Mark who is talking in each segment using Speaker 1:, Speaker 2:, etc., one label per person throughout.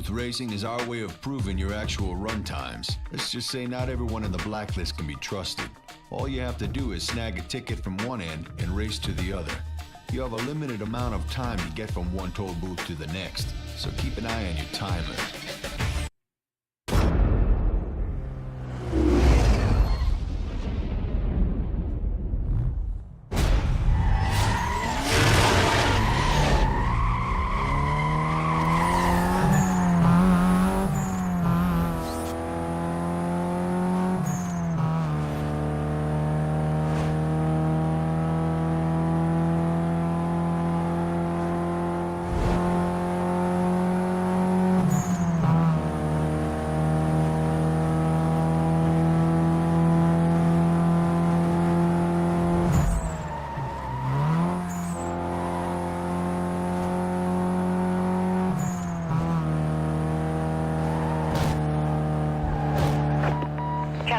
Speaker 1: booth racing is our way of proving your actual run times. Let's just say not everyone in the Blacklist can be trusted. All you have to do is snag a ticket from one end and race to the other. You have a limited amount of time to get from one toll booth to the next, so keep an eye on your timer.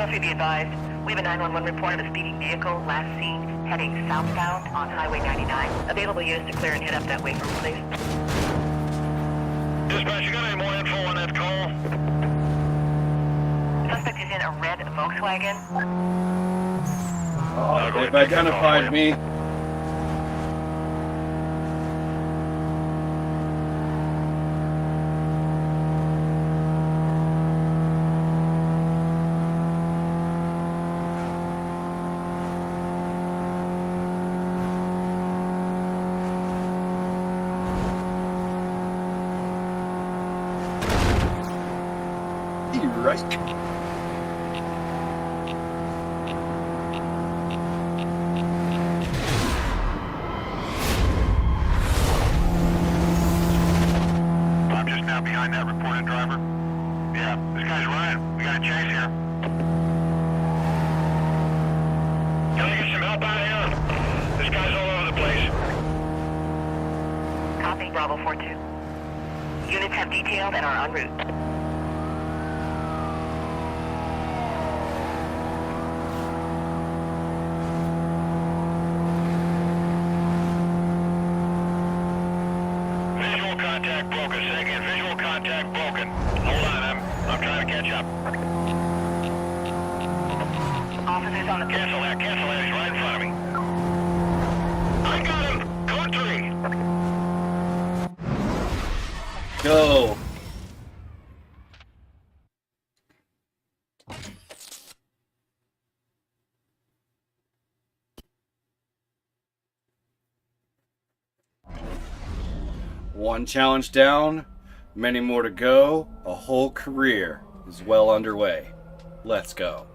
Speaker 2: Be advised, we have a 911 report of a speeding vehicle last seen heading southbound on Highway 99. Available units to clear and head up that way for police.
Speaker 3: Dispatch, you got any more info on that call?
Speaker 2: Suspect is in a red Volkswagen.
Speaker 4: Oh, they've identified me. Right.
Speaker 3: I'm just now behind that reported driver. Yeah, this guy's running. We got a chase here. Can I get some help out here? This guy's all over the place.
Speaker 2: Copy, Bravo 4-2. Units have detailed and are en route.
Speaker 3: Contact broken. Say again, visual contact broken. Hold on, I'm trying to catch up.
Speaker 2: Officers on the...
Speaker 3: Cancel that, he's right in front of me. I got him! Code 3!
Speaker 4: Go! One challenge down, many more to go. A whole career is well underway. Let's go.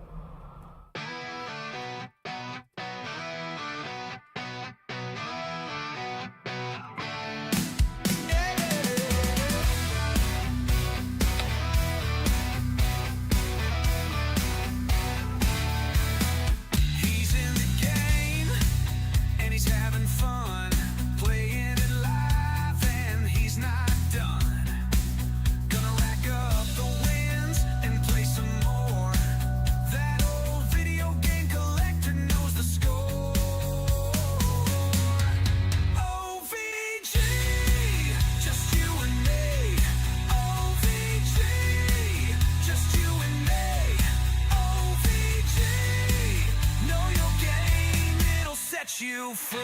Speaker 5: You free.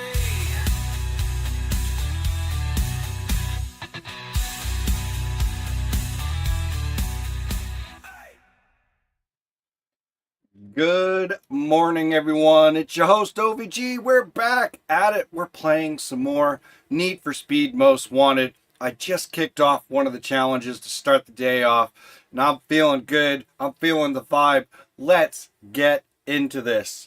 Speaker 4: Good morning, everyone. It's your host, OVG. We're back at it. We're playing some more Need for Speed Most Wanted. I just kicked off one of the challenges to start the day off, and I'm feeling good. I'm feeling the vibe. Let's get into this.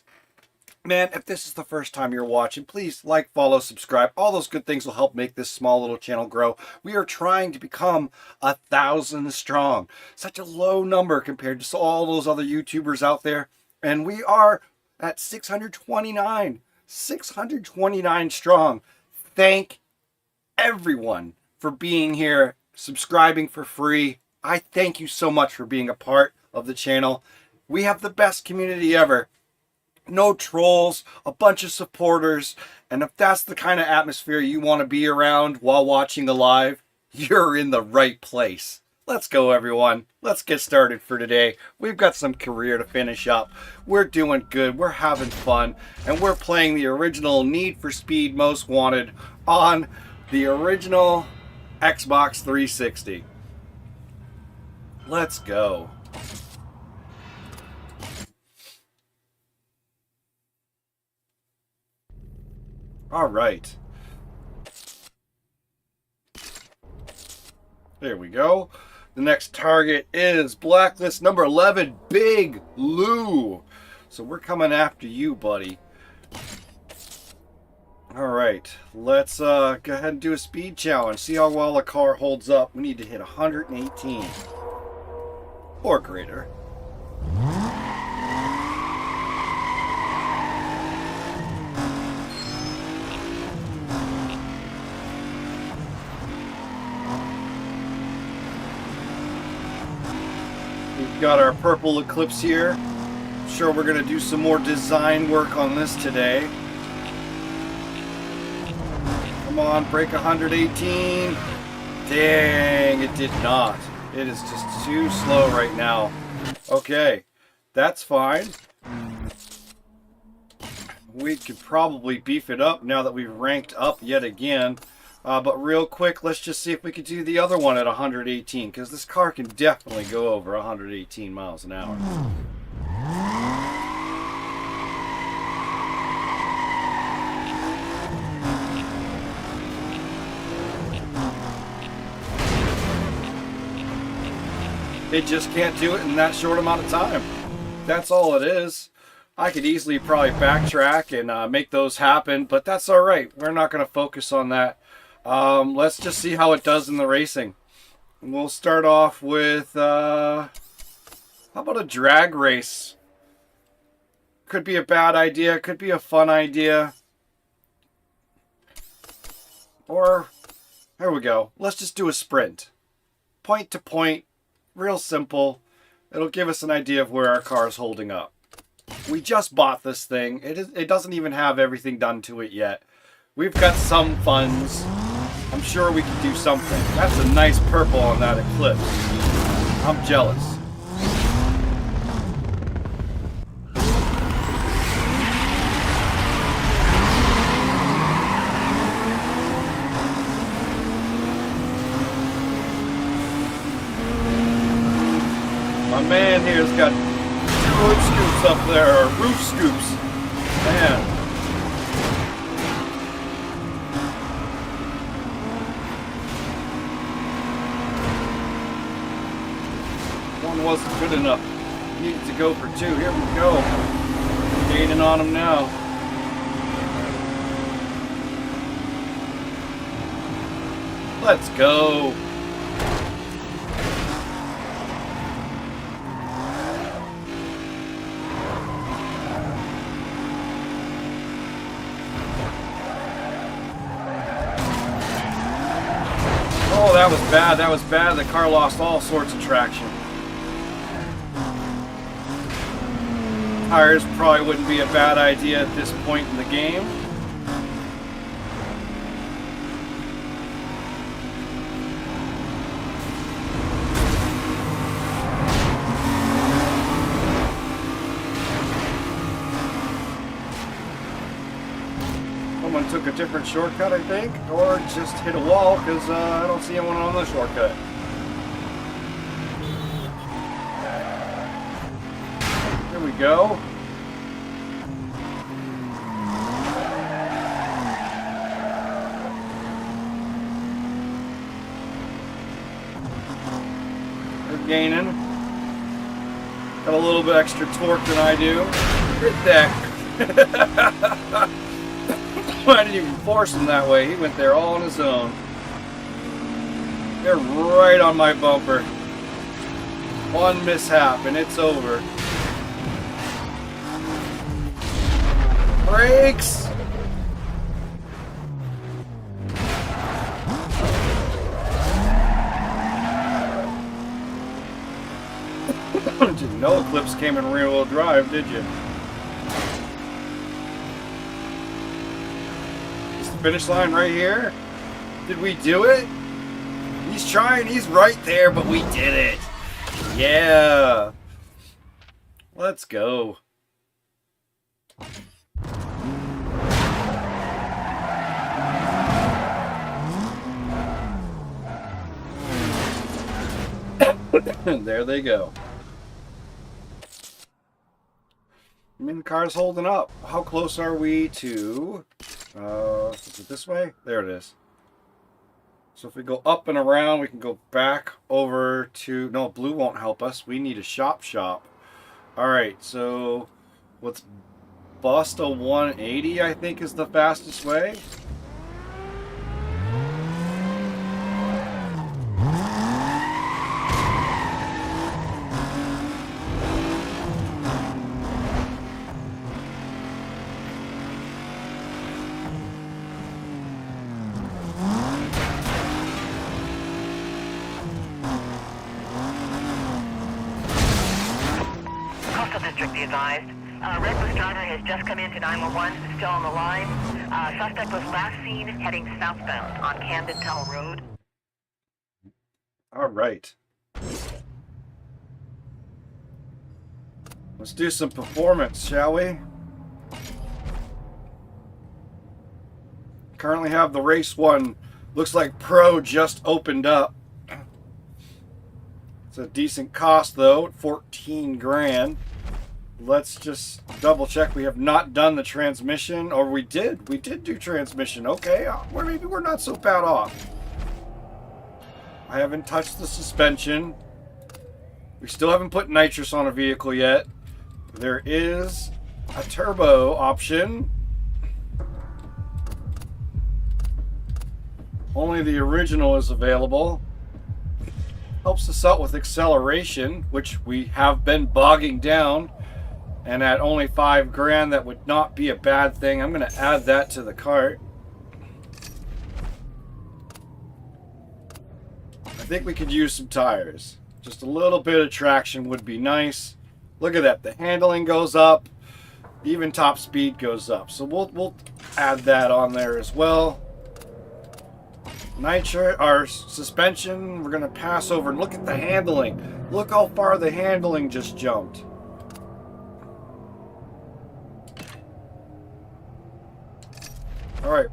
Speaker 4: Man, if this is the first time you're watching, please like, follow, subscribe. All those good things will help make this small little channel grow. We are trying to become 1,000 strong. Such a low number compared to all those other YouTubers out there. And we are at 629. 629 strong. Thank everyone for being here, subscribing for free. I thank you so much for being a part of the channel. We have the best community ever. No trolls, a bunch of supporters, and if that's the kind of atmosphere you want to be around while watching a live, you're in the right place. Let's go, everyone. Let's get started for today. We've got some career to finish up. We're doing good. We're having fun. And we're playing the original Need for Speed Most Wanted on the original Xbox 360. Let's go. All right. There we go. The next target is Blacklist number 11, Big Lou. So we're coming after you, buddy. All right, let's go ahead and do a speed challenge. See how well the car holds up. We need to hit 118 or greater. We've got our purple Eclipse here. I'm sure we're going to do some more design work on this today. Come on, break 118. Dang, it did not. It is just too slow right now. Okay, that's fine. We could probably beef it up now that we've ranked up yet again. But real quick, let's just see if we could do the other one at 118, because this car can definitely go over 118 miles an hour. It just can't do it in that short amount of time. That's all it is. I could easily probably backtrack and make those happen, but that's all right. We're not going to focus on that. Let's just see how it does in the racing. We'll start off with, how about a drag race? Could be a bad idea, could be a fun idea. Or, here we go. Let's just do a sprint. Point to point, real simple. It'll give us an idea of where our car is holding up. We just bought this thing. It doesn't even have everything done to it yet. We've got some funds. I'm sure we can do something. That's a nice purple on that Eclipse. I'm jealous. My man here's got hood scoops up there, or roof scoops. Man. One wasn't good enough. Needed to go for two. Here we go. Gaining on him now. Let's go. Oh, that was bad. That was bad. The car lost all sorts of traction. Tires probably wouldn't be a bad idea at this point in the game. Someone took a different shortcut, I think, or just hit a wall because I don't see anyone on the shortcut. Here we go. They're gaining. Got a little bit extra torque than I do. Hit that. I didn't even force him that way. He went there all on his own. They're right on my bumper. One mishap and it's over. Brakes! Didn't know Eclipse came in rear-wheel drive, did you? Is the finish line right here? Did we do it? He's trying. He's right there, but we did it. Yeah. Let's go. There they go. I mean, the car's holding up. How close are we to... is it this way? There it is. So if we go up and around, we can go back over to... No, blue won't help us. We need a shop. Alright, so... let's bust a 180, I think, is the fastest way.
Speaker 2: District be advised. Reckless driver has just come into 911, still on the line. Suspect was last seen heading southbound on Camden Tunnel Road.
Speaker 4: All right. Let's do some performance, shall we? Currently have the race one. Looks like Pro just opened up. It's a decent cost though, 14 grand. Let's just double check. We have not done the transmission, or we did do transmission. Okay, maybe we're not so bad off. I haven't touched the suspension. We still haven't put nitrous on a vehicle yet. There is a turbo option. Only the original is available. Helps us out with acceleration, which we have been bogging down. And at only 5 grand, that would not be a bad thing. I'm going to add that to the cart. I think we could use some tires. Just a little bit of traction would be nice. Look at that. The handling goes up. Even top speed goes up. So we'll add that on there as well. Our suspension, we're going to pass over. And look at the handling. Look how far the handling just jumped. Alright,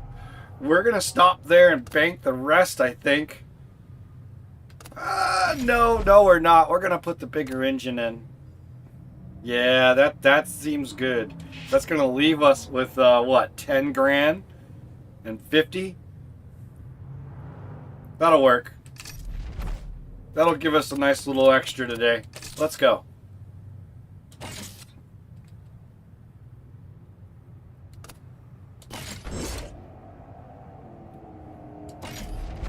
Speaker 4: we're going to stop there and bank the rest, I think. No, we're not. We're going to put the bigger engine in. Yeah, that seems good. That's going to leave us with, what, 10 grand? And 50? That'll work. That'll give us a nice little extra today. Let's go.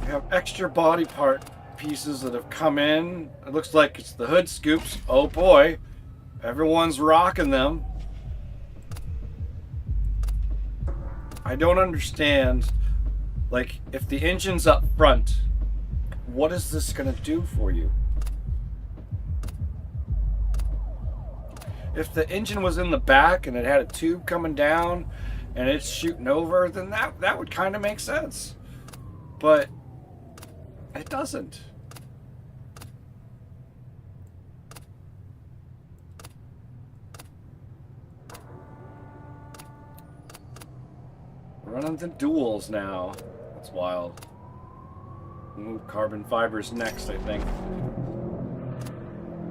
Speaker 4: Have extra body part pieces that have come in. It looks like it's the hood scoops. Oh boy, everyone's rocking them. I don't understand, like, if the engine's up front, what is this gonna do for you? If the engine was in the back and it had a tube coming down and it's shooting over, then that would kind of make sense. But it doesn't. Running the duals now. That's wild. Move carbon fibers next, I think.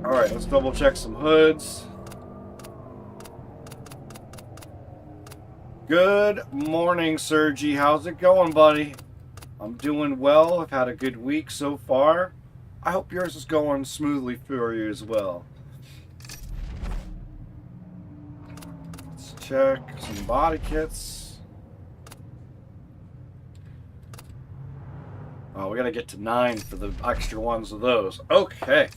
Speaker 4: Alright, let's double check some hoods. Good morning, Sergi. How's it going, buddy? I'm doing well. I've had a good week so far. I hope yours is going smoothly for you as well. Let's check some body kits. Oh, we gotta get to 9 for the extra ones of those. Okay.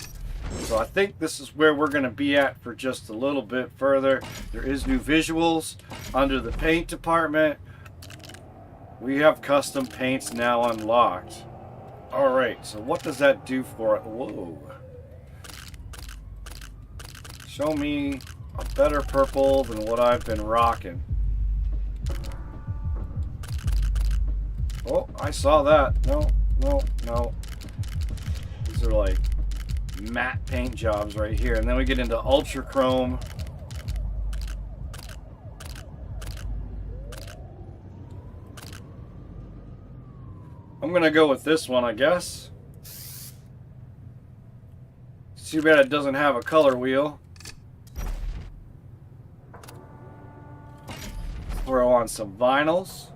Speaker 4: So I think this is where we're going to be at for just a little bit further. There is new visuals under the paint department. We have custom paints now unlocked. Alright, so what does that do for it? Whoa. Show me a better purple than what I've been rocking. Oh, I saw that. No. are like matte paint jobs right here. And then we get into ultra chrome. I'm gonna go with this one, I guess. It's too bad it doesn't have a color wheel. Throw on some vinyls.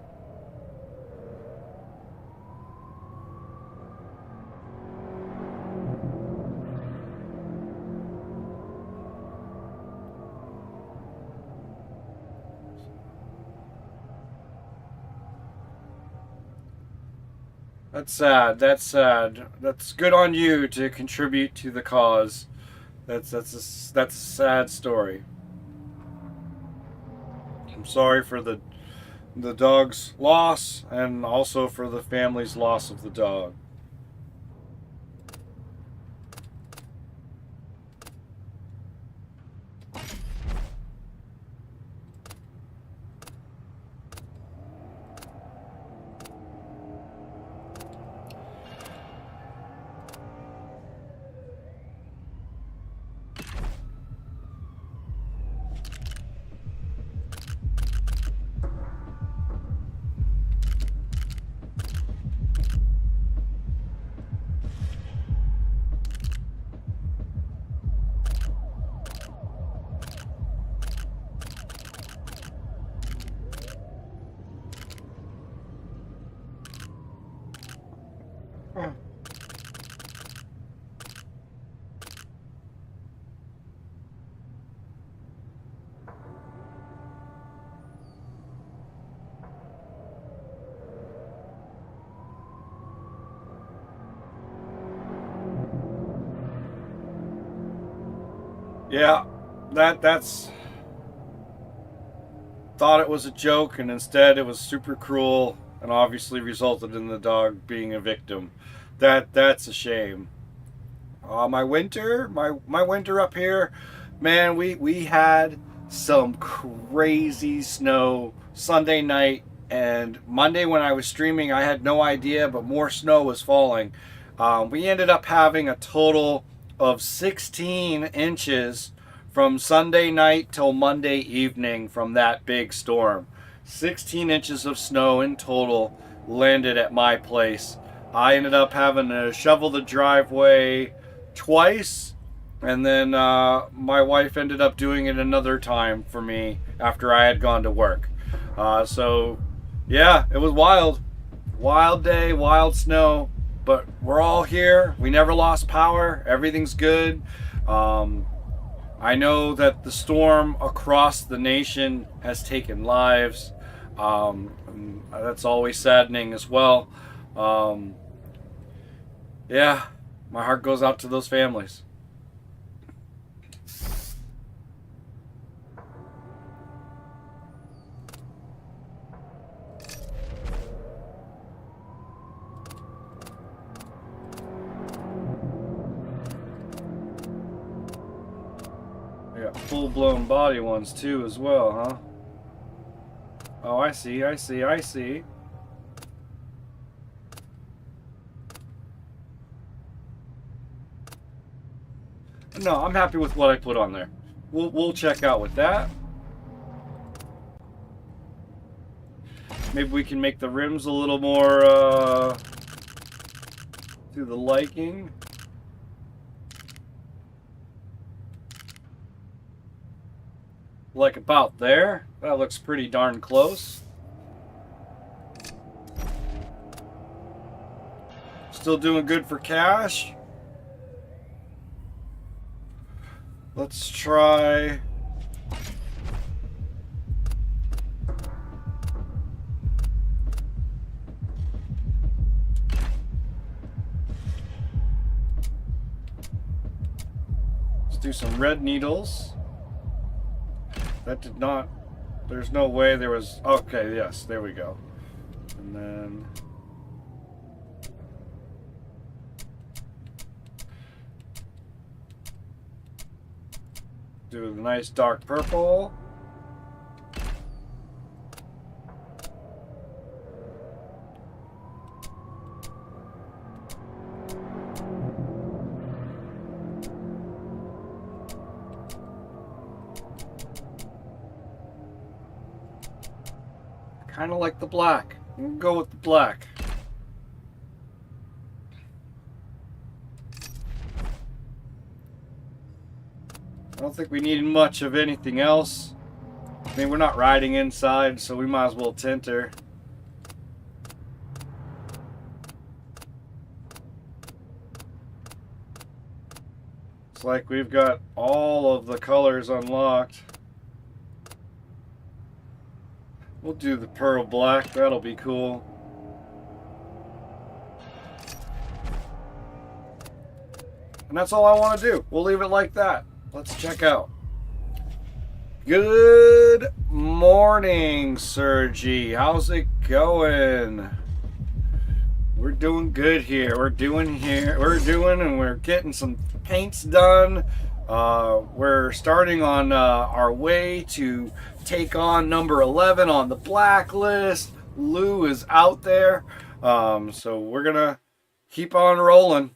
Speaker 4: That's sad. That's sad. That's good on you to contribute to the cause. That's a sad story. I'm sorry for the dog's loss and also for the family's loss of the dog. Yeah, that's thought it was a joke, and instead it was super cruel, and obviously resulted in the dog being a victim. That's a shame. My winter up here, man, we had some crazy snow Sunday night, and Monday when I was streaming, I had no idea, but more snow was falling. We ended up having a total of 16 inches from Sunday night till Monday evening from that big storm. 16 inches of snow in total landed at my place. I ended up having to shovel the driveway twice, and then my wife ended up doing it another time for me after I had gone to work. So yeah, it was wild. Wild day, wild snow. But we're all here. We never lost power. Everything's good. I know that the storm across the nation has taken lives. That's always saddening as well. Yeah, my heart goes out to those families. Full-blown body ones too as well, huh? Oh, I see. No, I'm happy with what I put on there. We'll check out with that. Maybe we can make the rims a little more to the liking. Like about there. That looks pretty darn close. Still doing good for cash. Let's try let's do some red needles. That did not, there's no way there was, okay, yes, there we go. And then do a nice dark purple. Kind of like the black. We'll go with the black. I don't think we need much of anything else. I mean, we're not riding inside, so we might as well tint her. It's like we've got all of the colors unlocked. We'll do the pearl black, that'll be cool. And that's all I want to do. We'll leave it like that. Let's check out. Good morning, Sergi. How's it going? We're doing good here. We're getting some paints done. We're starting on our way to take on number 11 on the Blacklist. Lou is out there. So we're gonna keep on rolling.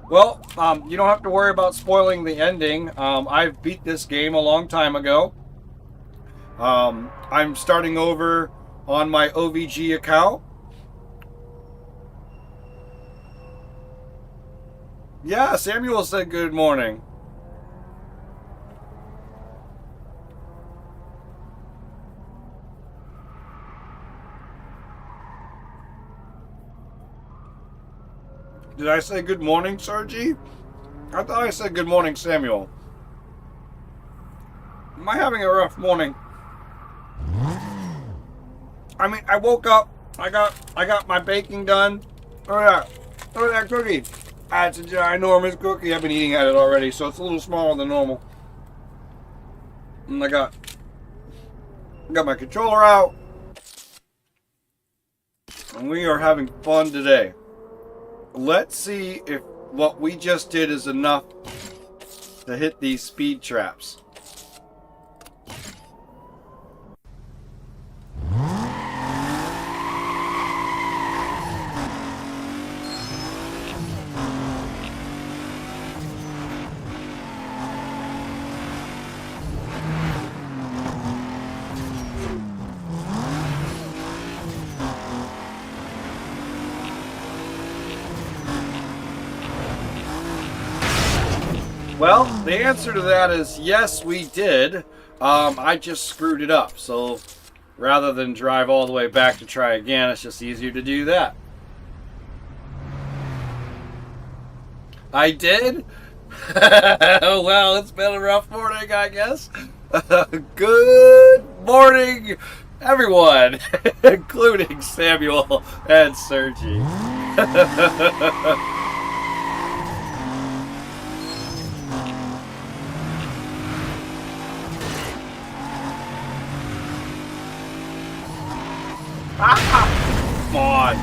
Speaker 4: Well, you don't have to worry about spoiling the ending. I've beat this game a long time ago. I'm starting over on my OVG account. Yeah, Samuel said good morning. Did I say good morning, Sergi? I thought I said good morning, Samuel. Am I having a rough morning? I mean, I woke up. I got my baking done. Oh yeah, look at that cookie. That's a ginormous cookie. I've been eating at it already, so it's a little smaller than normal. And I got my controller out, and we are having fun today. Let's see if what we just did is enough to hit these speed traps. Well, the answer to that is yes, we did. I just screwed it up. So rather than drive all the way back to try again, it's just easier to do that. I did? Well, it's been a rough morning, I guess. Good morning, everyone, including Samuel and Sergi. Come on.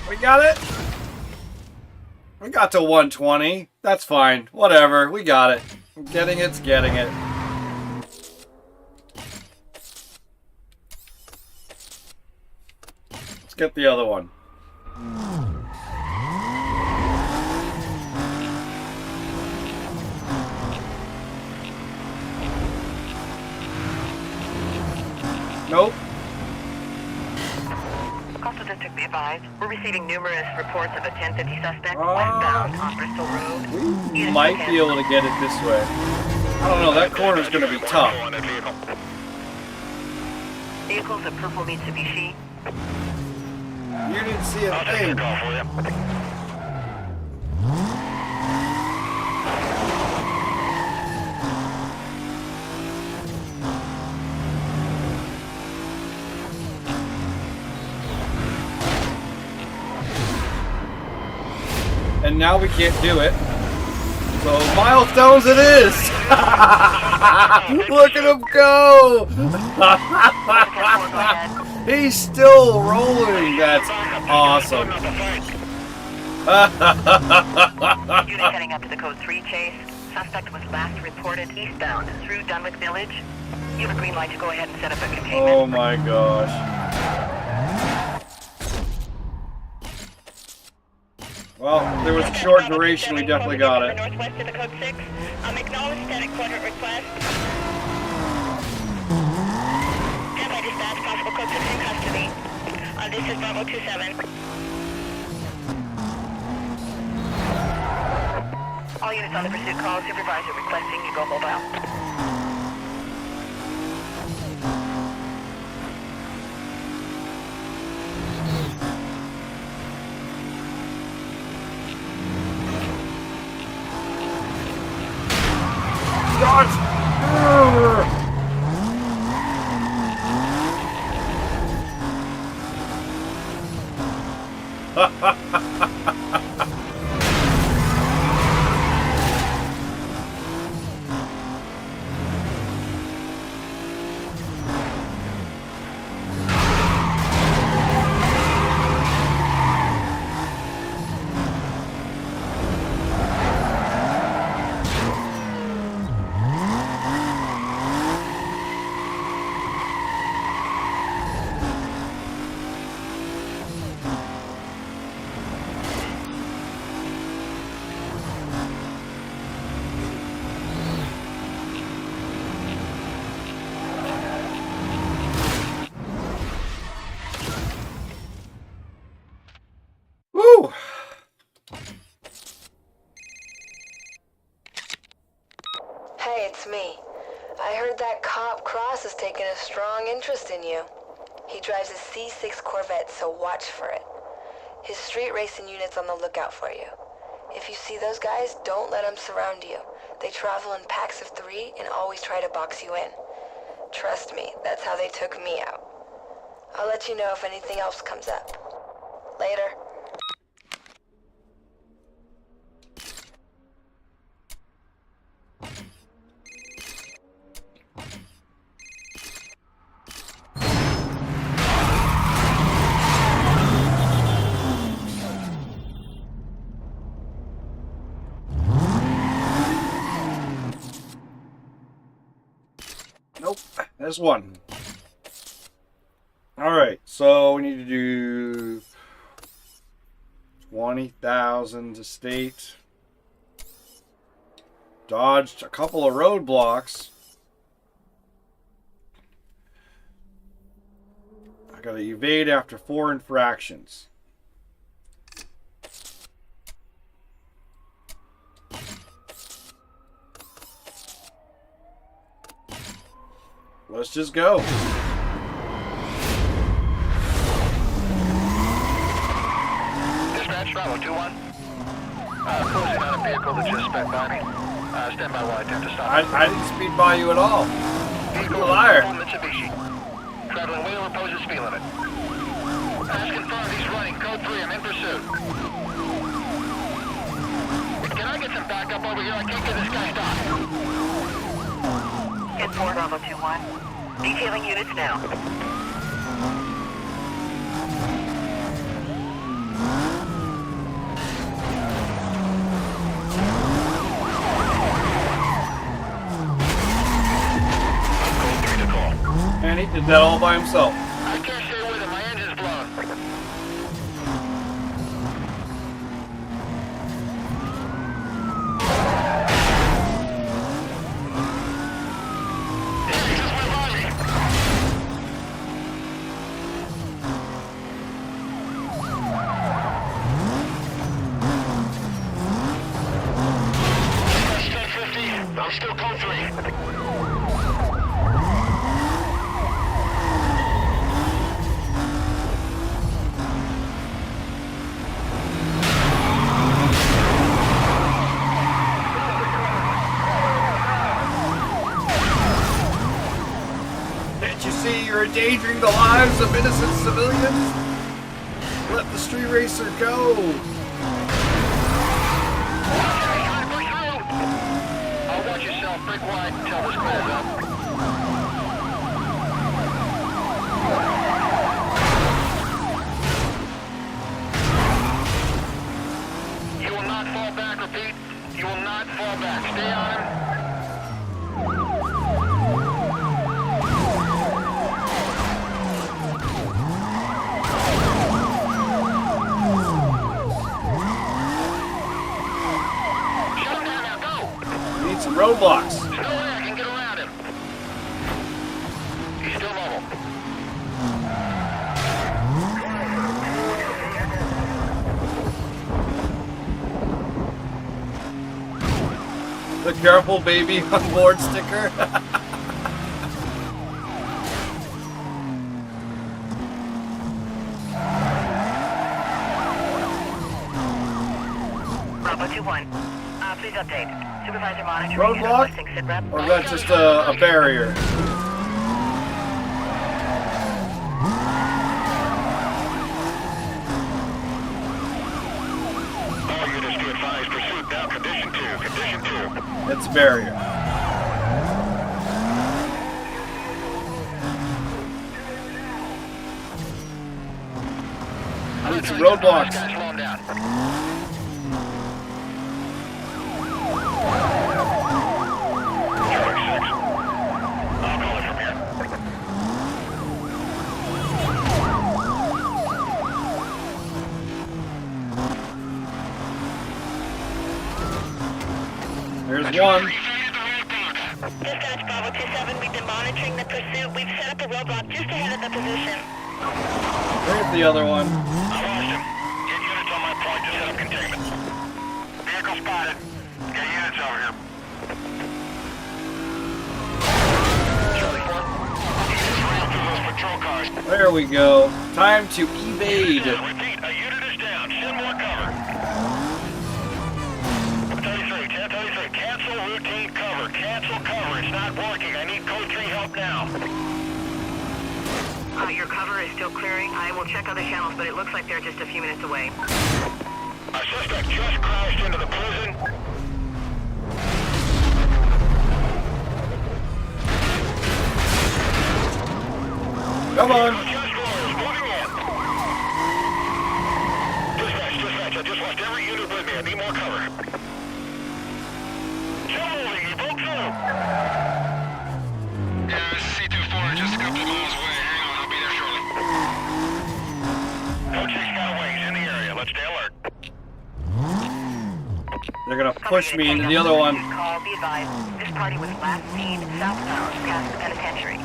Speaker 4: We got it. We got to 120. That's fine. Whatever. We got it. Getting it's getting it. Let's get the other one. Nope.
Speaker 2: Coastal District, be advised. We're receiving numerous reports of a 1050 suspect westbound on Bristol Road.
Speaker 4: We might be able to get it this way. I don't know, that corner's going to be tough.
Speaker 2: Vehicles of purple Mitsubishi.
Speaker 4: You didn't see a thing. And now we can't do it. So milestones it is! Look at him go! He's still rolling. That's awesome.
Speaker 2: Unit heading up to the code 3 chase. Suspect was last reported eastbound through Dunwick Village. You have a green light to go ahead and set up a containment.
Speaker 4: Oh my gosh. Well, there was a short duration, we definitely got it.
Speaker 2: Northwest of the code 6. Acknowledge static quadrant request. Standby dispatch, possible code 6 in custody. This is Bravo 27. All units on the pursuit call. Supervisor requesting you go mobile.
Speaker 4: Woo!
Speaker 6: Hey, it's me. I heard that cop Cross has taken a strong interest in you. He drives a C6 Corvette, so watch for it. His street racing unit's on the lookout for you. If you see those guys, don't let them surround you. They travel in packs of 3 and always try to box you in. Trust me, that's how they took me out. I'll let you know if anything else comes up. Later.
Speaker 4: Nope, there's one. Alright, so we need to do 20,000 to state. Dodged a couple of roadblocks. I gotta evade after 4 infractions. Let's just go.
Speaker 3: Dispatch, Bravo 2-1. Closing on a vehicle that just sped by me. Stand by while I attempt to stop.
Speaker 4: I didn't speed by you at all.
Speaker 3: Vehicle
Speaker 4: You're a liar.
Speaker 3: Mitsubishi. Traveling way over Pose's speed limit. As confirmed, he's running. Code 3, I'm in pursuit. Can I get some backup over here? I can't get this guy stopped.
Speaker 2: Hit 4 Bravo 2-1. Detailing units now.
Speaker 4: And he did that all by himself.
Speaker 3: I can't stay with him. My engine's blown. Yeah, he just went by me. I'm still code 3.
Speaker 4: You're endangering the lives of innocent civilians. Let the street racer go.
Speaker 3: I'll watch yourself. Break wide until this clears up. not fall back, repeat. You will not fall back. Stay on him. Shut him down now, go!
Speaker 4: Need some roadblocks.
Speaker 3: Still there, I can get around him. He's still mobile.
Speaker 4: The careful baby on board sticker.
Speaker 2: Bravo 2-1. Please update. Supervisor monitoring.
Speaker 4: Roadblock?
Speaker 2: Requesting sit rep.
Speaker 4: Or that's just a barrier?
Speaker 3: All units to advise pursuit now. Condition 2. Condition 2.
Speaker 4: It's a barrier. Need some roadblocks.
Speaker 3: Guys, slow him down. Charlie 6. I'll call it from here.
Speaker 4: There's one.
Speaker 2: Dispatch Bravo 27, we've been monitoring the pursuit. We've set up a roadblock just ahead of the position.
Speaker 4: There's the other one.
Speaker 3: I lost him. Get units on my point to set up containment. Vehicle spotted. Get units over here. Charlie 4. Units ran through those patrol cars.
Speaker 4: There we go. Time to evade.
Speaker 3: Repeat, a unit is down. Send more cover. 1033, cancel routine cover. Cancel cover. It's not working. I need code 3 help now.
Speaker 2: Your cover is still clearing. I will check other channels, but it looks like they're just a few minutes away.
Speaker 3: A suspect just crashed into the prison.
Speaker 4: Come on.
Speaker 3: Just rollers, moving in. Dispatch, I just lost every unit with me. I need more cover. Still moving, you broke through. Yeah, this is C24, just a couple of miles away. Hang on, I'll be there shortly. Code 6 got away, he's in the area. Let's stay alert.
Speaker 4: They're gonna push me into the other one.
Speaker 2: Call, be advised. This party was last seen southbound past the penitentiary.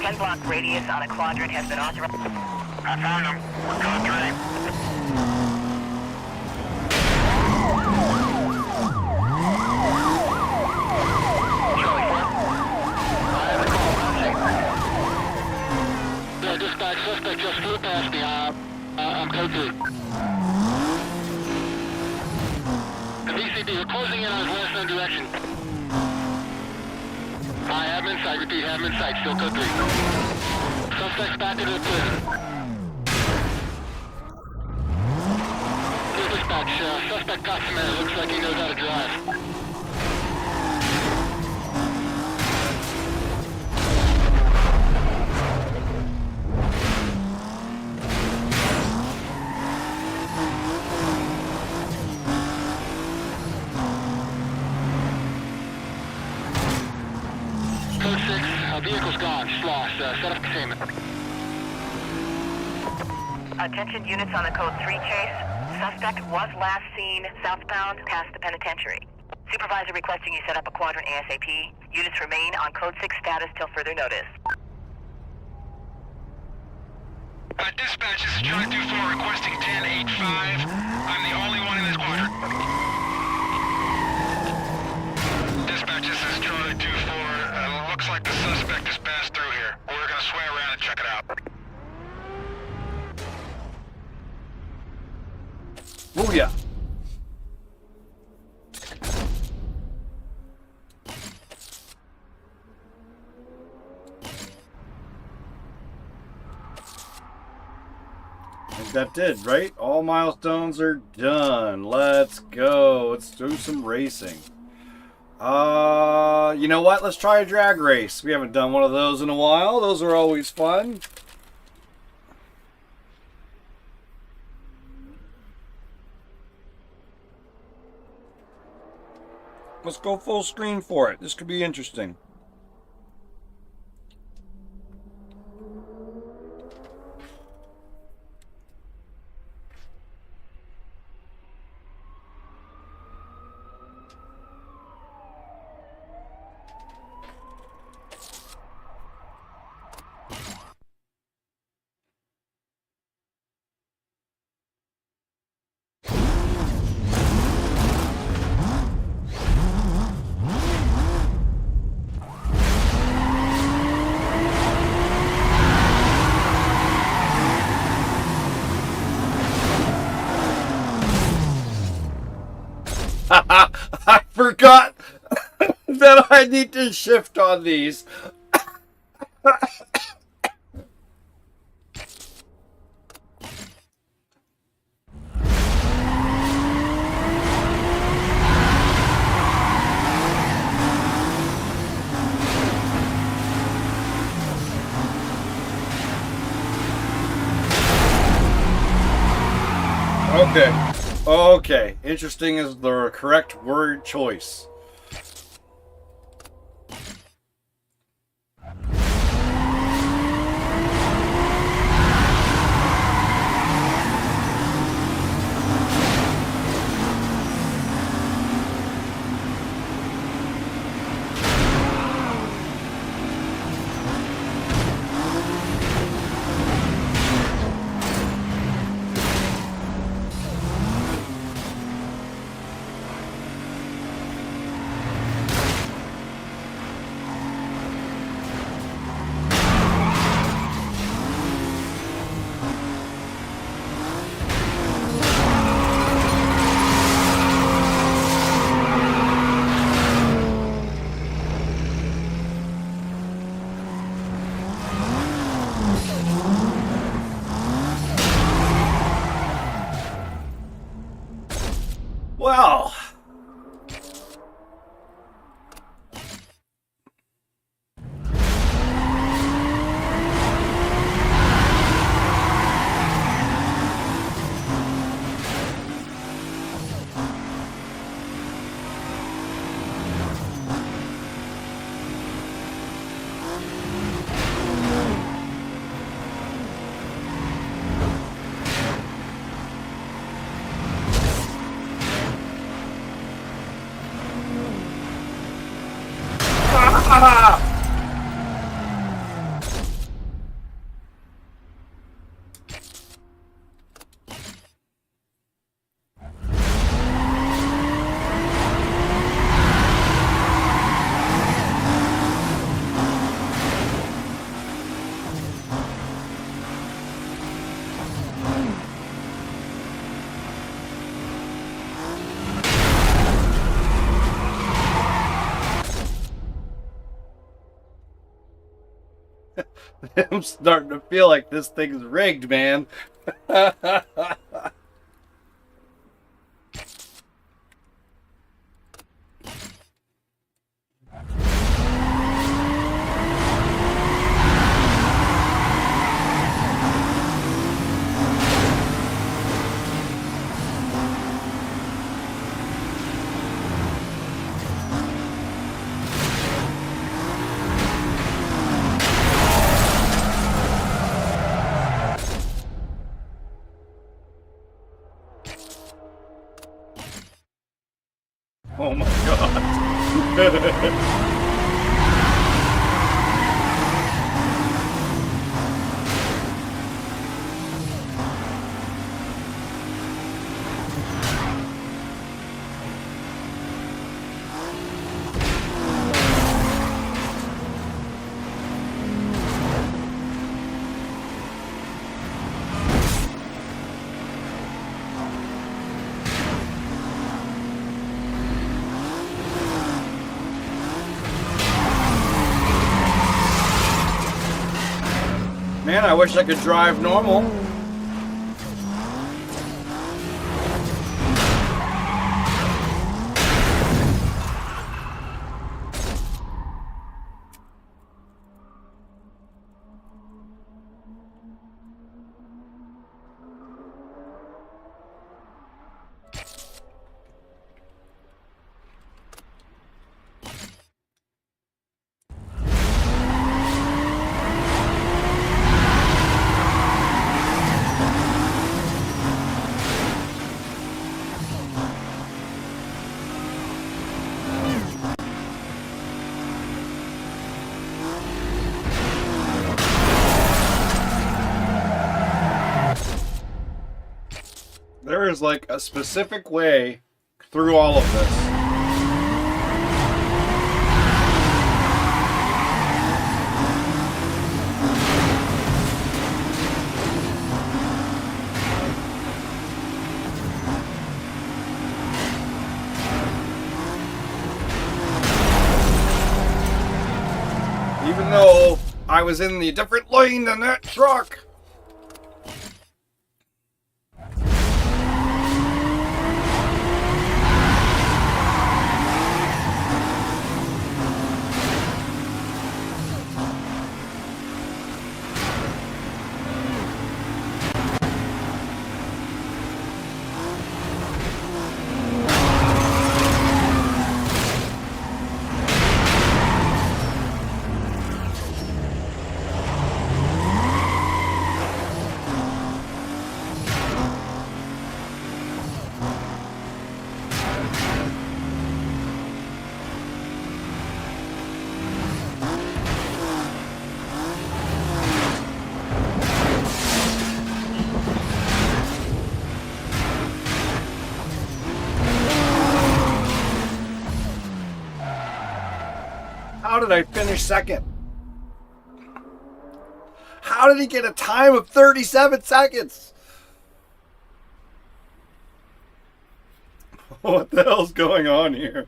Speaker 2: 10-block radius on a quadrant has been authorized.
Speaker 3: I found him. Code 3.
Speaker 7: Yeah, dispatch, suspect just flew past me. I'm code 3. The VCD, we're closing in on his west end direction. I have him in sight, repeat, have him in sight, still code 3. Suspect's back into the prison. Here, dispatch, suspect got some air, looks like he knows how to drive. Code 6, vehicle's gone, just lost. Set up containment.
Speaker 2: Attention units on the code 3 chase. Suspect was last seen southbound past the penitentiary. Supervisor requesting you set up a quadrant ASAP. Units remain on code 6 status till further notice.
Speaker 3: Dispatch, this is Charlie 24 requesting 1085. I'm the only one in this quadrant. Dispatch, this is Charlie 24. Looks like the suspect has passed through here. We're gonna swing around and check it out.
Speaker 4: Booyah. I think that did, right? All milestones are done. Let's go. Let's do some racing. You know what? Let's try a drag race. We haven't done one of those in a while. Those are always fun. Let's go full screen for it. This could be interesting. I forgot that I need to shift on these. Okay. Okay. Interesting is the correct word choice. Well, I'm starting to feel like this thing's rigged, man. Oh my god. Man, I wish I could drive normal. there's like a specific way through all of this. Even though I was in the different lane than that truck. How did I finish second? How did he get a time of 37 seconds? What the hell's going on here?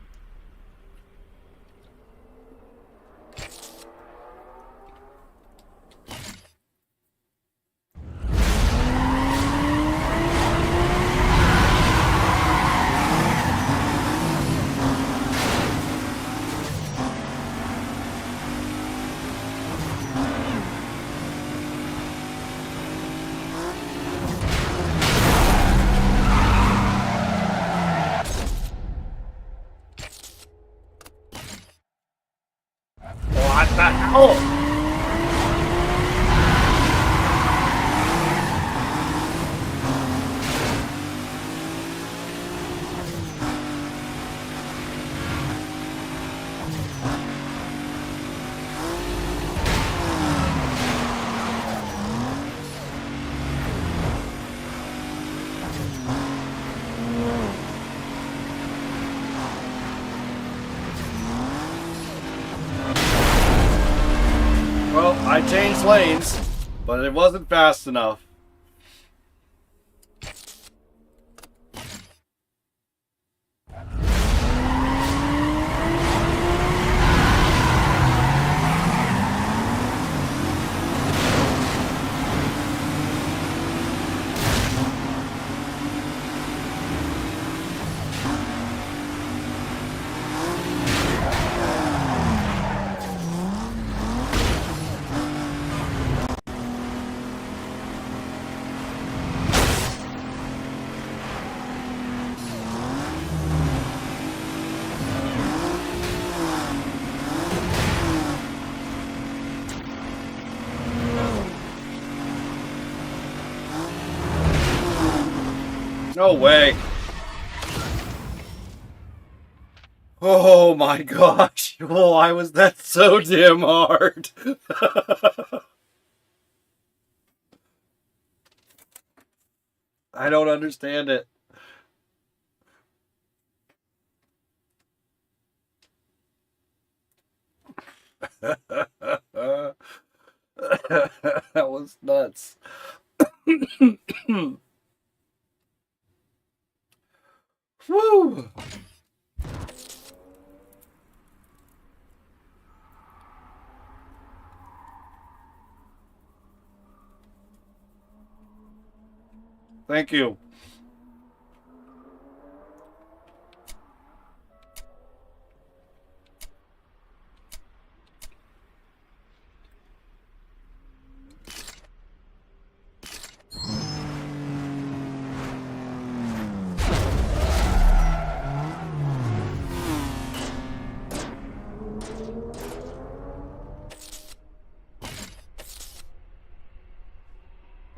Speaker 4: What the hell? Well, I changed lanes, but it wasn't fast enough. No way. Oh my gosh. Why was that so damn hard? I don't understand it. That was nuts. Woo! Thank you.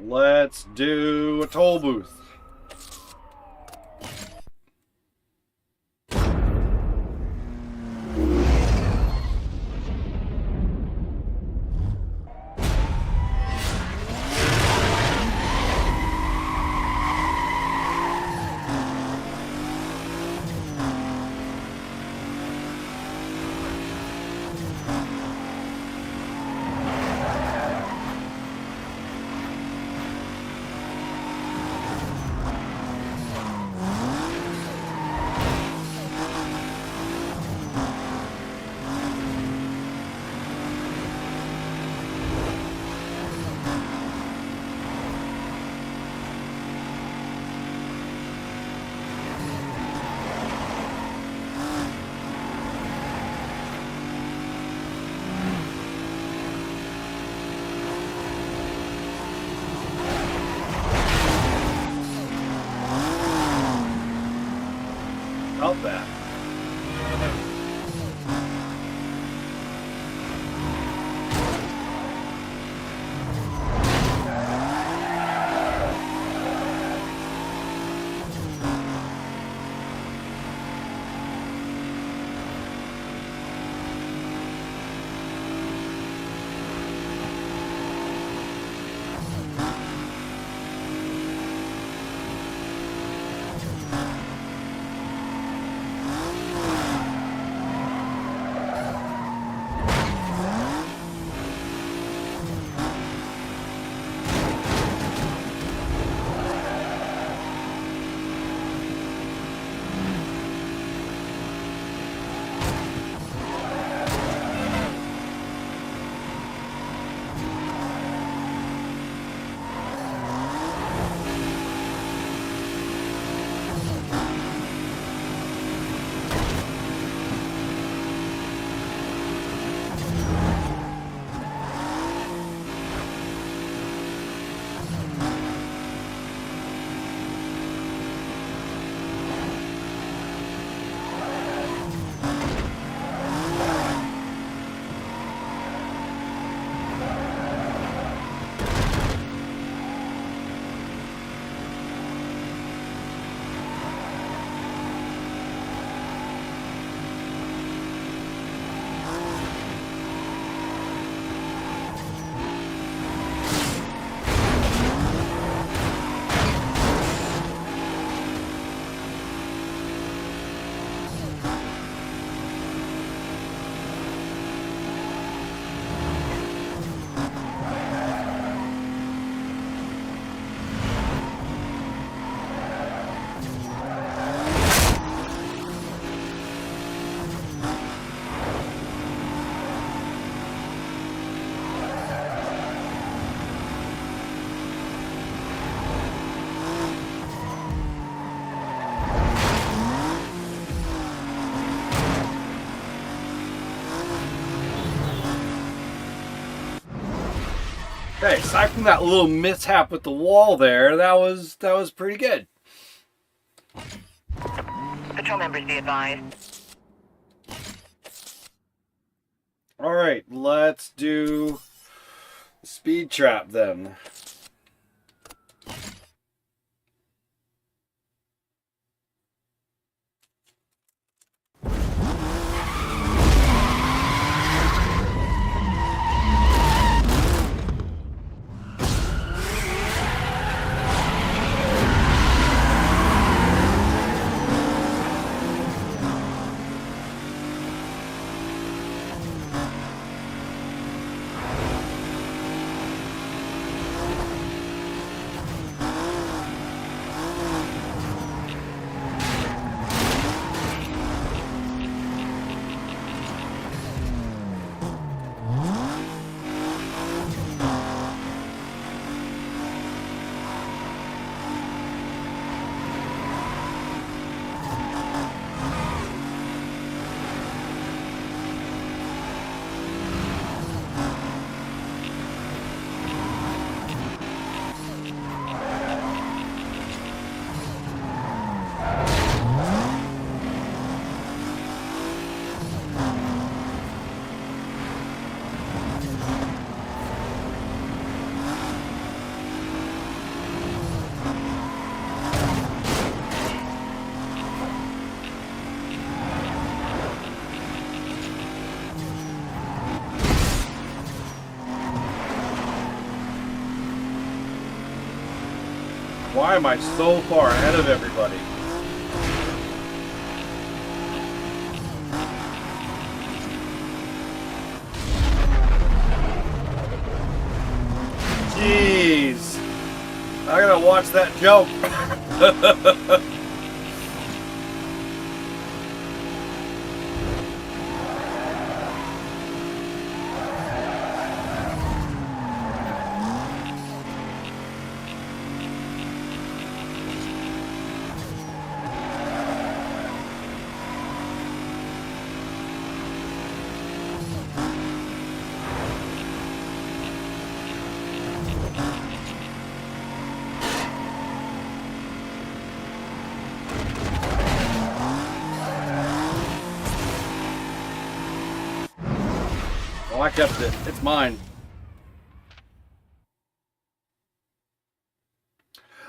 Speaker 4: Let's do a toll booth. that. Okay, aside from that little mishap with the wall there, that was pretty good.
Speaker 2: Patrol members be advised.
Speaker 4: All right, let's do speed trap then. Why am I so far ahead of everybody? Jeez. I gotta watch that jump. I kept it. It's mine.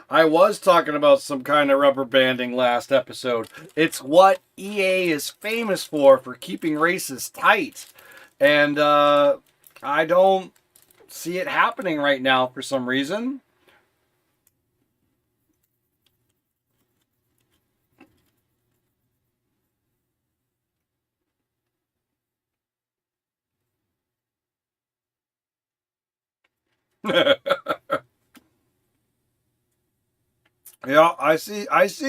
Speaker 4: I was talking about some kind of rubber banding last episode. It's what EA is famous for keeping races tight. And I don't see it happening right now for some reason. Yeah, I see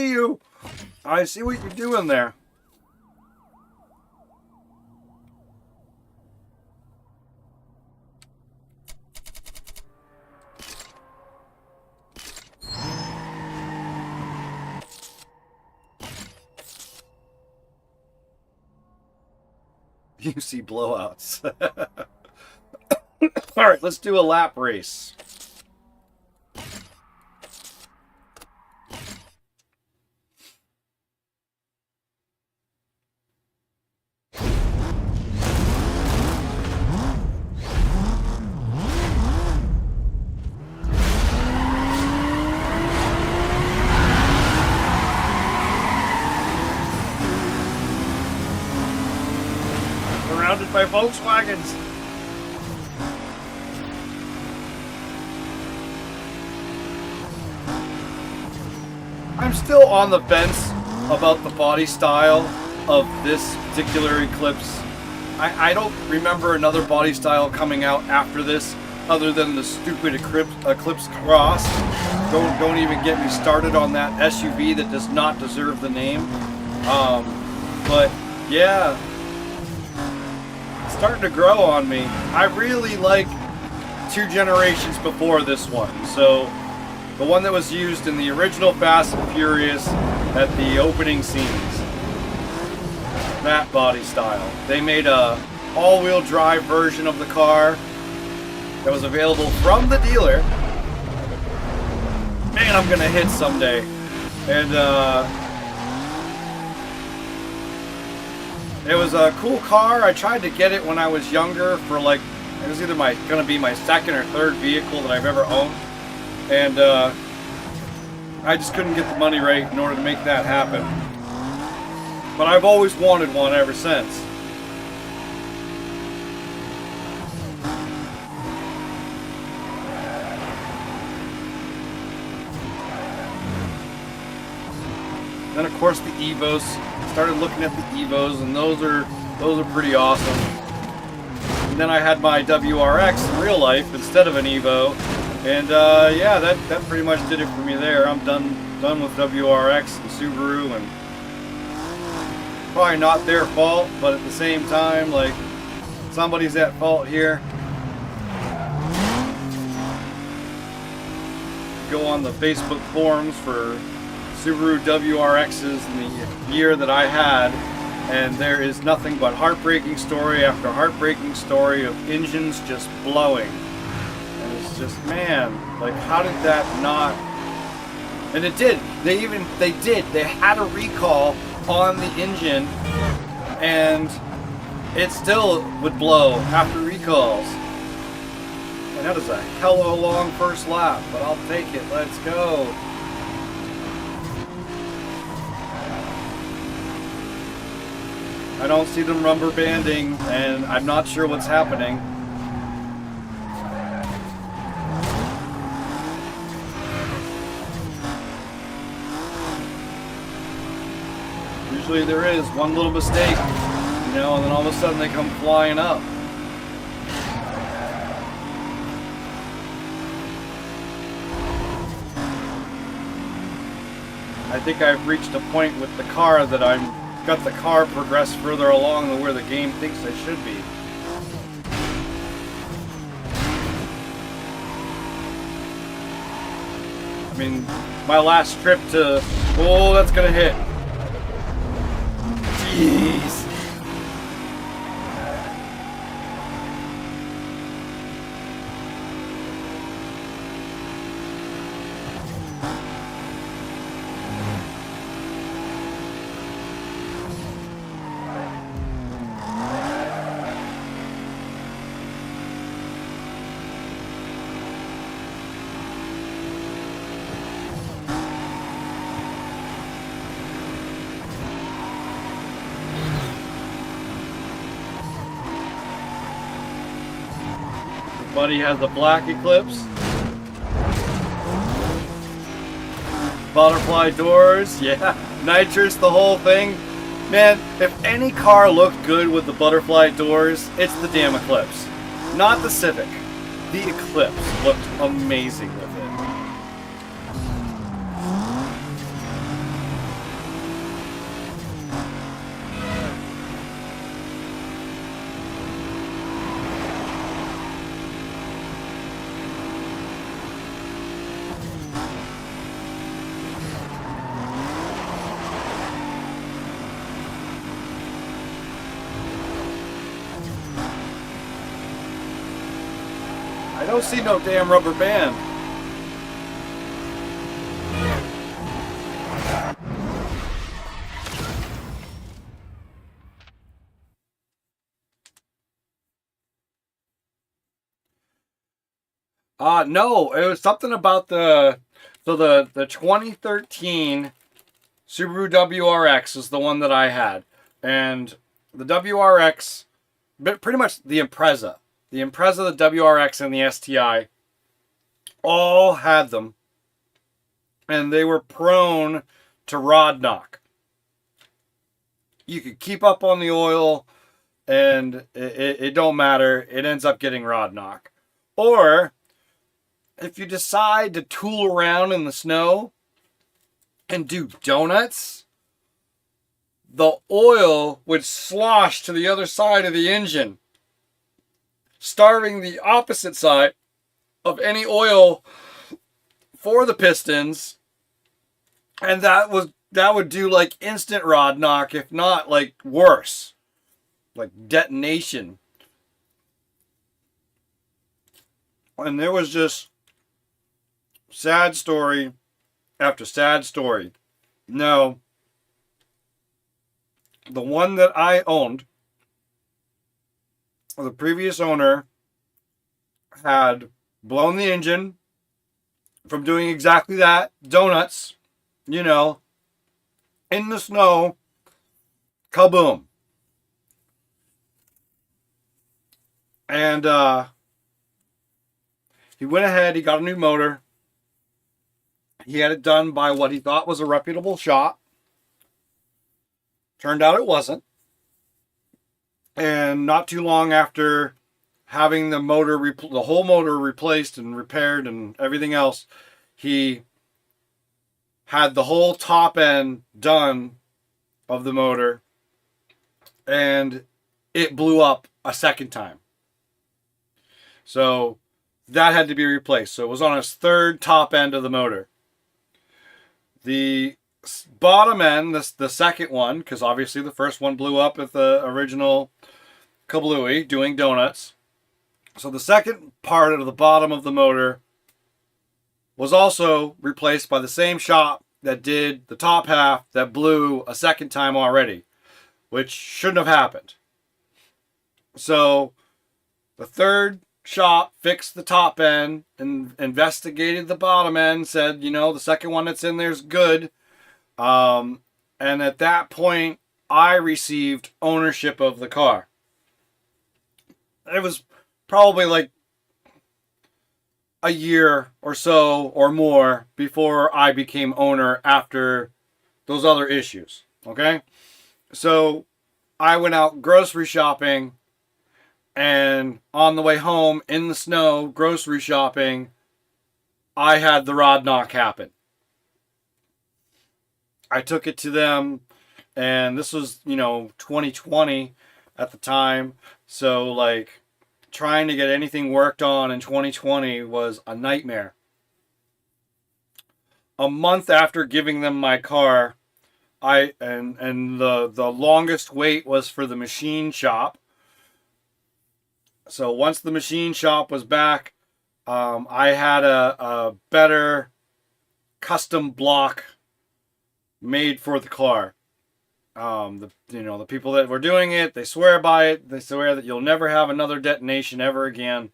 Speaker 4: you. I see what you're doing there. You see blowouts. All right, let's do a lap race. Surrounded by Volkswagens. I'm still on the fence about the body style of this particular Eclipse. I don't remember another body style coming out after this other than the stupid Eclipse Cross. Don't even get me started on that SUV that does not deserve the name. But yeah, it's starting to grow on me. I really like 2 generations before this one. So the one that was used in the original Fast and Furious at the opening scenes. That body style. They made a all-wheel drive version of the car that was available from the dealer. Man, I'm gonna hit someday. And it was a cool car. I tried to get it when I was younger for like, it was either gonna be my second or third vehicle that I've ever owned. And I just couldn't get the money right in order to make that happen. But I've always wanted one ever since. Then of course the Evos. Started looking at the Evos, and those are pretty awesome. And then I had my WRX in real life instead of an Evo. And yeah, that pretty much did it for me there. I'm done with WRX and Subaru, and probably not their fault, but at the same time, like, somebody's at fault here. Go on the Facebook forums for Subaru WRXs in the year that I had, and there is nothing but heartbreaking story after heartbreaking story of engines just blowing. It's just, man, like, how did that not? And it did. They had a recall on the engine, and it still would blow after recalls. And that is a hell of a long first lap, but I'll take it. Let's go. I don't see them rubber banding, and I'm not sure what's happening. Usually there is one little mistake, you know, and then all of a sudden they come flying up. I think I've reached a point with the car that I've got the car progress further along than where the game thinks I should be. I mean, my last trip to... Oh, that's gonna hit. Jeez. Buddy has the black Eclipse. Butterfly doors, yeah. Nitrous, the whole thing. Man, if any car looked good with the butterfly doors, it's the damn Eclipse. Not the Civic. The Eclipse looked amazing with it. I don't see no damn rubber band. No, it was something about the 2013 Subaru WRX is the one that I had. And the WRX, pretty much the Impreza. The Impreza, the WRX, and the STI all had them. And they were prone to rod knock. You could keep up on the oil, and it don't matter. It ends up getting rod knock. Or, if you decide to tool around in the snow and do donuts, the oil would slosh to the other side of the engine, starving the opposite side of any oil for the pistons, and that would do like instant rod knock, if not like worse, like detonation. And there was just sad story after sad story. No, the one that I owned, the previous owner had blown the engine from doing exactly that, donuts, you know, in the snow, kaboom. And he went ahead, he got a new motor. He had it done by what he thought was a reputable shop. Turned out it wasn't. And not too long after having the motor, the whole motor replaced and repaired and everything else, he had the whole top end done of the motor, and it blew up a second time. So that had to be replaced. So it was on his third top end of the motor. The bottom end, the second one, because obviously the first one blew up with the original kablooey doing donuts. So the second part of the bottom of the motor was also replaced by the same shop that did the top half that blew a second time already, which shouldn't have happened. So the third shop fixed the top end and investigated the bottom end, said, you know, the second one that's in there is good. And at that point, I received ownership of the car. It was probably like a year or so or more before I became owner after those other issues. Okay? So I went out grocery shopping, and on the way home in the snow, grocery shopping, I had the rod knock happen. I took it to them, and this was, 2020 at the time. So, like, trying to get anything worked on in 2020 was a nightmare. A month after giving them my car, the longest wait was for the machine shop. So once the machine shop was back, I had a better custom block made for the car. The people that were doing it, they swear by it. They swear that you'll never have another detonation ever again.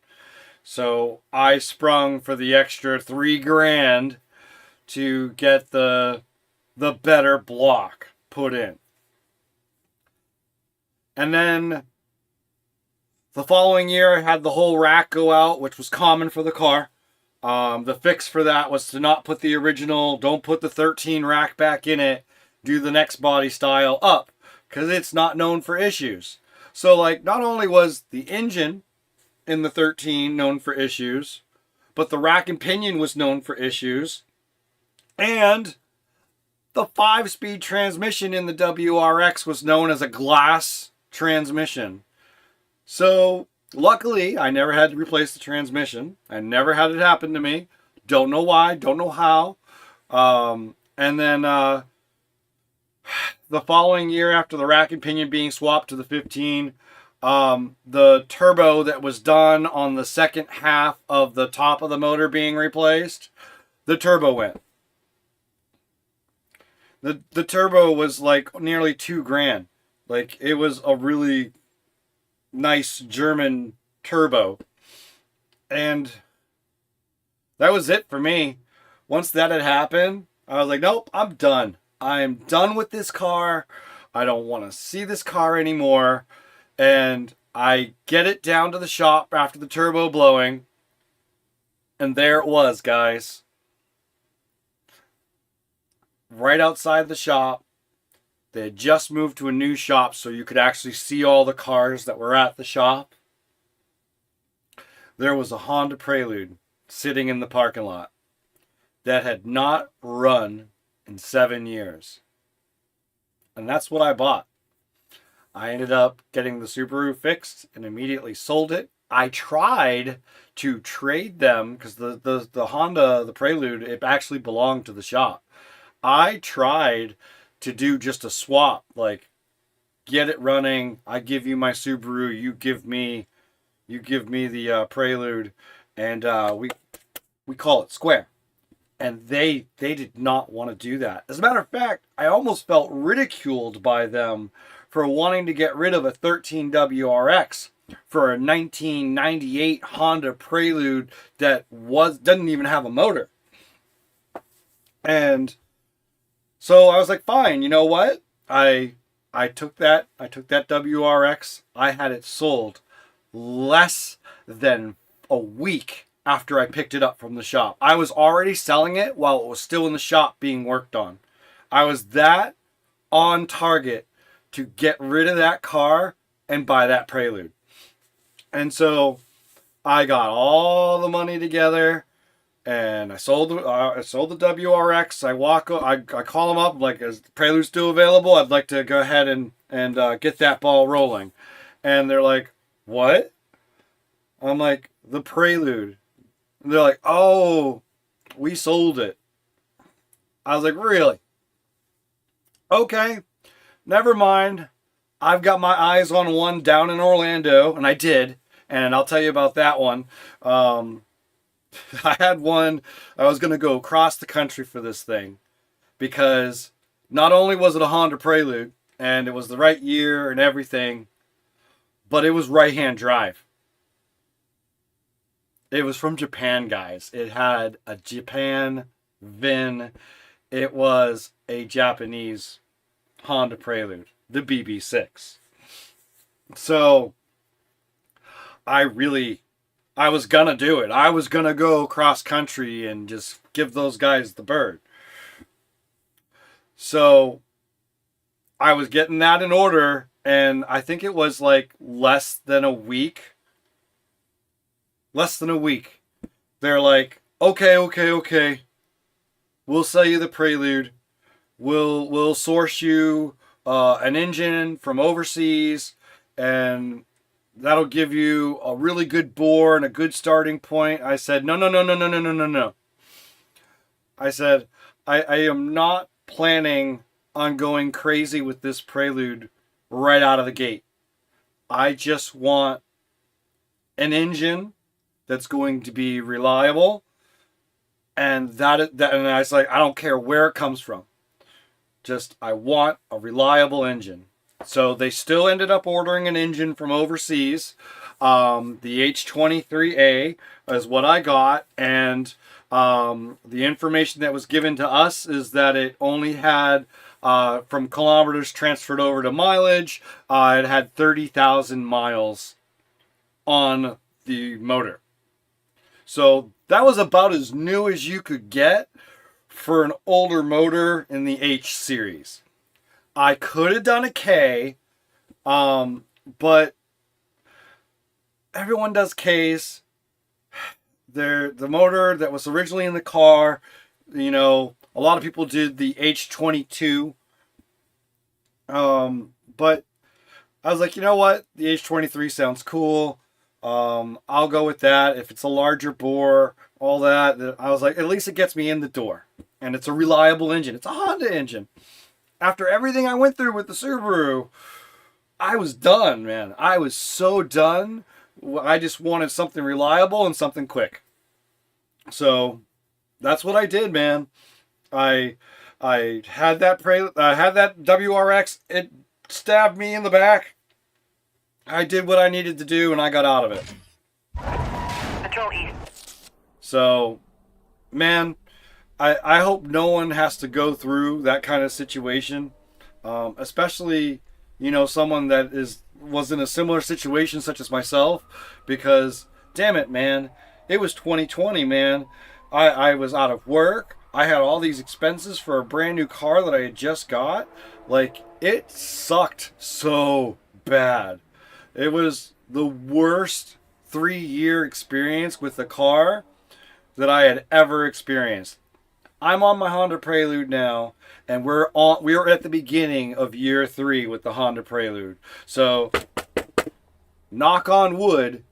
Speaker 4: So I sprung for the extra $3,000 to get the better block put in. And then The following year, I had the whole rack go out, which was common for the car. The fix for that was to not put the original, don't put the 13 rack back in it, do the next body style up, because it's not known for issues. So, like, not only was the engine in the 13 known for issues, but the rack and pinion was known for issues, and the 5-speed transmission in the WRX was known as a glass transmission. So, luckily, I never had to replace the transmission. I never had it happen to me. Don't know why, don't know how. And then the following year, after the rack and pinion being swapped to the 15, the turbo that was done on the second half of the top of the motor being replaced, the turbo went. The turbo was like nearly $2,000. Like, it was a really nice German turbo. And that was it for me. Once that had happened, I was like, nope, I'm done. I am done with this car. I don't want to see this car anymore. And I get it down to the shop after the turbo blowing. And there it was, guys. Right outside the shop. They had just moved to a new shop, so you could actually see all the cars that were at the shop. There was a Honda Prelude sitting in the parking lot that had not run in 7 years. And that's what I bought. I ended up getting the Subaru fixed and immediately sold it. I tried to trade them because the Honda, the Prelude, it actually belonged to the shop. I tried to do just a swap, like get it running. I give you my Subaru, you give me the Prelude, and we call it square. And they did not want to do that. As a matter of fact, I almost felt ridiculed by them for wanting to get rid of a 13 WRX for a 1998 Honda Prelude that doesn't even have a motor. And so I was like, fine, you know what? I took that WRX. I had it sold less than a week after I picked it up from the shop. I was already selling it while it was still in the shop being worked on. I was that on target to get rid of that car and buy that Prelude. And so I got all the money together. And I sold the WRX. I call them up, like, is the Prelude still available? I'd like to go ahead and get that ball rolling. And they're like, what? I'm like, the Prelude. And they're like, oh, we sold it. I was like, really? Okay, never mind. I've got my eyes on one down in Orlando, and I did. And I'll tell you about that one. I had one, I was going to go across the country for this thing because not only was it a Honda Prelude and it was the right year and everything, but it was right-hand drive. It was from Japan, guys. It had a Japan VIN. It was a Japanese Honda Prelude, the BB6. So I was going to do it. I was going to go cross country and just give those guys the bird. So I was getting that in order, and I think it was like less than a week. They're like, okay. We'll sell you the Prelude. We'll source you an engine from overseas, and that'll give you a really good bore and a good starting point. I said, no. I said, I am not planning on going crazy with this Prelude right out of the gate. I just want an engine that's going to be reliable. And and I was like, I don't care where it comes from. Just, I want a reliable engine. So they still ended up ordering an engine from overseas. The H23A is what I got. And the information that was given to us is that it only had, from kilometers transferred over to mileage, it had 30,000 miles on the motor. So that was about as new as you could get for an older motor in the H series. I could have done a K, but everyone does Ks. The motor that was originally in the car, you know, a lot of people did the H22. But I was like, you know what? The H23 sounds cool. I'll go with that. If it's a larger bore, all that, I was like, at least it gets me in the door. And it's a reliable engine. It's a Honda engine. After everything I went through with the Subaru, I was done, man. I was so done. I just wanted something reliable and something quick. So that's what I did, man. I had that WRX. It stabbed me in the back. I did what I needed to do, and I got out of it.
Speaker 2: Patrol east.
Speaker 4: So, man, I hope no one has to go through that kind of situation, especially, you know, someone that was in a similar situation such as myself, because, damn it, man, it was 2020, man. I was out of work. I had all these expenses for a brand new car that I had just got. Like, it sucked so bad. It was the worst 3-year experience with the car that I had ever experienced. I'm on my Honda Prelude now, and we're at the beginning of year 3 with the Honda Prelude. So, knock on wood,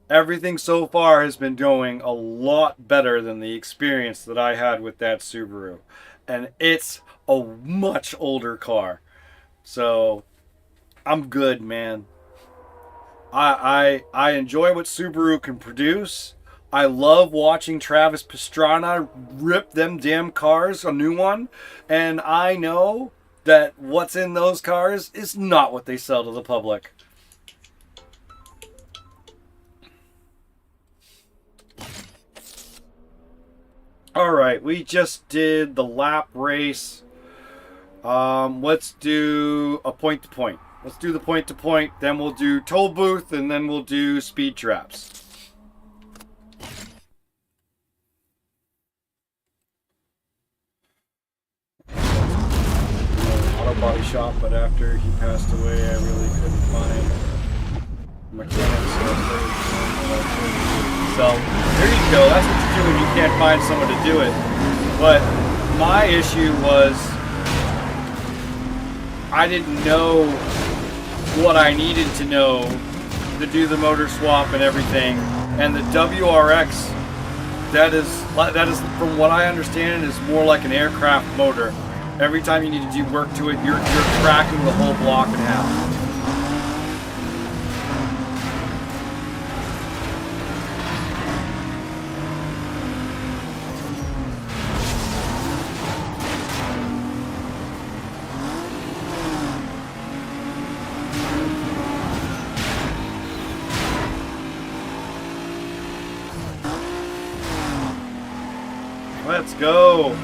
Speaker 4: everything so far has been going a lot better than the experience that I had with that Subaru. And it's a much older car. So, I'm good, man. I enjoy what Subaru can produce. I love watching Travis Pastrana rip them damn cars, a new one. And I know that what's in those cars is not what they sell to the public. Alright, we just did the lap race. Let's do a point-to-point. Let's do the point-to-point, then we'll do toll booth, and then we'll do speed traps. Auto body shop, but after he passed away, I really couldn't find mechanics. So, there you go. That's what you do when you can't find someone to do it. But my issue was I didn't know what I needed to know to do the motor swap and everything. And the WRX, that is from what I understand, is more like an aircraft motor. Every time you need to do work to it, you're cracking the whole block in half. Let's go.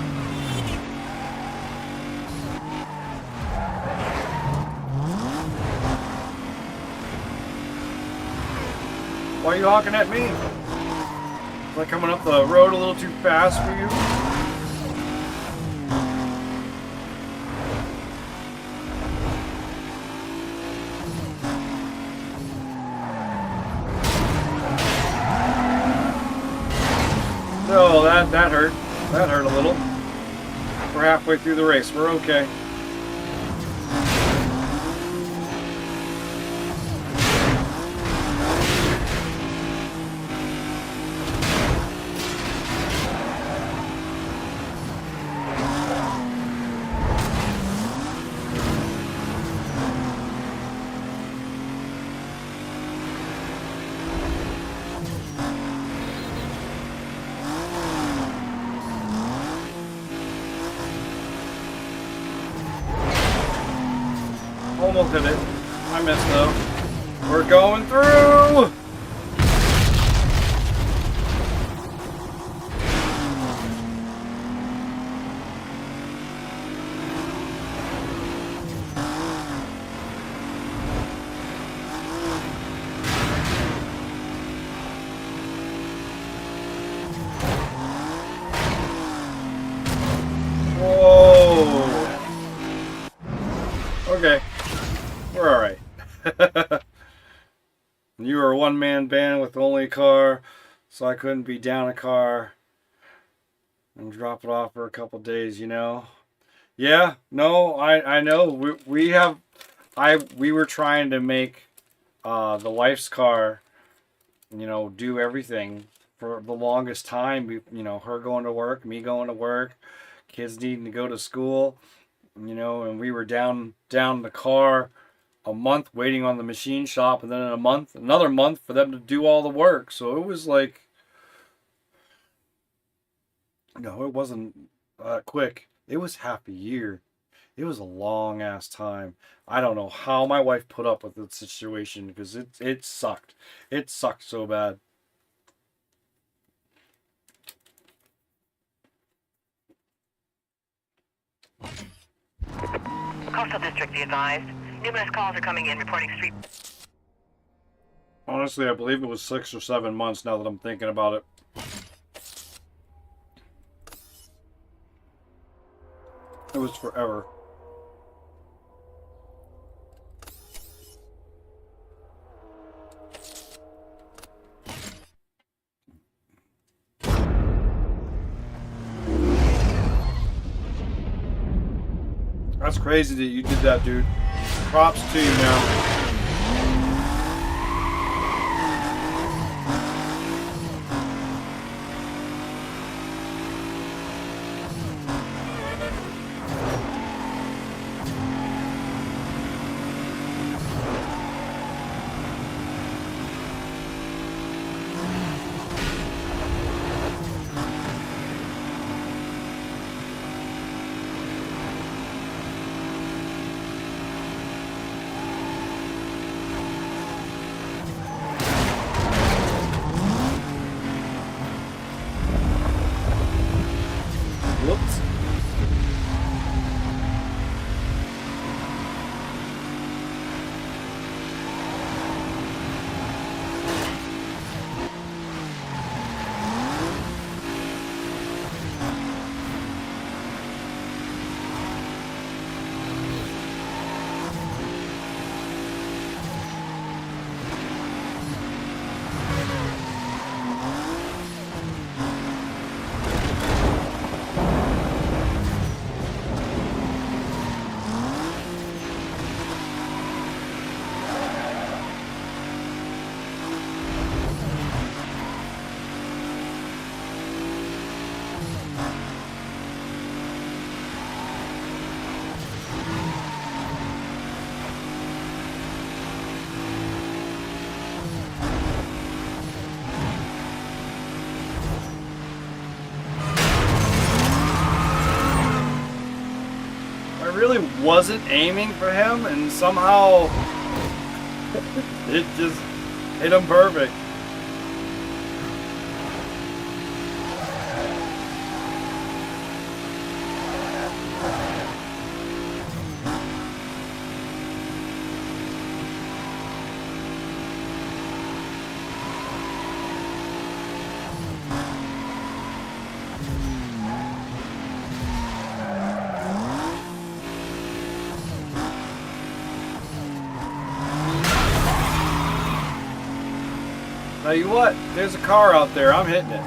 Speaker 4: Why are you honking at me? Am I coming up the road a little too fast for you? No, that hurt. That hurt a little. We're halfway through the race. We're okay. Almost hit it. I missed though. We're going through! Okay. We're alright. You were a one-man band with only a car, so I couldn't be down a car and drop it off for a couple days, you know? Yeah, no, I know. We were trying to make the wife's car, you know, do everything for the longest time. You know, her going to work, me going to work, kids needing to go to school, you know, and we were down the car a month waiting on the machine shop, and then in a month, another month for them to do all the work. So it was like, no, it wasn't quick. It was half a year. It was a long ass time. I don't know how my wife put up with the situation because it sucked. It sucked so bad.
Speaker 2: Coastal District, be advised. Numerous calls are coming in reporting street.
Speaker 4: Honestly, I believe it was 6 or 7 months now that I'm thinking about it. It was forever. That's crazy that you did that, dude. Props to you, man. Whoops. I really wasn't aiming for him, and somehow it just hit him perfect. Tell you what, there's a car out there. I'm hitting it.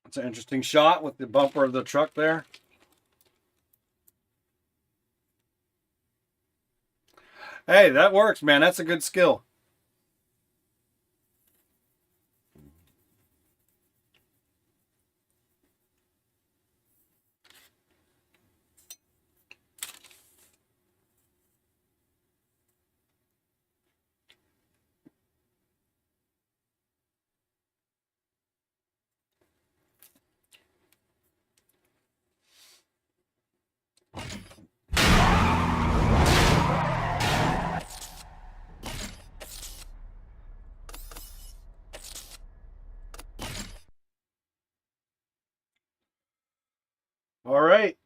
Speaker 4: It's an interesting shot with the bumper of the truck there. Hey, that works, man. That's a good skill. All right.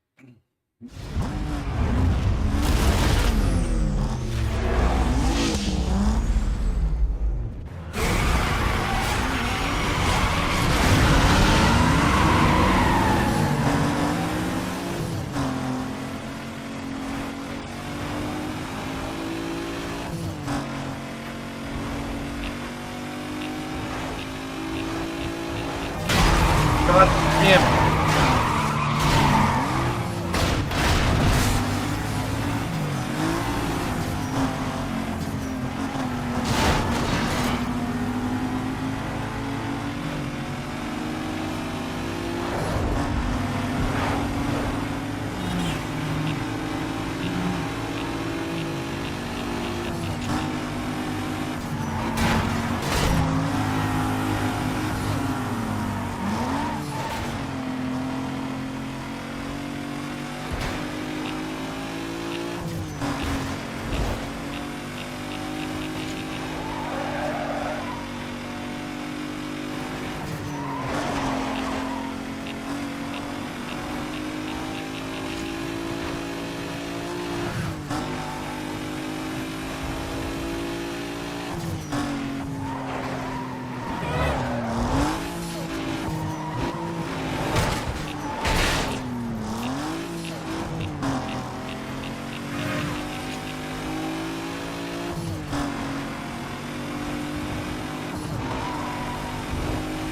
Speaker 4: God damn it.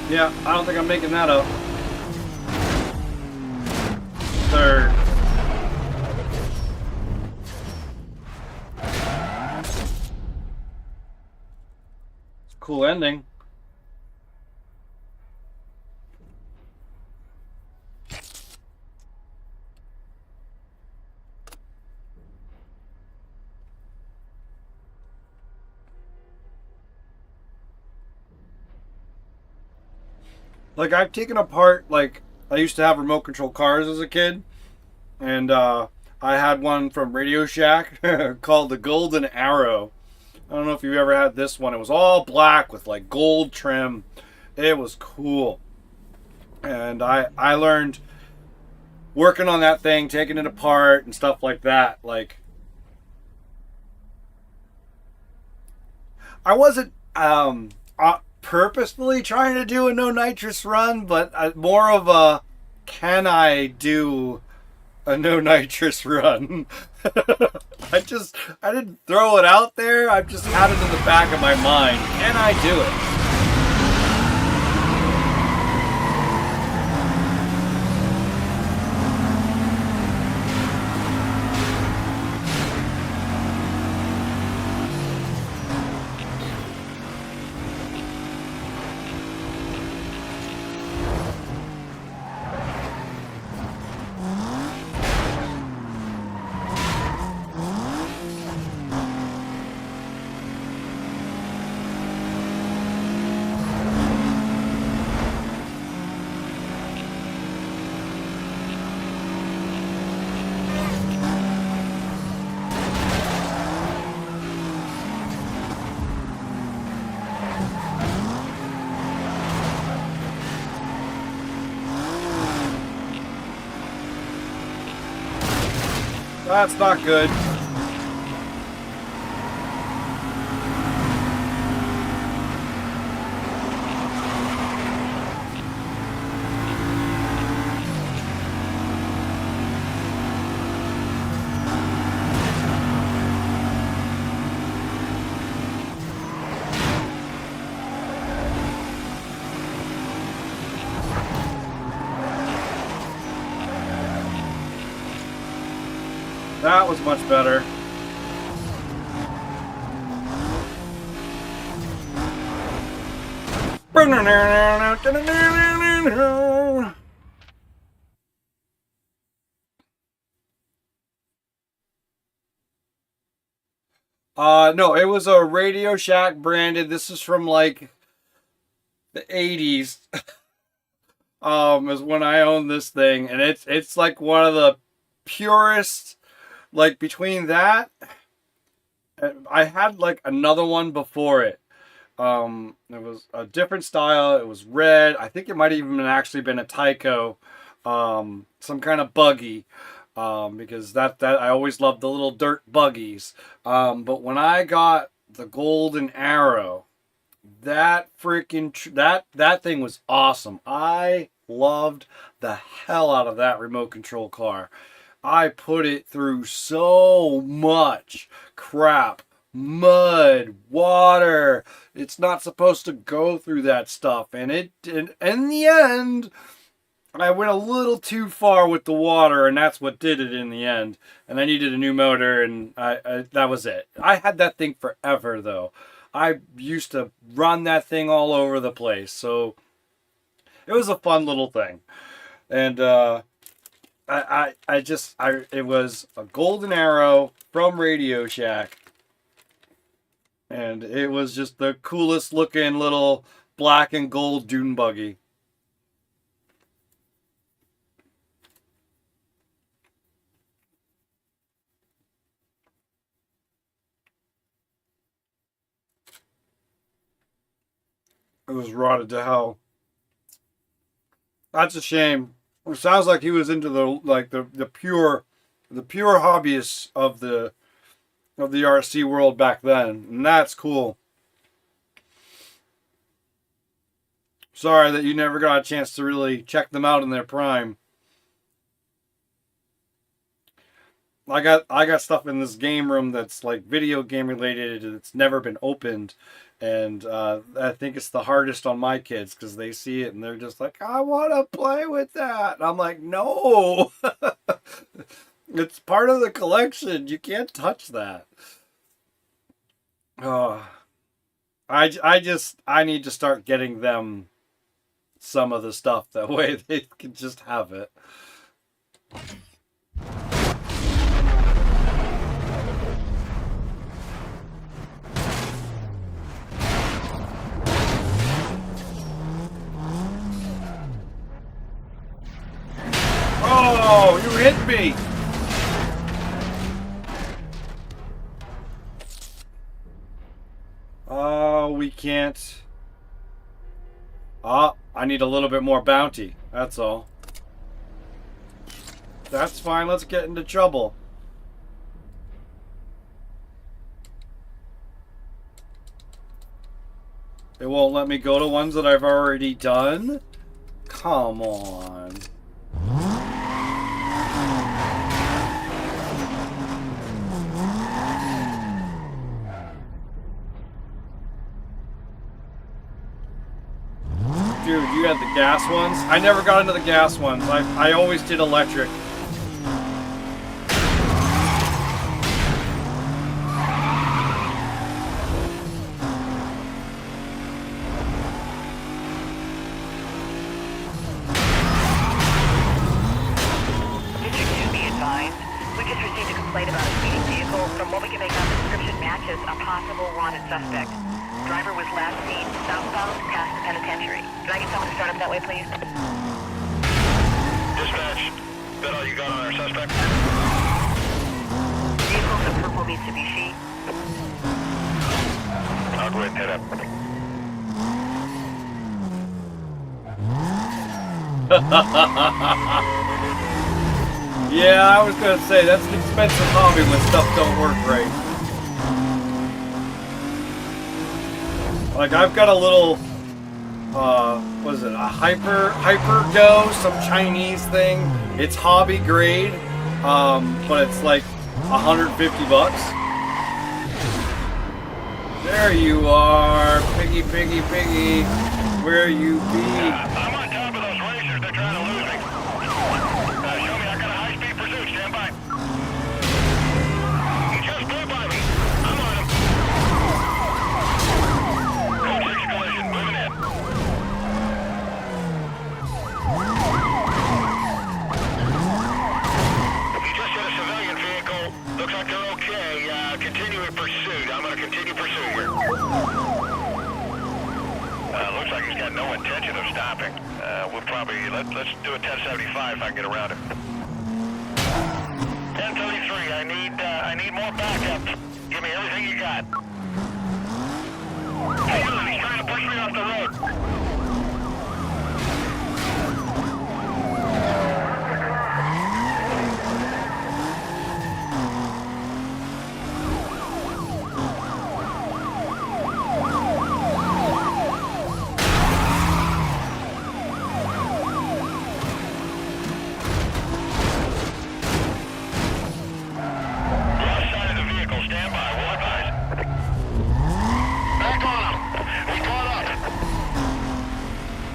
Speaker 4: Yeah, I don't think I'm making that up. Third. It's a cool ending. Like, I've taken apart, like, I used to have remote control cars as a kid. And I had one from Radio Shack called the Golden Arrow. I don't know if you've ever had this one. It was all black with, like, gold trim. It was cool. And I learned working on that thing, taking it apart and stuff like that. Like, I wasn't purposefully trying to do a no nitrous run, but more of a can I do a no nitrous run? I didn't throw it out there. I've just had it in the back of my mind. Can I do it? That's not good. That was much better. No, it was a Radio Shack branded. This is from like the 80s. Is when I owned this thing, and it's like one of the purest. Like, between that, I had like another one before it. It was a different style. It was red. I think it might have even actually been a Tyco. some kind of buggy, because that I always loved the little dirt buggies. But when I got the Golden Arrow, that freaking that thing was awesome. I loved the hell out of that remote control car. I put it through so much crap, mud, water. It's not supposed to go through that stuff, and in the end, I went a little too far with the water, and that's what did it in the end. And I needed a new motor, and I that was it. I had that thing forever, though. I used to run that thing all over the place, so it was a fun little thing. And it was a Golden Arrow from Radio Shack, and it was just the coolest looking little black and gold dune buggy. It was rotted to hell. That's a shame. It sounds like he was into the pure hobbyists of the RC world back then, and that's cool. Sorry that you never got a chance to really check them out in their prime. I got stuff in this game room that's like video game related. It's never been opened, and I think it's the hardest on my kids because they see it and they're just like, I want to play with that. And I'm like, no, it's part of the collection. You can't touch that. I need to start getting them some of the stuff that way they can just have it. Oh, you hit me! Oh, we can't. I need a little bit more bounty. That's all. That's fine. Let's get into trouble. It won't let me go to ones that I've already done? Come on. Dude, you had the gas ones? I never got into the gas ones. I always did electric.
Speaker 2: District 2, be advised. We just received a complaint about a speeding vehicle. From what we can make out, the description matches a possible wanted suspect. Driver was last seen southbound past the penitentiary. Can I get someone to start up that way, please?
Speaker 3: Dispatch, that all you got on our suspect?
Speaker 2: Vehicle's a purple Mitsubishi.
Speaker 3: I'll go ahead and head up.
Speaker 4: Yeah, I was gonna say, that's an expensive hobby when stuff don't work right. Like, I've got a little, what is it, a Hyper Go, some Chinese thing. It's hobby grade, but it's like $150. There you are, piggy, piggy, piggy. Where you be?
Speaker 3: I'm on top of those racers. They're trying to lose me. Show me. I got a high-speed pursuit. Stand by. He just blew by me. I'm on him. Code 6 collision. Moving in. He just hit a civilian vehicle. Looks like they're okay. Continue in pursuit. I'm going to continue pursuit here. Looks like he's got no intention of stopping. We'll probably, let's do a 1075 if I can get around him. 1033, I need more backup. Give me everything you got. Hey, he's trying to push me off the road.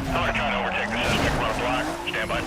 Speaker 3: Somebody trying to overtake the suspect on a block. Stand by.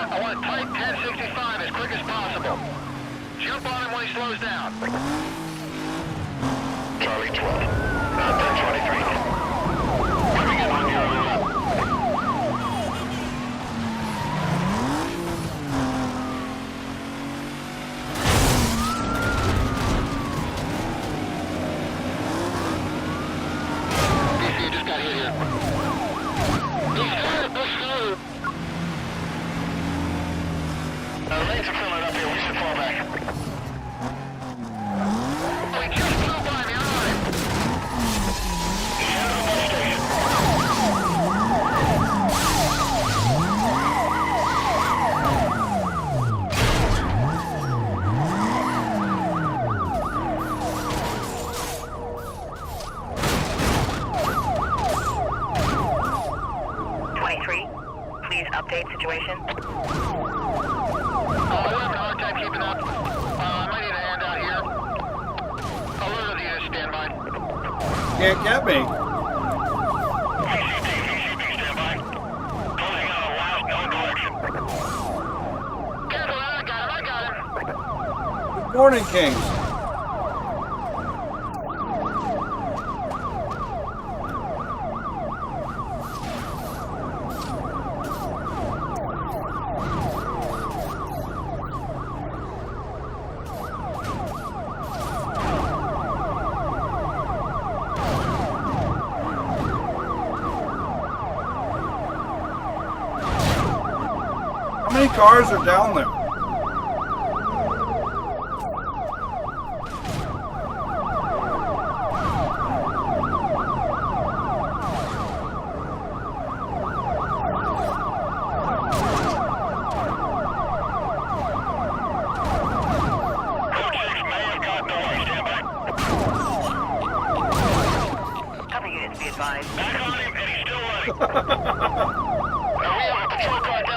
Speaker 7: I want tight 1065 as quick as possible. Jump on him when he slows down.
Speaker 3: Charlie 12. 1023. Coming in on your left.
Speaker 7: DC just got hit here.
Speaker 3: Lanes are filling up here. We should fall back.
Speaker 7: We just flew by me, all right.
Speaker 3: Head to the bus station.
Speaker 2: Please update situation.
Speaker 7: I'm having a hard time keeping up. I might need a hand out here. Alert of the unit, stand by.
Speaker 4: Can't get me.
Speaker 3: PCP, stand by. Closing out a last known direction.
Speaker 7: Careful, I got him.
Speaker 4: Good morning, Kings. How many cars are down there?
Speaker 3: Code 6 may have gotten away. Stand by.
Speaker 2: Cover units be advised.
Speaker 3: Back on him, and he's still running. We have a patrol car down.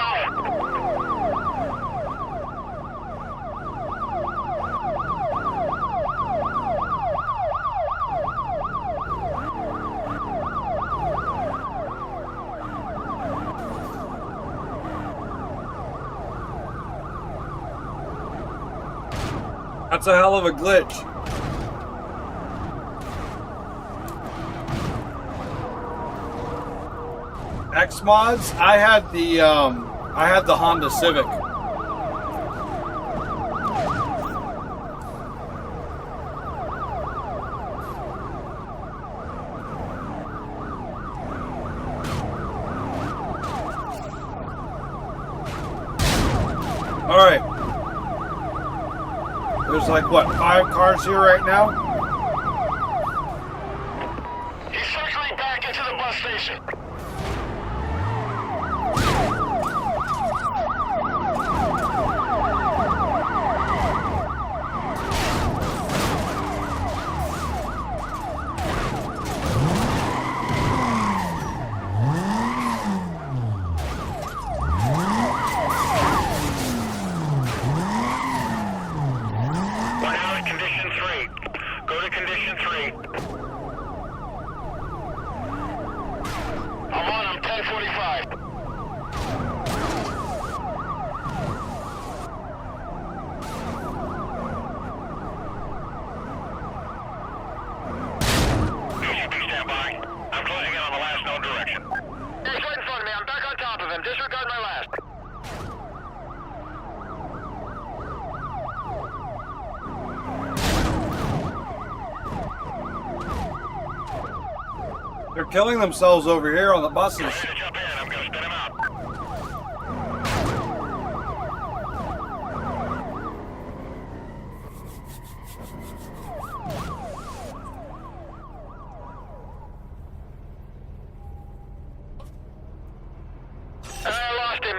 Speaker 4: That's a hell of a glitch. X mods. I had the Honda Civic. All right. There's like what, 5 cars here right now?
Speaker 3: He's circling back into the bus station. We're now at condition 3. Go to condition 3. I'm on him, 1045. PCP, stand by. I'm closing in on the last known direction.
Speaker 7: Hey, he's right in front of me. I'm back on top of him. Disregard my last.
Speaker 4: They're killing themselves over here on the buses.
Speaker 3: Ready to jump in.
Speaker 7: lost him.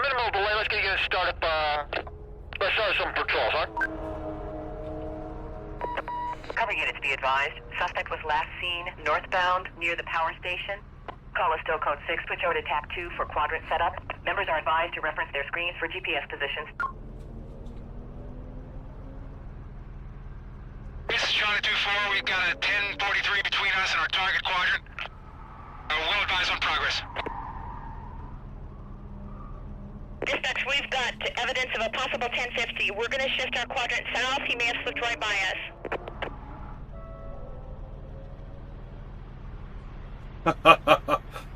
Speaker 7: Minimal delay. Let's get you to start up. Let's start some patrols, huh?
Speaker 2: Cover units be advised. Suspect was last seen northbound near the power station. Call is still code 6. Switch over to TAC 2 for quadrant setup. Members are advised to reference their screens for GPS positions.
Speaker 3: This is Charlie 2-4. We've got a 1043 between us and our target quadrant. We'll advise on progress.
Speaker 2: Dispatch, we've got evidence of a possible 1050. We're going to shift our quadrant south. He may have slipped right by us.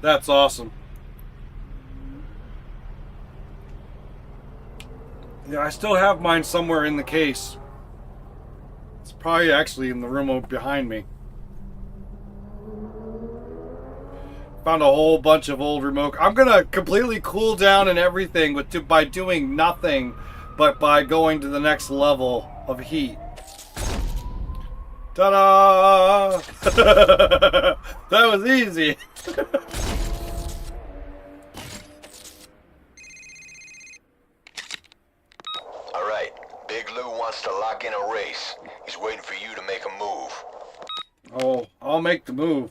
Speaker 4: That's awesome. Yeah, I still have mine somewhere in the case. It's probably actually in the room behind me. Found a whole bunch of old remote. I'm gonna completely cool down and everything by doing nothing, but by going to the next level of heat. Ta-da! That was easy.
Speaker 1: All right, Big Lou wants to lock in a race. He's waiting for you to make a move.
Speaker 4: Oh, I'll make the move.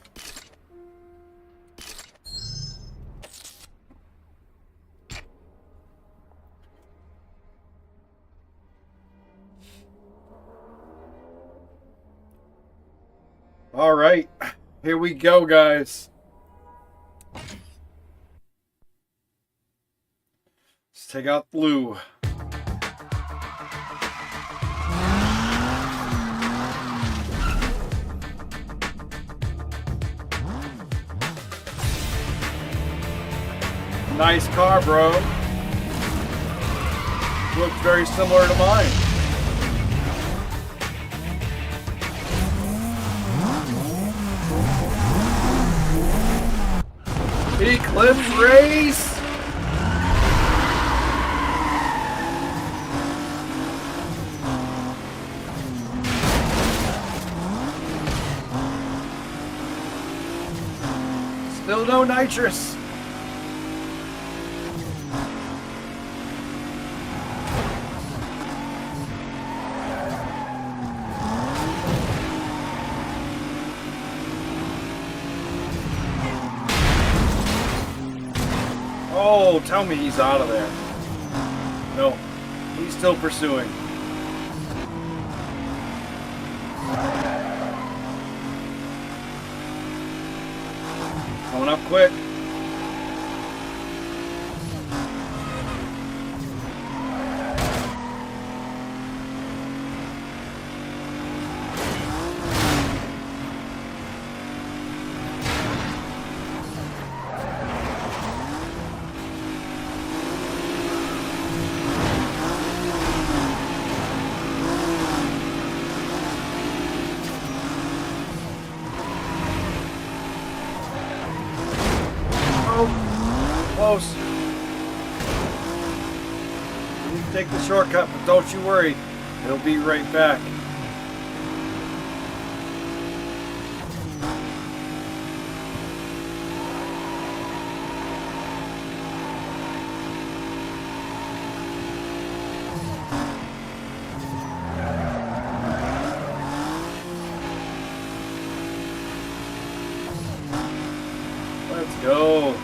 Speaker 4: All right, here we go, guys. Let's take out Lou. Nice car, bro. Looks very similar to mine. Eclipse race! Still no nitrous. Oh, tell me he's out of there. No, he's still pursuing. Coming up quick. Close. You can take the shortcut, but don't you worry. It'll be right back. Let's go.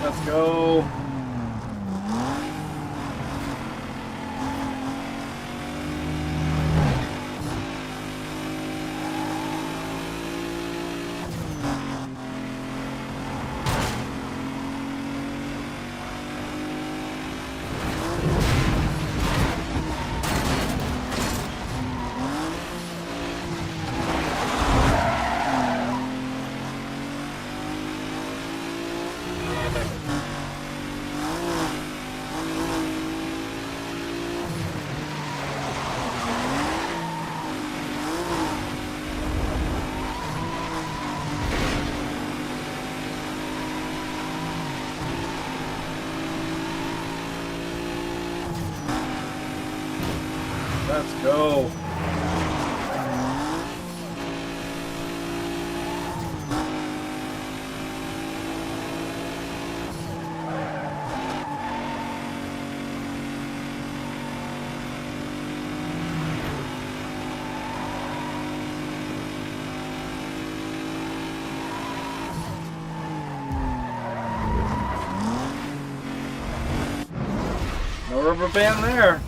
Speaker 4: Let's go. Go. No rubber band there.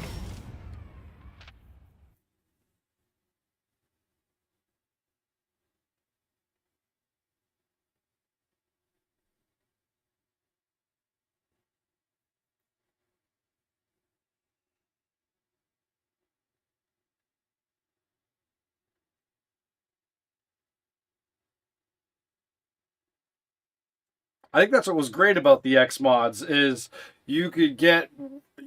Speaker 4: I think that's what was great about the X mods is you could get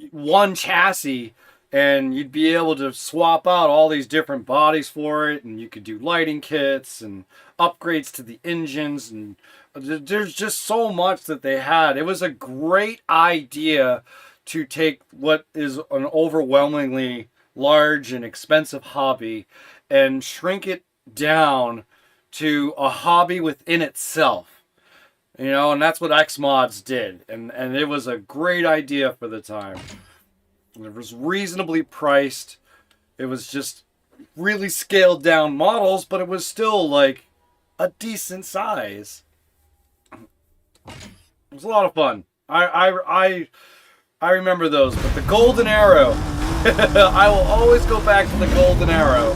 Speaker 4: one chassis and you'd be able to swap out all these different bodies for it, and you could do lighting kits and upgrades to the engines, and there's just so much that they had. It was a great idea to take what is an overwhelmingly large and expensive hobby and shrink it down to a hobby within itself. You know, and that's what X mods did, and it was a great idea for the time. It was reasonably priced. It was just really scaled down models, but it was still like a decent size. It was a lot of fun. I remember those, but the Golden Arrow. I will always go back to the Golden Arrow.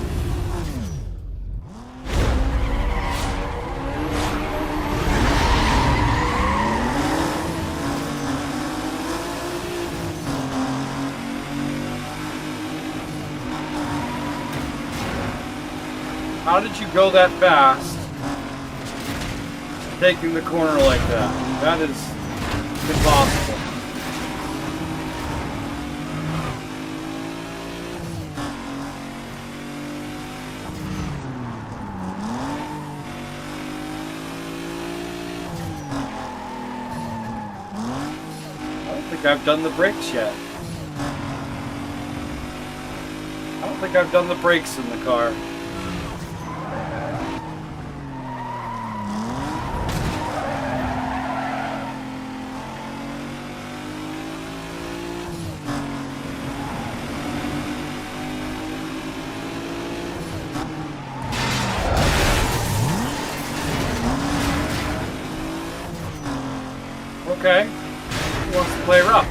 Speaker 4: How did you go that fast? Taking the corner like that. That is impossible. I don't think I've done the brakes yet. I don't think I've done the brakes in the car. Okay. He wants to play rough.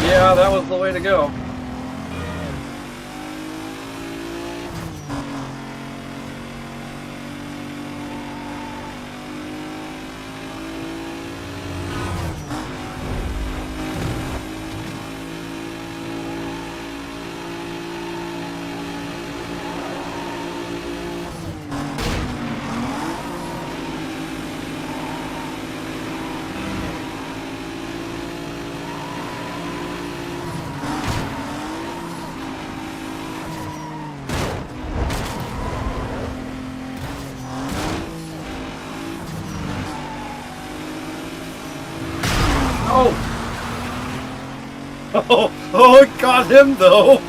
Speaker 4: Yeah, that was the way to go. Oh, it got him though.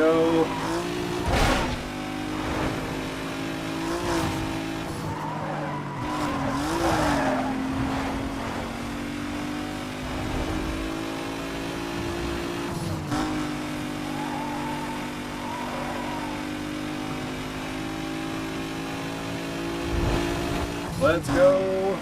Speaker 4: go. Let's go.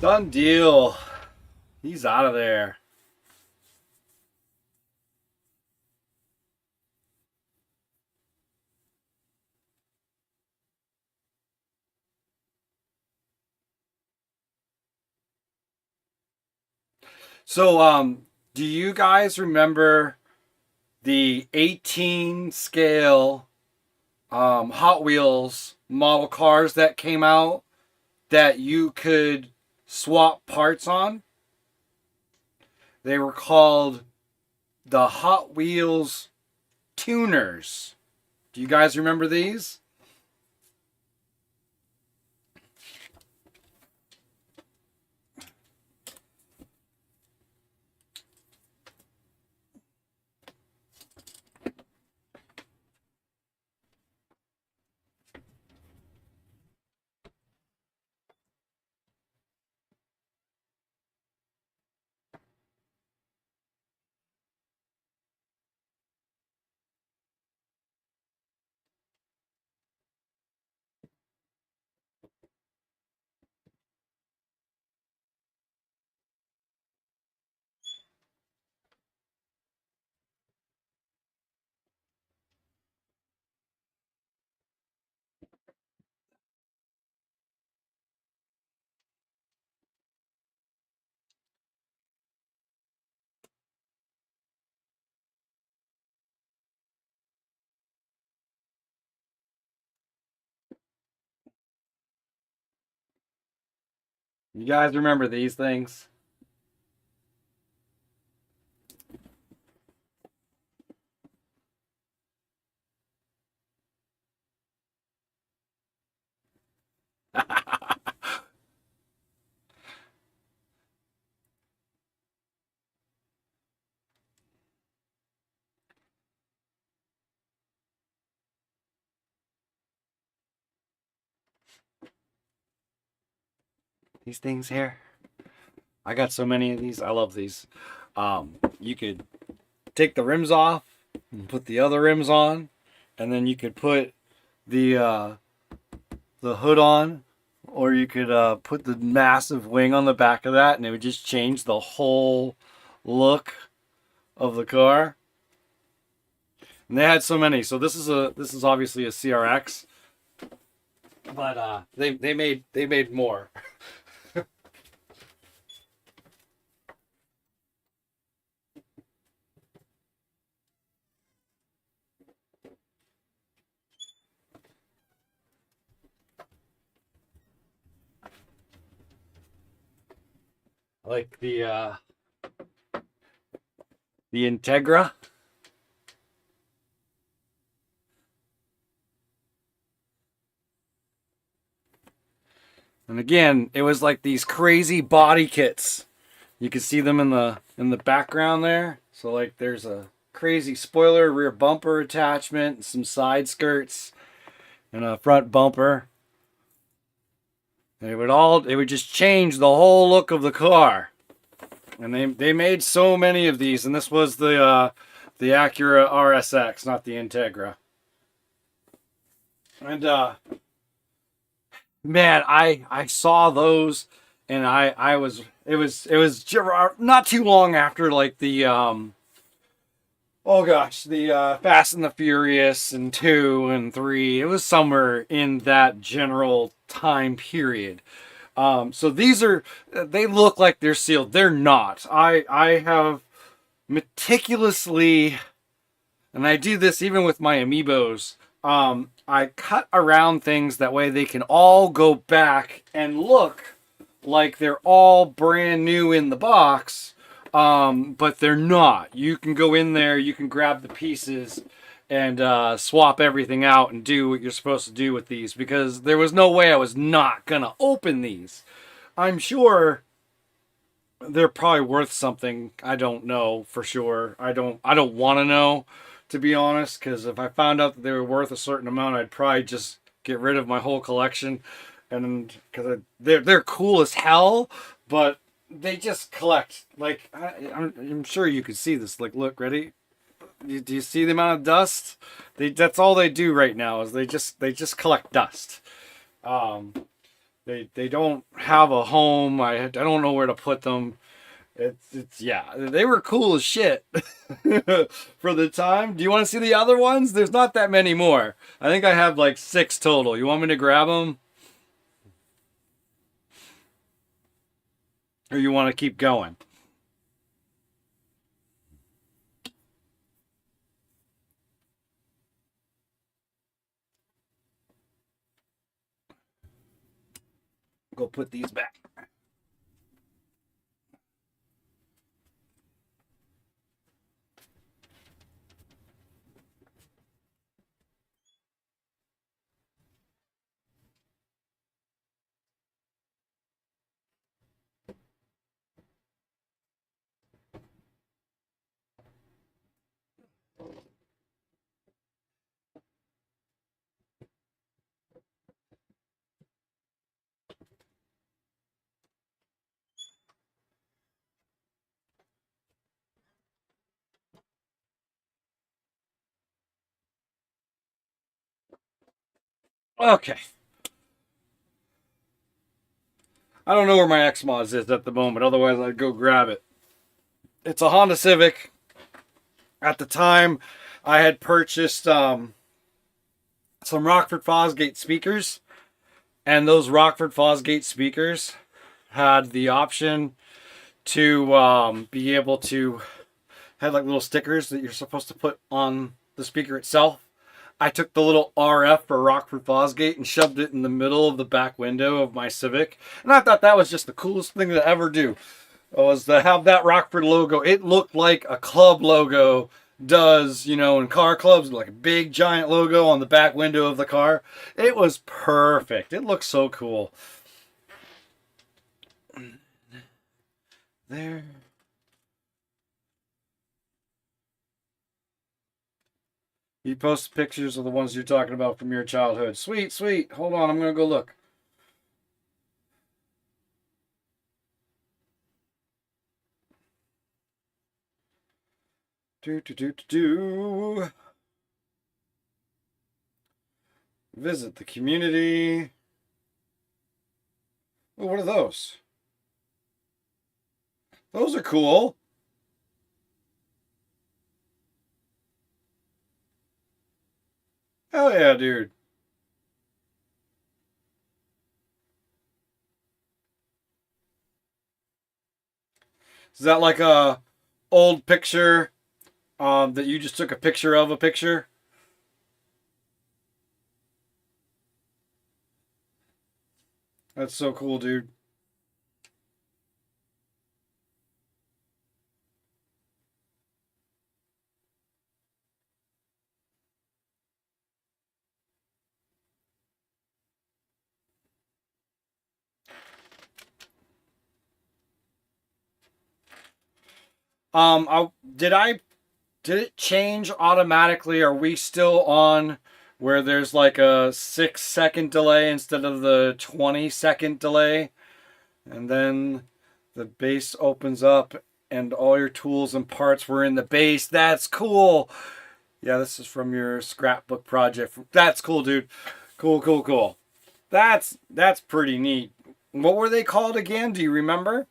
Speaker 4: Done deal. He's out of there. So, do you guys remember the 18 scale Hot Wheels model cars that came out that you could swap parts on? They were called the Hot Wheels Tuners. Do you guys remember these? You guys remember these things? These things here. I got so many of these. I love these. You could take the rims off and put the other rims on, and then you could put the hood on, or you could put the massive wing on the back of that, and it would just change the whole look of the car. And they had so many. So this is obviously a CRX, but they made more. Like the Integra. And again, it was like these crazy body kits. You can see them in the background there. So like there's a crazy spoiler, rear bumper attachment, some side skirts, and a front bumper. And it would just change the whole look of the car. And they made so many of these, and this was the Acura RSX, not the Integra. And man, I saw those, and it was not too long after like the the Fast and the Furious and 2 and 3. It was somewhere in that general time period. So they look like they're sealed. They're not. I have meticulously and I do this even with my amiibos. I cut around things that way they can all go back and look like they're all brand new in the box, but they're not. You can go in there, you can grab the pieces and swap everything out and do what you're supposed to do with these, because there was no way I was not gonna open these. I'm sure they're probably worth something. I don't know for sure. I don't want to know, to be honest, because if I found out that they were worth a certain amount, I'd probably just get rid of my whole collection. And because they're cool as hell, but they just collect. Like I'm sure you could see this. Like, look, ready? Do you see the amount of dust? That's all they do right now is they just collect dust. They don't have a home. I don't know where to put them. It's yeah, they were cool as shit for the time. Do you want to see the other ones? There's not that many more. I think I have like 6 total. You want me to grab them? Or you want to keep going? Go put these back. Okay. I don't know where my X-Mods is at the moment, otherwise I'd go grab it. It's a Honda Civic. At the time, I had purchased some Rockford Fosgate speakers, and those Rockford Fosgate speakers had the option to be able to have like little stickers that you're supposed to put on the speaker itself. I took the little RF for Rockford Fosgate and shoved it in the middle of the back window of my Civic. And I thought that was just the coolest thing to ever do. Was to have that Rockford logo. It looked like a club logo does, you know, in car clubs, like a big giant logo on the back window of the car. It was perfect. It looked so cool. There. You post pictures of the ones you're talking about from your childhood. Sweet, sweet. Hold on, I'm going to go look. Visit the community. Oh, what are those? Those are cool. Hell yeah, dude. Is that like a old picture that you just took a picture of a picture? That's so cool, dude. Did it change automatically? Are we still on where there's like a 6-second delay instead of the 20-second delay? And then the base opens up and all your tools and parts were in the base. That's cool. Yeah, this is from your scrapbook project. That's cool, dude. Cool, cool, cool. That's pretty neat. What were they called again? Do you remember?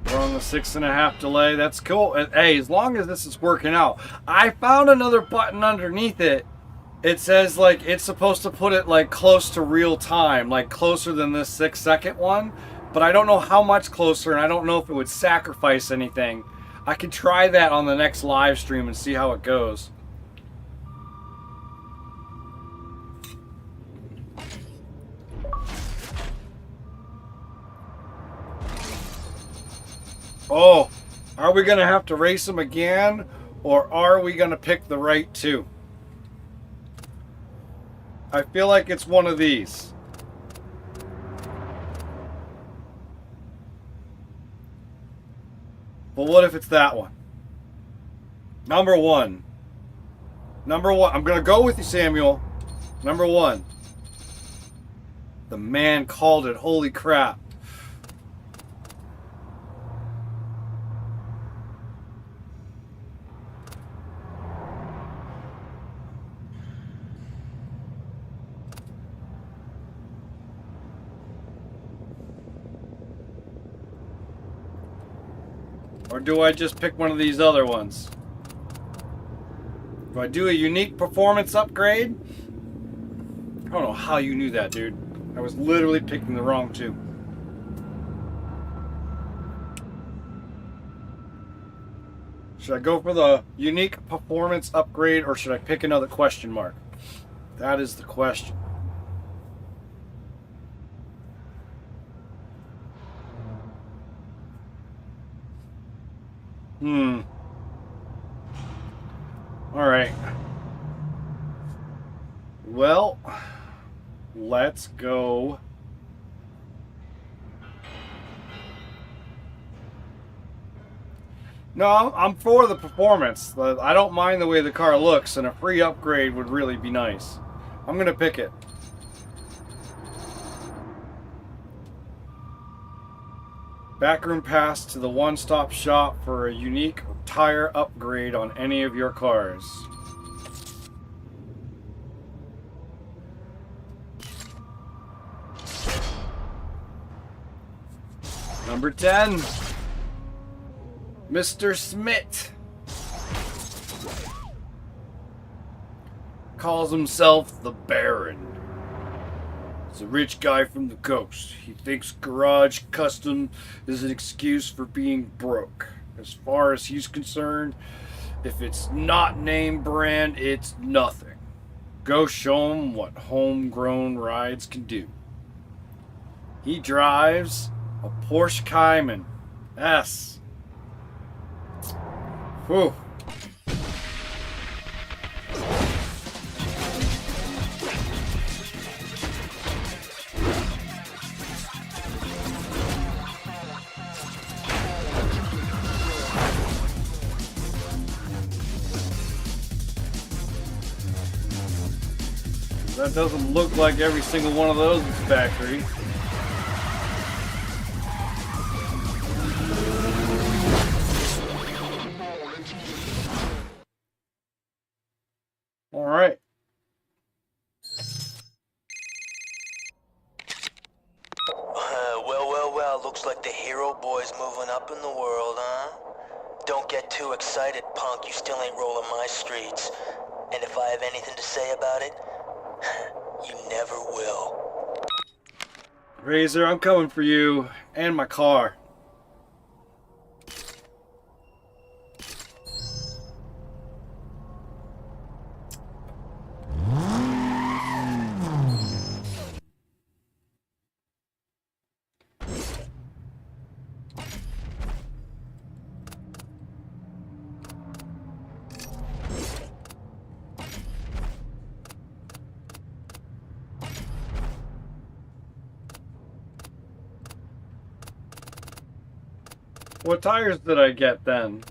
Speaker 4: We're on the 6.5 delay. That's cool. Hey, as long as this is working out. I found another button underneath it It says like it's supposed to put it like close to real time, like closer than this 6-second one, but I don't know how much closer, and I don't know if it would sacrifice anything. I could try that on the next live stream and see how it goes. Oh, are we gonna have to race them again, or are we gonna pick the right two? I feel like it's one of these. But what if it's that one? Number one. Number one. I'm gonna go with you, Samuel. Number one. The man called it. Holy crap. Or do I just pick one of these other ones? Do I do a unique performance upgrade? I don't know how you knew that, dude. I was literally picking the wrong two. Should I go for the unique performance upgrade, or should I pick another question mark? That is the question. Alright. Well, let's go. No, I'm for the performance. I don't mind the way the car looks, and a free upgrade would really be nice. I'm gonna pick it. Backroom pass to the one-stop shop for a unique tire upgrade on any of your cars. Number 10. Mr. Smith. Calls himself the Baron. He's a rich guy from the coast. He thinks garage custom is an excuse for being broke. As far as he's concerned, if it's not name brand, it's nothing. Go show him what homegrown rides can do. He drives a Porsche Cayman S. Whew. That doesn't look like every single one of those is factory. All right.
Speaker 8: Well, looks like the hero boy's moving up in the world, huh? Don't get too excited, punk. You still ain't rolling my streets. And if I have anything to say about it, you never will.
Speaker 4: Razor, I'm coming for you and my car. What tires did I get then?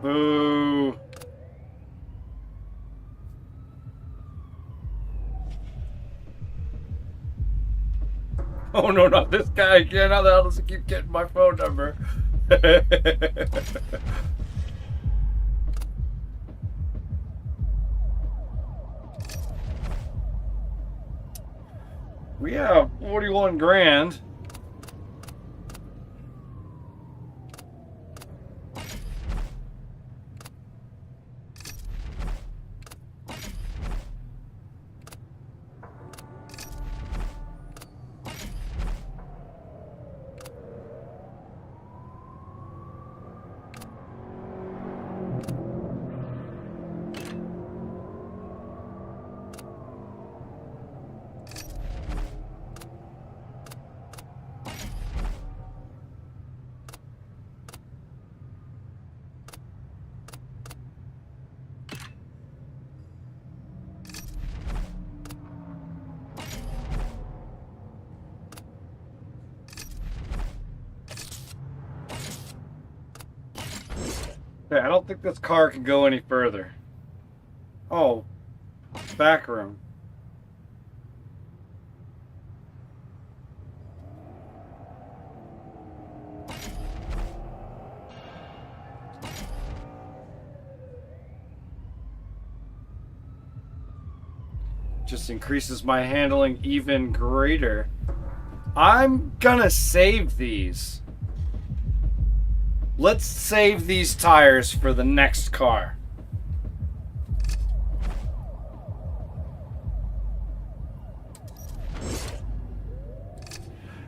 Speaker 4: Boo. Oh no, not this guy again. How the hell does he keep getting my phone number? We have 41 grand. Okay, I don't think this car can go any further. Oh, back room. Just increases my handling even greater. I'm gonna save these. Let's save these tires for the next car.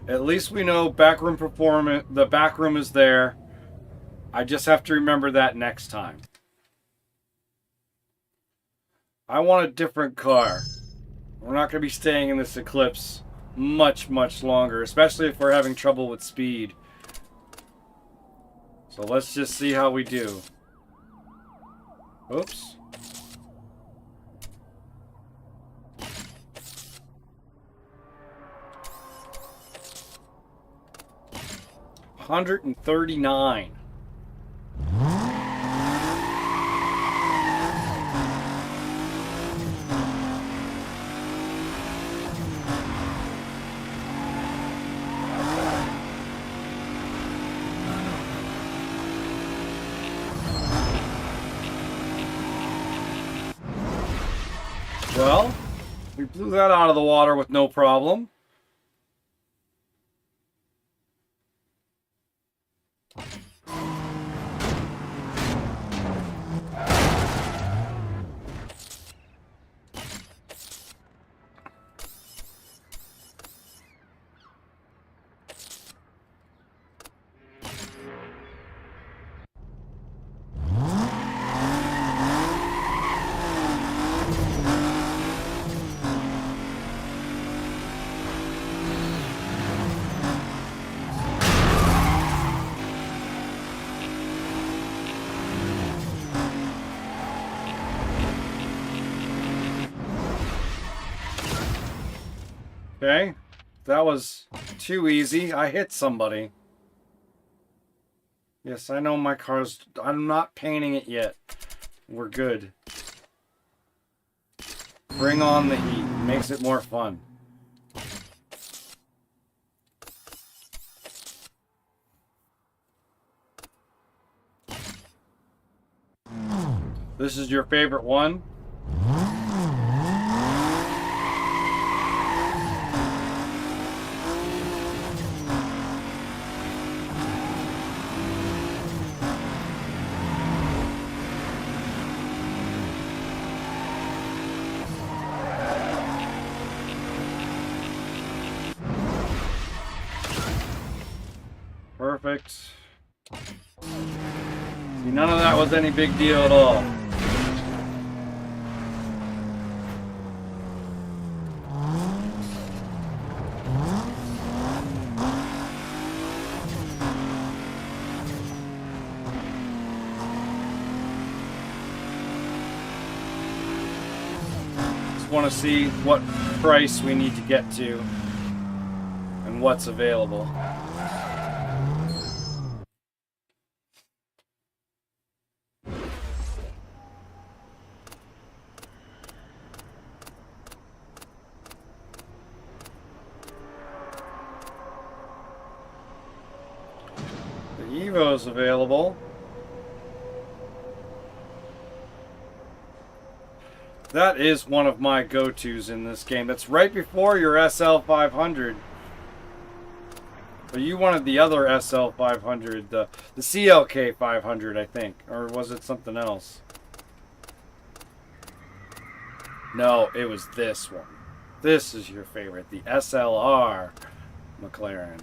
Speaker 4: At least we know backroom performance. The back room is there. I just have to remember that next time. I want a different car. We're not going to be staying in this Eclipse much longer, especially if we're having trouble with speed. So let's just see how we do. Oops. $139. Well, we blew that out of the water with no problem. Okay, that was too easy. I hit somebody. Yes, I know my car's... I'm not painting it yet. We're good. Bring on the heat. Makes it more fun. This is your favorite one? Perfect. See, none of that was any big deal at all. Just want to see what price we need to get to and what's available. Evo's available. That is one of my go-tos in this game. It's right before your SL500. But you wanted the other SL500, the CLK500, I think. Or was it something else? No, it was this one. This is your favorite, the SLR McLaren.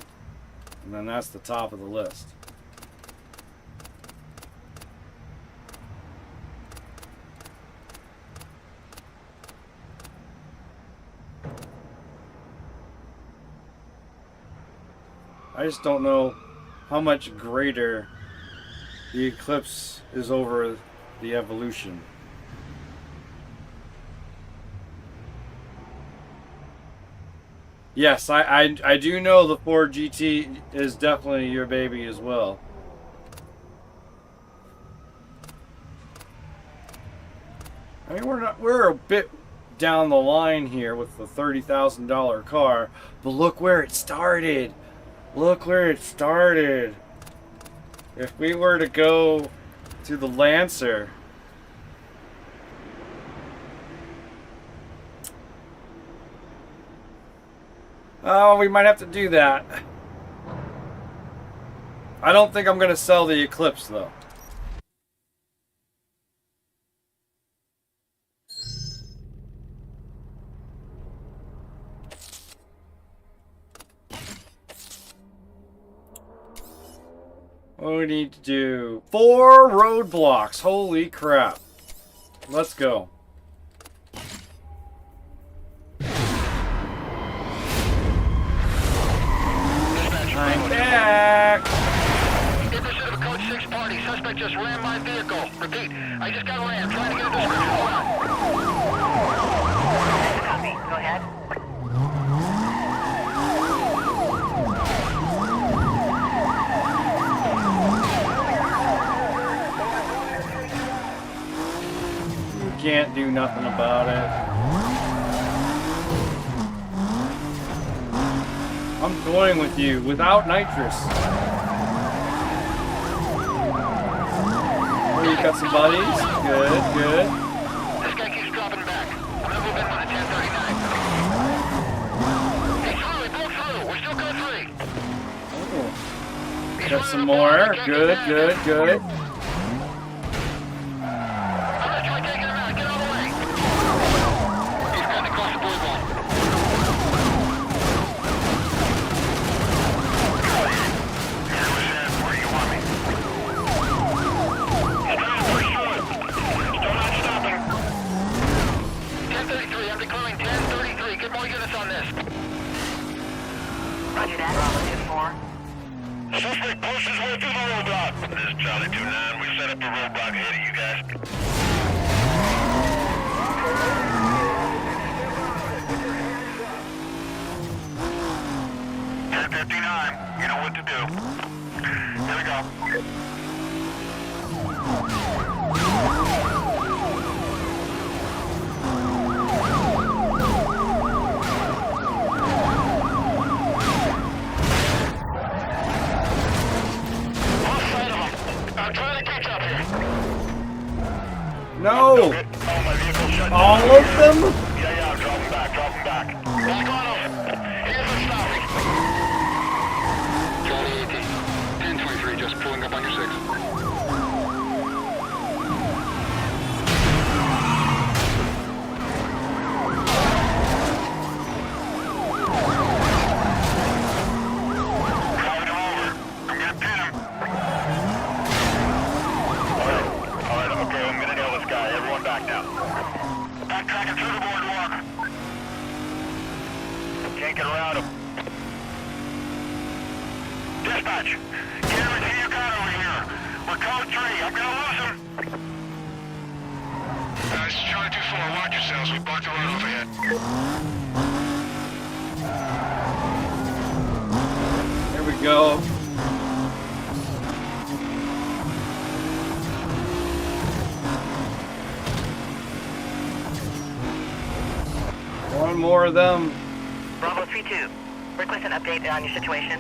Speaker 4: And then that's the top of the list. I just don't know how much greater the Eclipse is over the Evolution. Yes, I do know the Ford GT is definitely your baby as well. I mean, we're a bit down the line here with the $30,000 car, but look where it started. Look where it started. If we were to go to the Lancer, oh, we might have to do that. I don't think I'm going to sell the Eclipse, though. What do we need to do? 4 roadblocks. Holy crap. Let's go. I'm back.
Speaker 7: In pursuit of a code 6 party. Suspect just rammed my vehicle. Repeat, I just got rammed. Trying to get a description. Hold on.
Speaker 2: Copy. Go ahead.
Speaker 4: Can't do nothing about it. I'm toying with you without nitrous. Oh, you got some buddies? Good, good.
Speaker 7: This guy keeps dropping back. I'm gonna move in on a 1039. He's through. He broke through. We're still code 3.
Speaker 4: Oh. Got some more. Good, good, good.
Speaker 2: Roger that. Bravo 2-4.
Speaker 3: Suspect pushed his way through the roadblock. This is Charlie 2-9. We set up a roadblock ahead of you guys. You know what to do. Here we go. I'm trying to catch up here.
Speaker 4: No!
Speaker 3: Oh, my vehicle shut
Speaker 4: All
Speaker 3: down.
Speaker 4: of them?
Speaker 3: Yeah, I'm dropping back. Back on him. Here's the stopping.
Speaker 7: Charlie 18. 1023, just pulling up on your 6.
Speaker 3: Crowd him over. I'm gonna pin him. Alright, okay, I'm gonna nail this guy. Everyone back now. Backtracking through the boardwalk. Can't get around him. Dispatch, get everything you got over here. We're code 3. I'm gonna lose him. This is Charlie 2-4. Watch yourselves. We blocked the road overhead.
Speaker 4: Here we go. One more of them.
Speaker 2: Bravo 3-2. Request an update on your situation.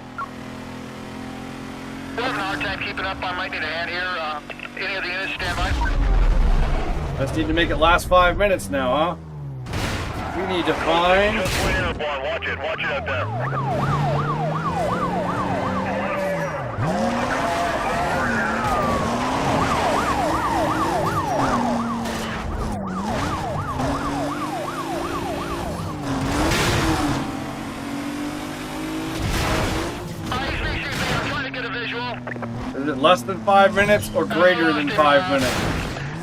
Speaker 7: We're having a hard time keeping up. I might need a hand here. Any of the units stand by?
Speaker 4: Just need to make it last 5 minutes now, huh? We need to find...
Speaker 3: Just wait airborne. Watch it out there.
Speaker 7: I'm trying to get a visual.
Speaker 4: Is it less than 5 minutes or greater than 5 minutes?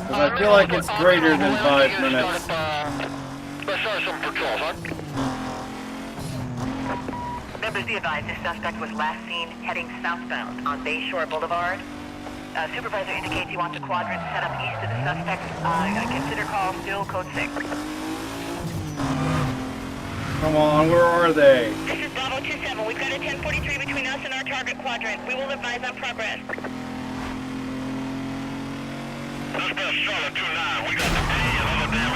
Speaker 4: Because I feel like it's greater than 5 minutes.
Speaker 7: Let's start some patrols, huh?
Speaker 2: Members, be advised this suspect was last seen heading southbound on Bayshore Boulevard. Supervisor indicates he wants a quadrant set up east of the suspect. Consider call still code 6.
Speaker 4: Come on, where are they?
Speaker 2: This is Bravo 2-7. We've got a 1043 between us and our target quadrant. We will advise on progress.
Speaker 3: This is Charlotte 2-9. We got the B and other damn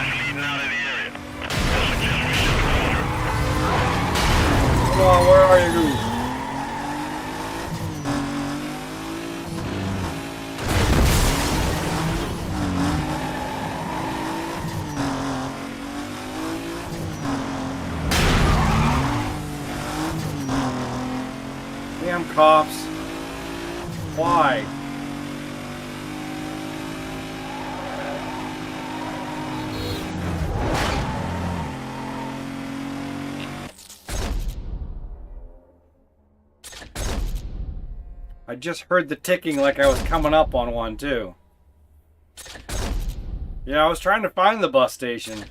Speaker 3: out of the area. I suggest we shift closer.
Speaker 4: Come on, where are you? Damn cops. Why? I just heard the ticking like I was coming up on one too. Yeah, I was trying to find the bus station.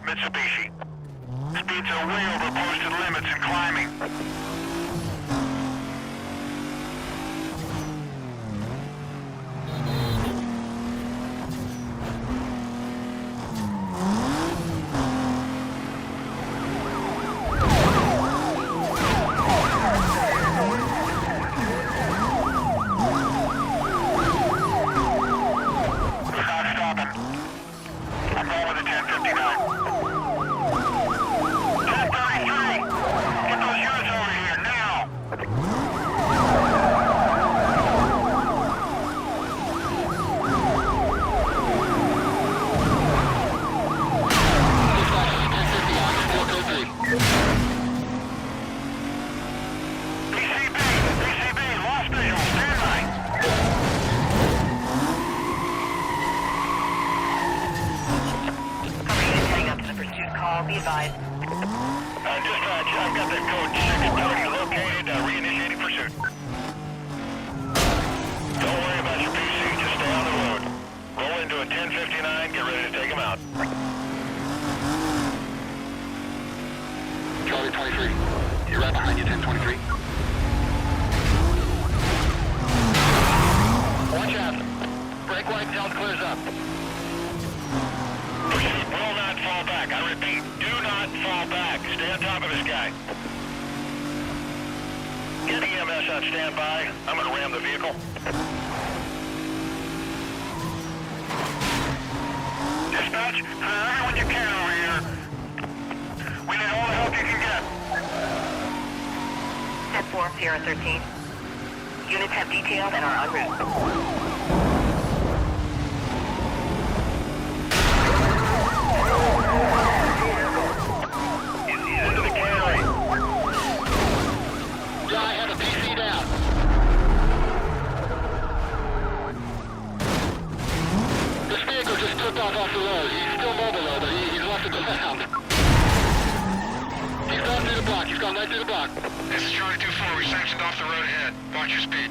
Speaker 3: Mitsubishi. Speeds are way over posted limits and climbing.
Speaker 2: Be advised.
Speaker 3: Dispatch, I've got that code 630 located, reinitiating pursuit. Don't worry about your PC, just stay on the road. Roll into a 1059, get ready to take him out.
Speaker 7: Charlie 23, you're right behind you, 1023. Watch out. Brake light zone clears up.
Speaker 3: Proceed, will not fall back. I repeat, do not fall back. Stay on top of this guy. Get EMS on standby. I'm going to ram the vehicle. Dispatch, everyone you can over here. We need all the help you can get.
Speaker 2: 10-4, Sierra 13. Units have detailed and are en route.
Speaker 3: Into the cannery.
Speaker 7: Yeah, I have a PC down. This vehicle just took off the road. He's still mobile though, but he's left the ground. He's gone through the block. He's gone right through the block.
Speaker 3: This is Charlie 24. We sectioned off the road ahead. Watch your speed.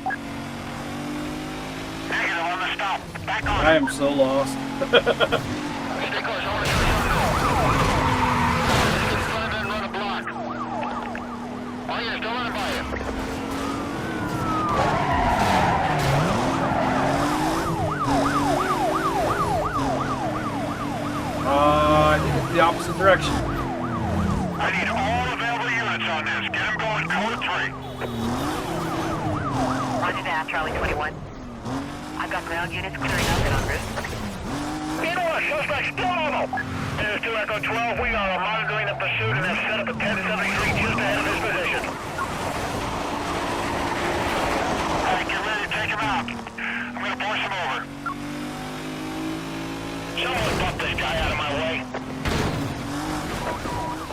Speaker 3: Negative on the stop. Back on.
Speaker 4: I am so lost.
Speaker 7: Stay close. I want to show you something. Just try and run a block. Oh yes, don't run it by you.
Speaker 4: I think it's the opposite direction.
Speaker 3: I need all available units on this. Get them going code 3.
Speaker 2: Roger that, Charlie 21. I've got ground units clearing up and en route.
Speaker 3: Suspect still mobile. This is 2 Echo 12. We are monitoring the pursuit and have set up a 1073 just ahead of his position. Alright, get ready to take him out. I'm going to force him over. Someone bump this guy out of my way.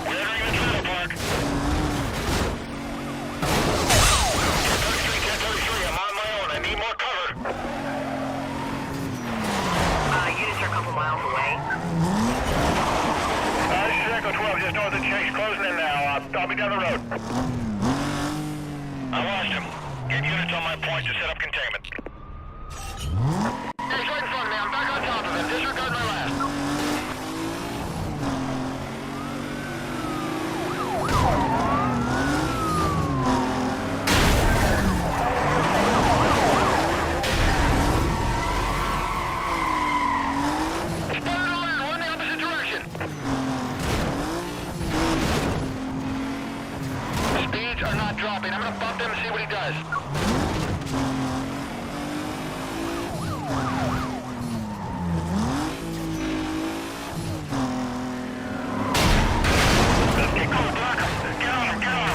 Speaker 3: We're entering the trailer park. 1033, I'm on my own. I need more cover.
Speaker 2: Units are a couple miles away.
Speaker 3: This is Echo 12, just north down the road. I lost him. Get units on my point to set up containment.
Speaker 7: He's right in front of me. I'm back on top of him. Disregard my last. Dropping. I'm gonna bump him and see what he does.
Speaker 3: Let's get cool, block him. Get on him, get on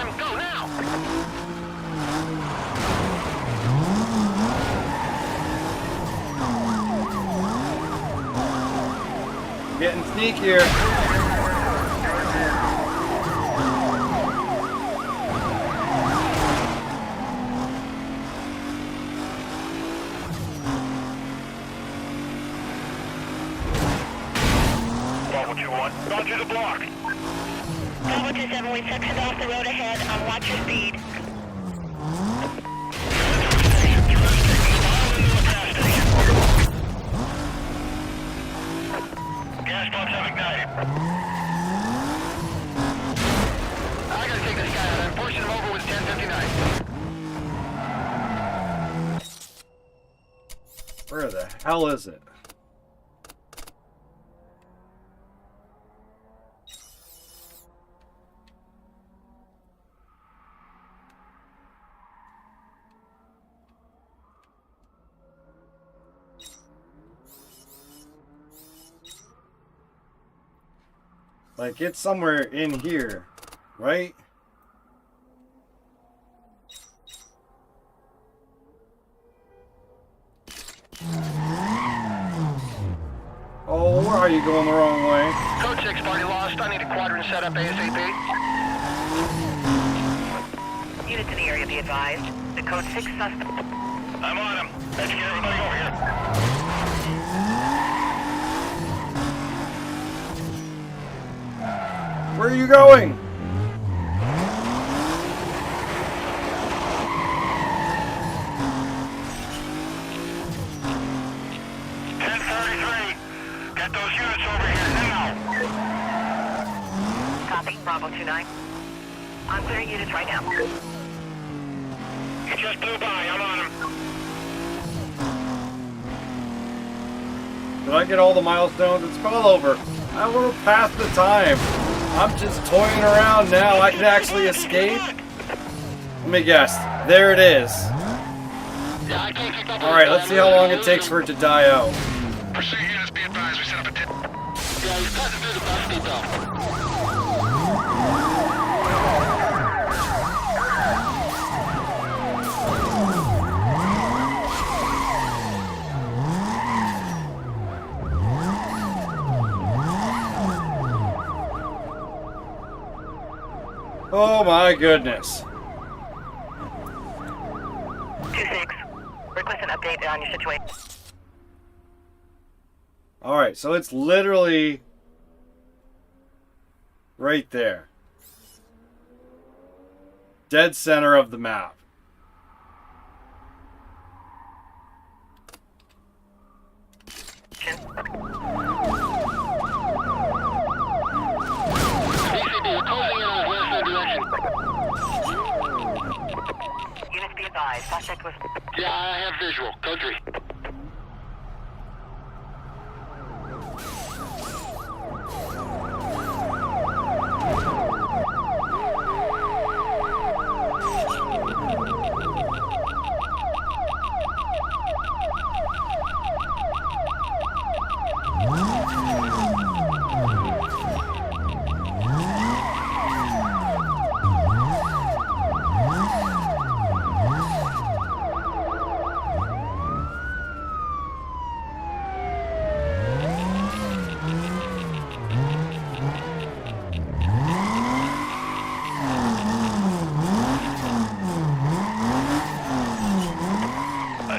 Speaker 3: him.
Speaker 7: Go now!
Speaker 4: Getting sneakier.
Speaker 3: Run through the block.
Speaker 2: Bravo 27, we sectioned off the road ahead. Watch your speed.
Speaker 3: Gas pumps have ignited.
Speaker 7: I gotta take this guy out. I'm pushing him over with 1059.
Speaker 4: Where the hell is it? Like, it's somewhere in here, right? Oh, where are you going the wrong way?
Speaker 7: Code 6 party lost. I need a quadrant set up ASAP.
Speaker 2: Units in the area be advised. The code 6 suspect.
Speaker 3: I'm on him. Let's get everybody over here.
Speaker 4: Where are you going?
Speaker 3: Get those units over here now!
Speaker 2: Copy, Bravo 29. I'm clearing units right now.
Speaker 3: He just blew by, I'm on him.
Speaker 4: Did I get all the milestones? It's all over. I want to pass the time. I'm just toying around now. I can actually escape. Let me guess. There it is.
Speaker 7: Yeah, I can't keep up.
Speaker 4: Alright, let's see how long it takes for it to die out.
Speaker 3: Pursuit units be advised, we set up a tip.
Speaker 7: Yeah, he's cutting through the bus depot.
Speaker 4: Oh my goodness.
Speaker 2: 2-6. Request an update on your situation.
Speaker 4: Alright, so it's literally right there. Dead center of the map.
Speaker 2: Units be advised. Suspect was...
Speaker 7: Yeah, I have visual. Code 3.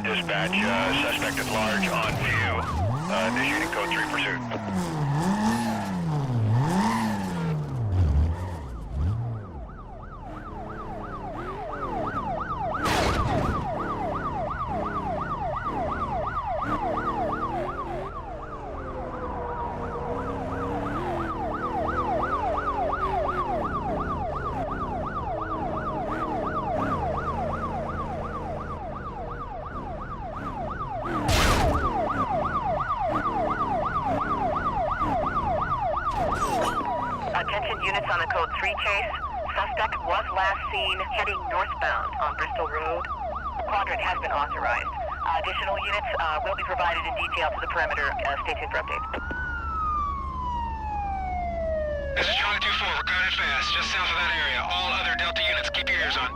Speaker 3: Dispatch, suspect at large on view. Initiating code 3 pursuit.
Speaker 2: Units on the code 3 chase. Suspect was last seen heading northbound on Bristol Road. Quadrant has been authorized. Additional units will be provided in detail to the perimeter. Stay tuned for updates.
Speaker 3: This is Charlie 2-4. We're coming fast, just south of that area. All other Delta units, keep your ears on.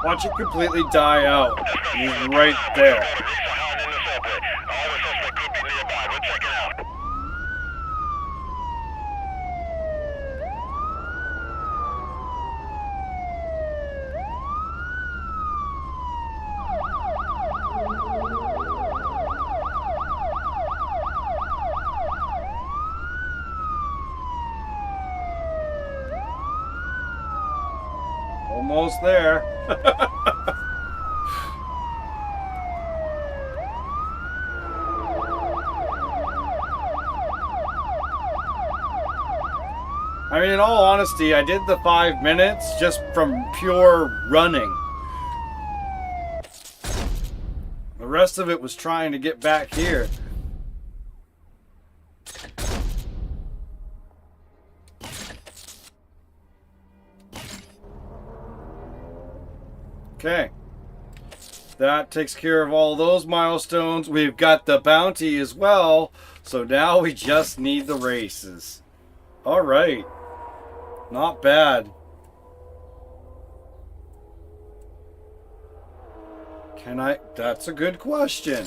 Speaker 4: Watch it completely die out. He's right there. Almost there. I mean, in all honesty, I did the 5 minutes just from pure running. The rest of it was trying to get back here. Okay. That takes care of all those milestones. We've got the bounty as well. So now we just need the races. All right. Not bad. Can I? That's a good question.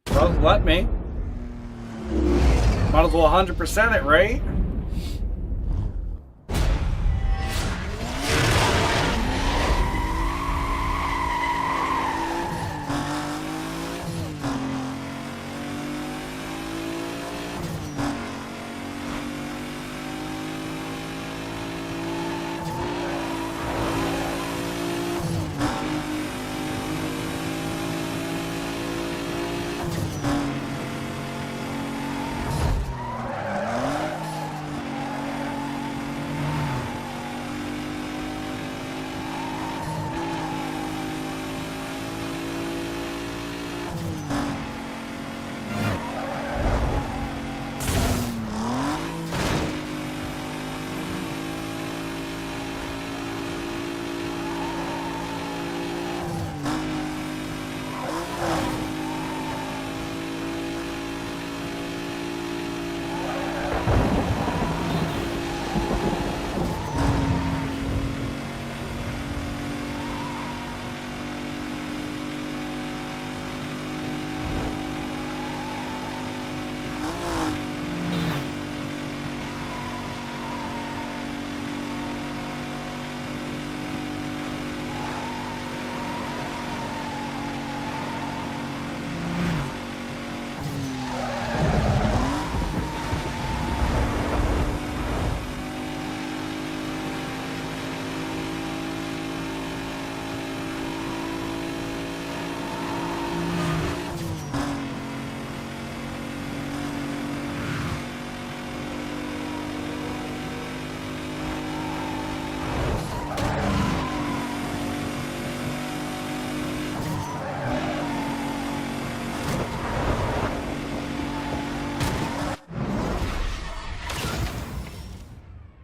Speaker 4: Well, let me. Might as well 100% it, right?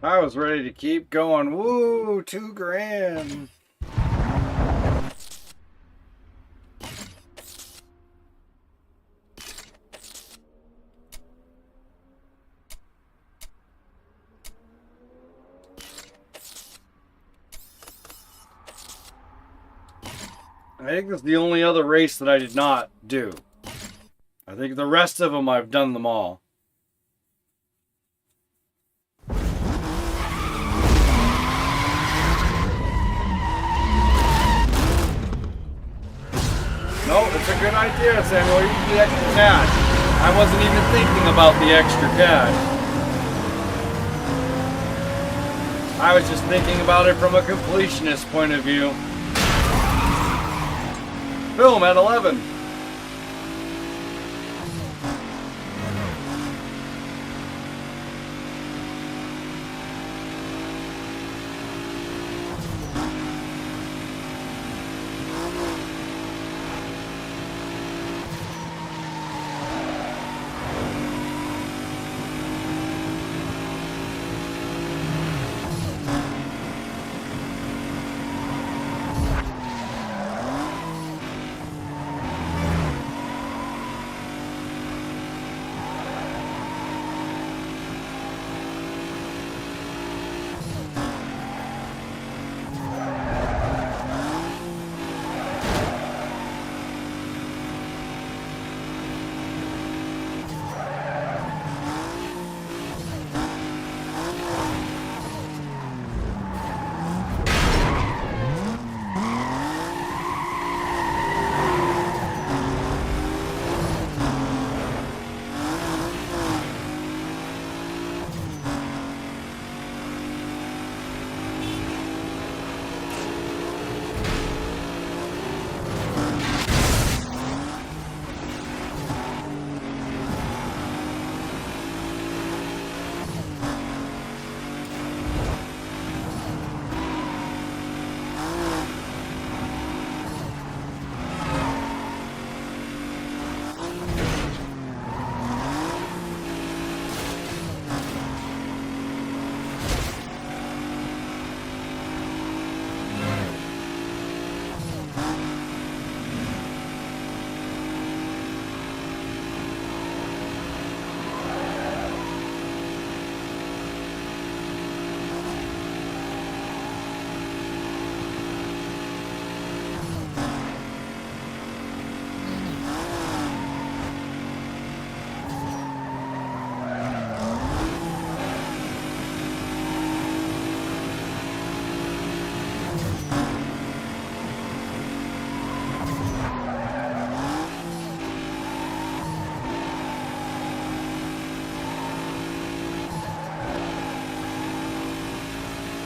Speaker 4: I was ready to keep going. Woo, $2,000. I think this is the only other race that I did not do. I think the rest of them, I've done them all. No, it's a good idea, Samuel. You can the extra cash. I wasn't even thinking about the extra cash. I was just thinking about it from a completionist point of view. Film at 11.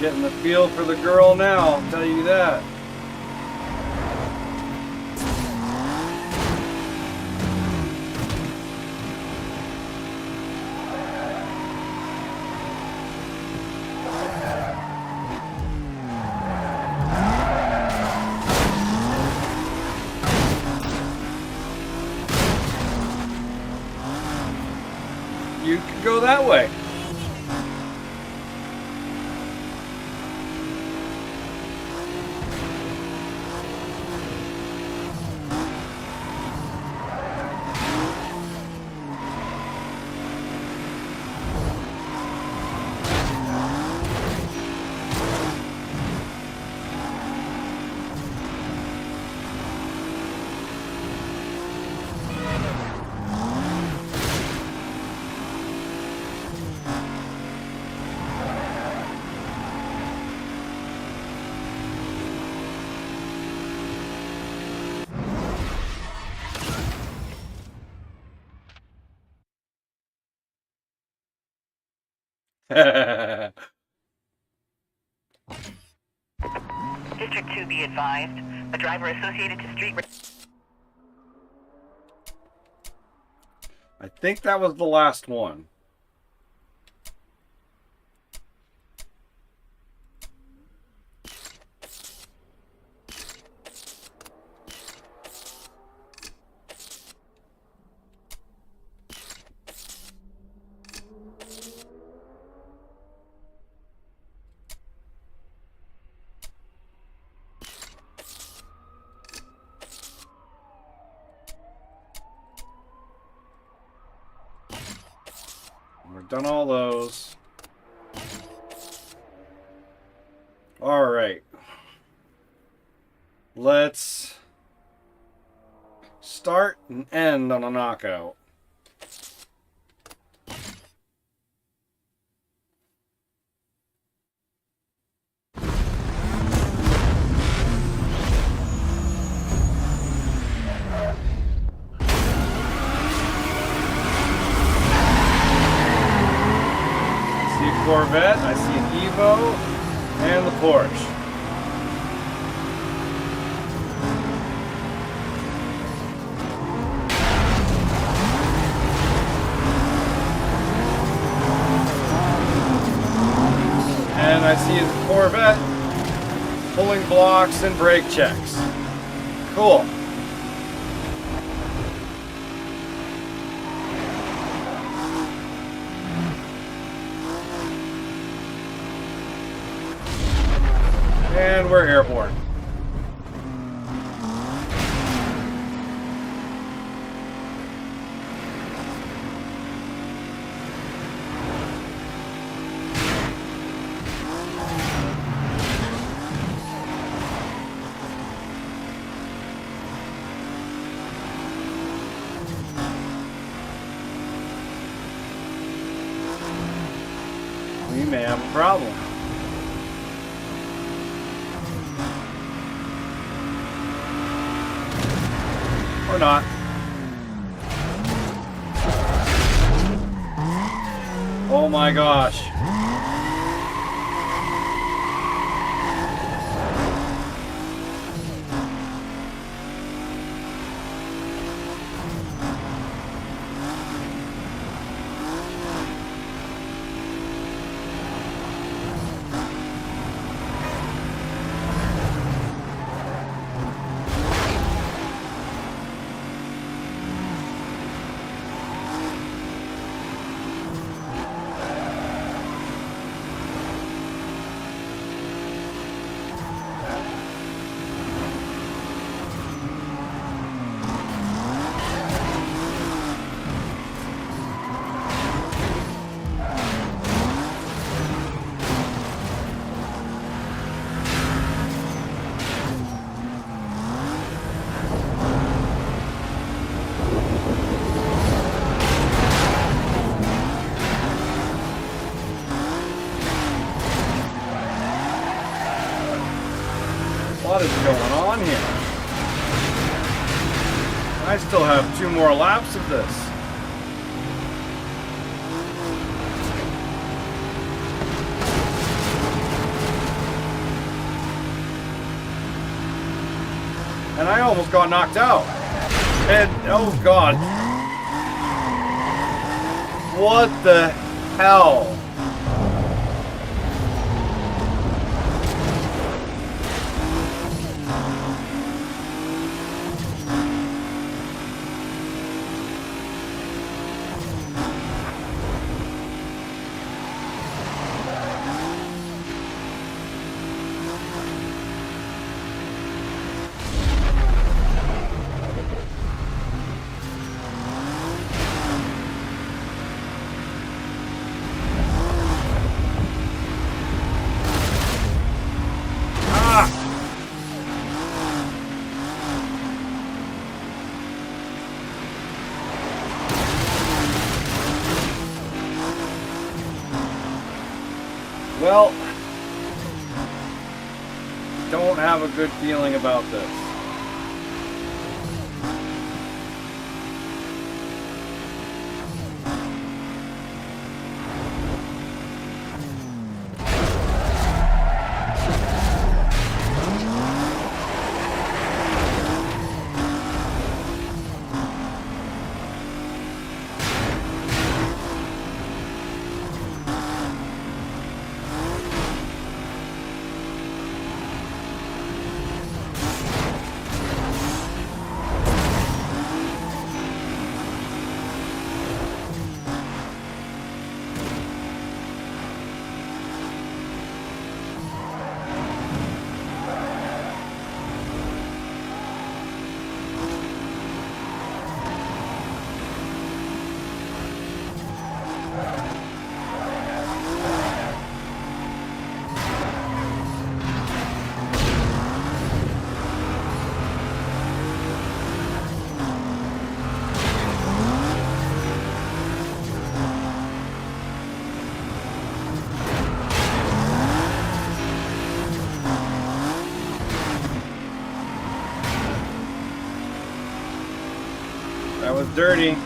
Speaker 4: Getting the feel for the girl now, I'll tell you that. You could go that way.
Speaker 2: District 2 be advised. A driver associated to street...
Speaker 4: I think that was the last one. We've done all those. All right. Let's start and end on a knockout. Corvette, I see an Evo. And the Porsche. And I see the Corvette pulling blocks and brake checks. Cool. And we're airborne. We may have a problem. Or not. Oh my gosh. What is going on here? I still have 2 more laps of this. And I almost got knocked out. And, oh God. What the hell? Well, don't have a good feeling about this. That was dirty.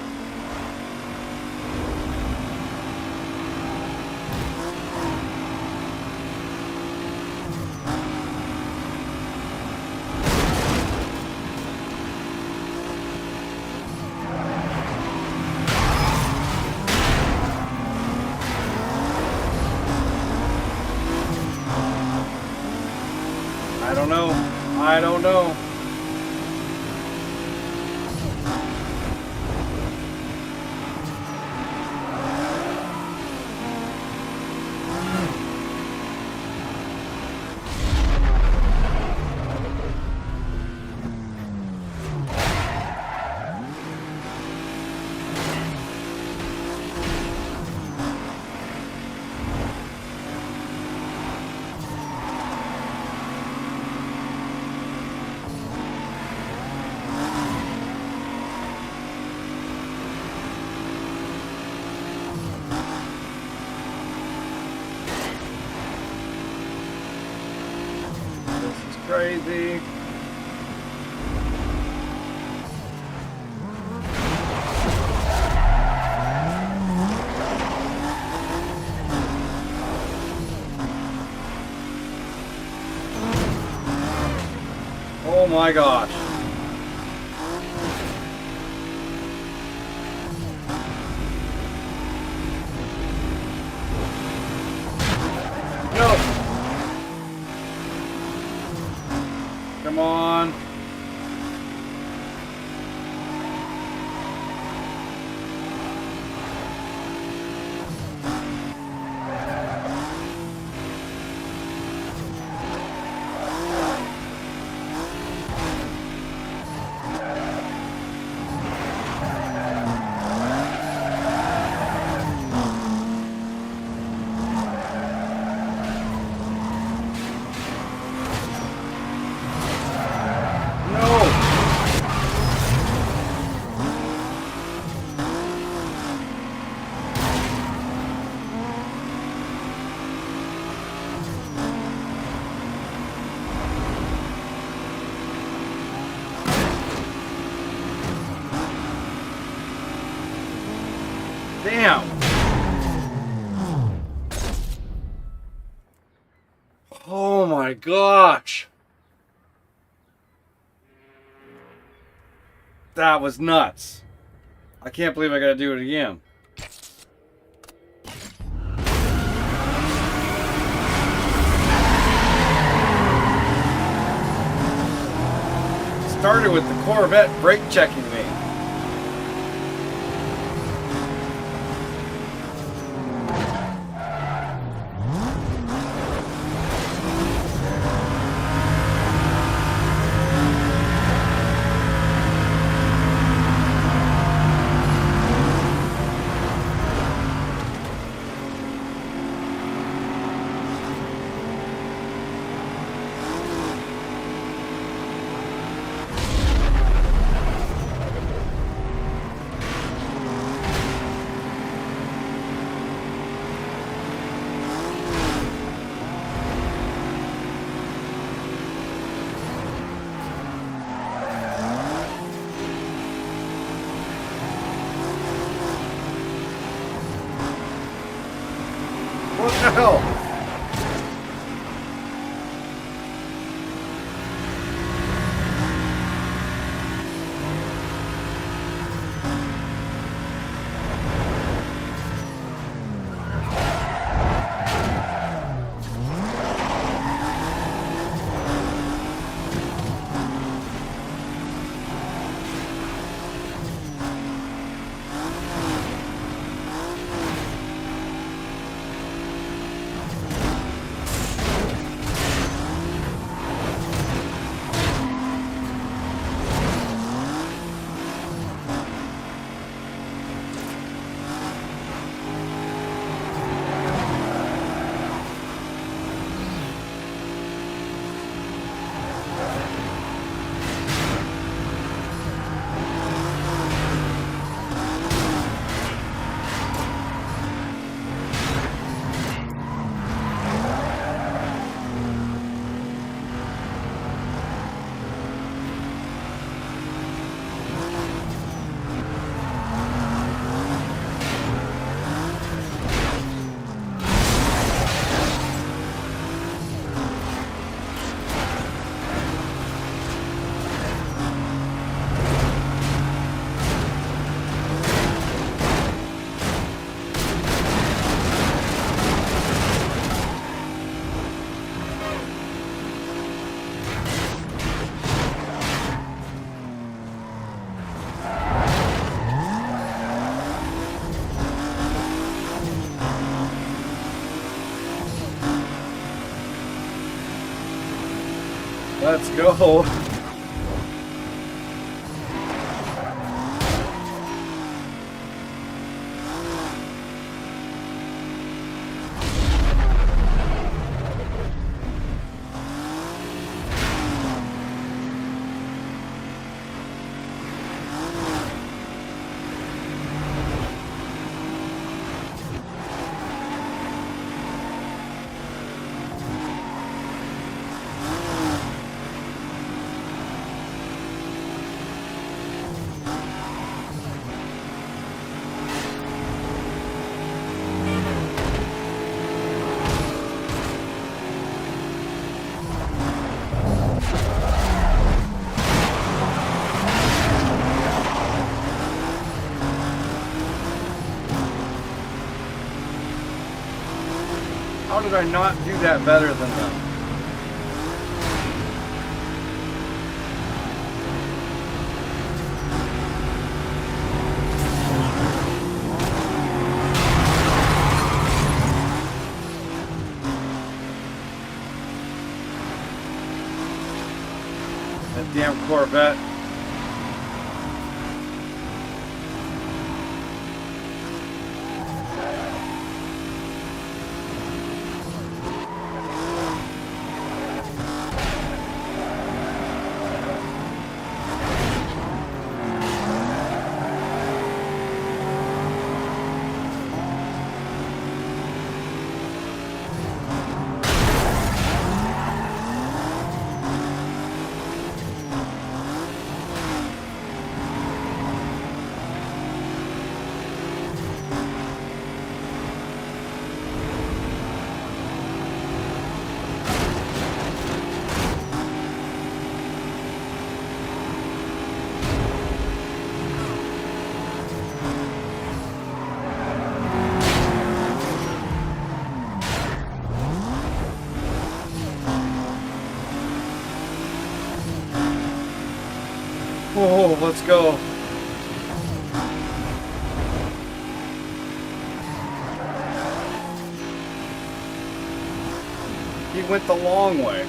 Speaker 4: don't know. I don't know. Crazy. Oh my gosh. No. Come on. Damn. Oh my gosh. That was nuts. I can't believe I gotta do it again. Started with the Corvette brake checking me. What the hell? Let's go. How did I not do that better than them? That damn Corvette. Oh, let's go. He went the long way.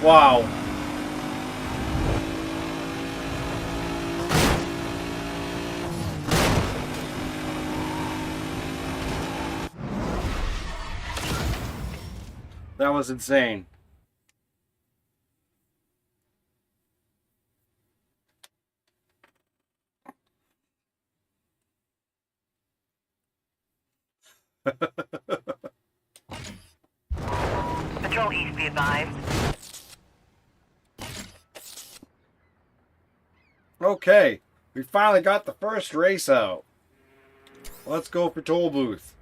Speaker 4: Wow. That was insane.
Speaker 2: Patrol East, be advised.
Speaker 4: Okay, we finally got the first race out. Let's go for toll booth.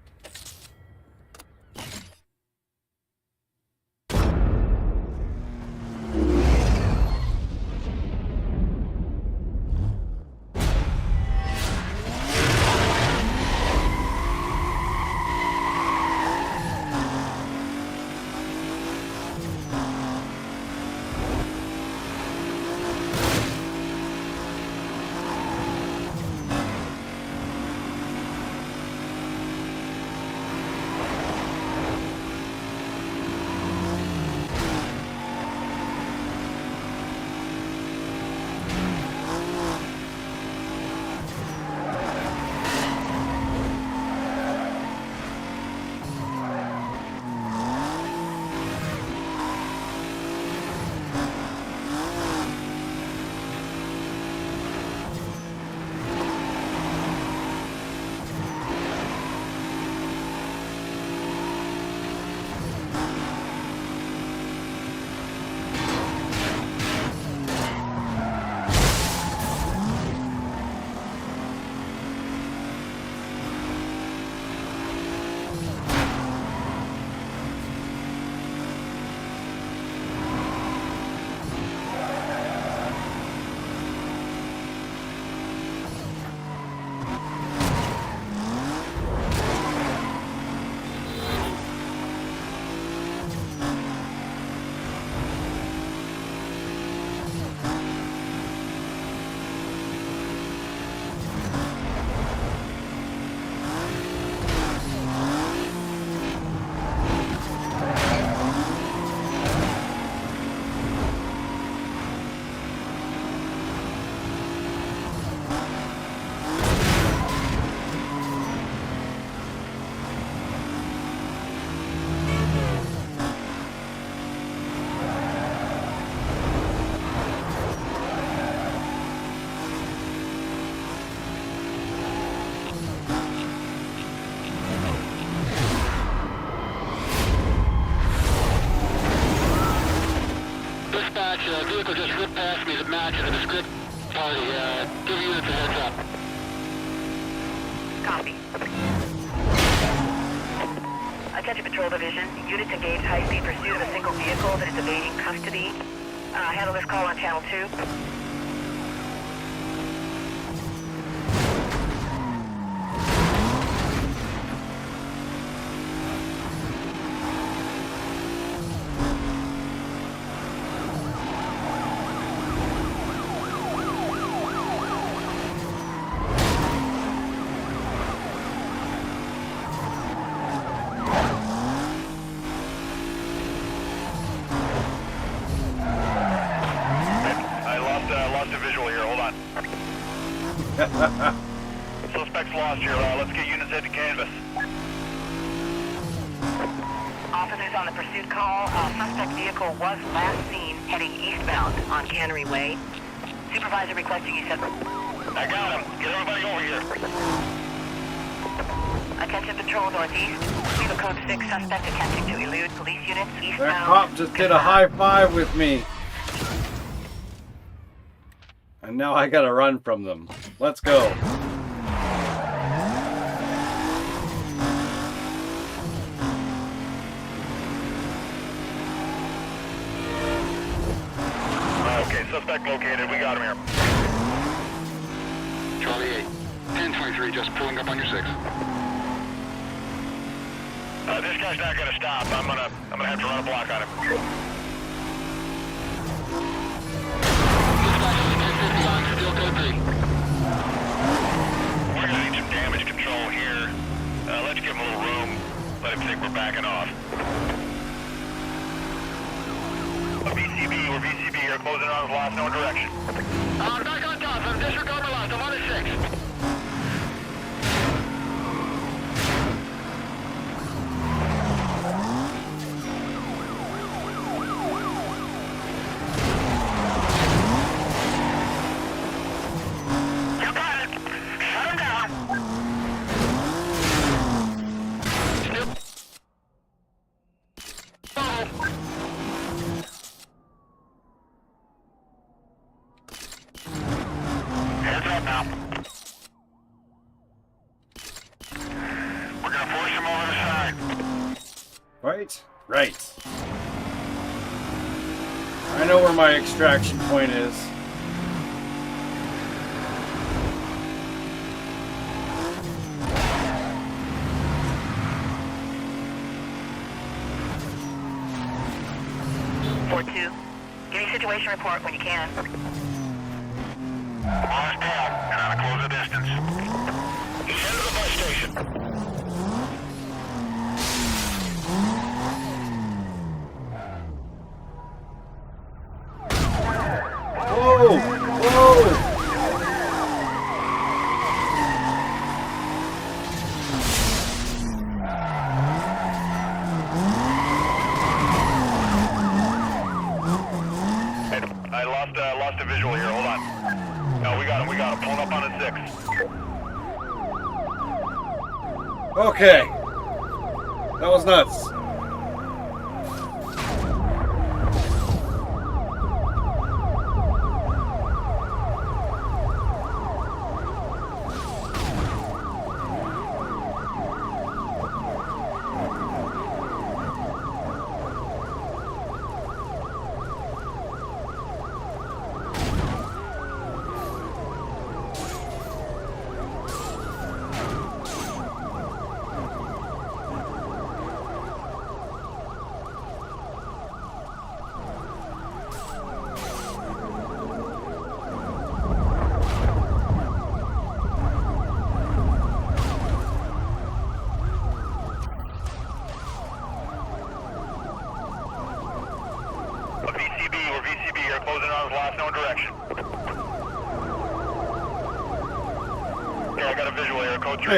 Speaker 7: a vehicle just ripped past me that matches the script party. Give units a heads up.
Speaker 2: Copy. Attention Patrol Division. Units engaged high-speed pursuit of a single vehicle that is evading custody. Handle this call on Channel 2.
Speaker 3: Lost a visual here, hold on. Suspect's lost here, let's get units head to canvas.
Speaker 2: Officers on the pursuit call. Suspect vehicle was last seen heading eastbound on Cannery Way. Supervisor requesting you set...
Speaker 3: I got him. Get everybody over here.
Speaker 2: Attention Patrol Northeast. We have a code 6 suspect attempting to elude police units eastbound.
Speaker 4: That cop just did a high five with me. And now I gotta run from them. Let's go.
Speaker 3: Okay, suspect located. We got him here.
Speaker 7: Charlie 8. 1023, just pulling up on your 6.
Speaker 3: This guy's not gonna stop. I'm gonna have to run a block on him.
Speaker 7: Still code 3.
Speaker 3: We're gonna need some damage control here. Let's give him a little room. Let him think we're backing off. We're VCB here, closing on with lost, no direction.
Speaker 7: I'm back on top. I'm disregard my last. I'm on a 6.
Speaker 4: Right. I know where my extraction point is.
Speaker 2: Fort 2. Give me a situation report when you can.
Speaker 3: On his tail, and on a closer distance. He's headed to the bus station.
Speaker 4: Whoa! Whoa!
Speaker 3: I lost a visual here. Hold on. No, we got him. Pulling up on a 6.
Speaker 4: Okay. That was nuts.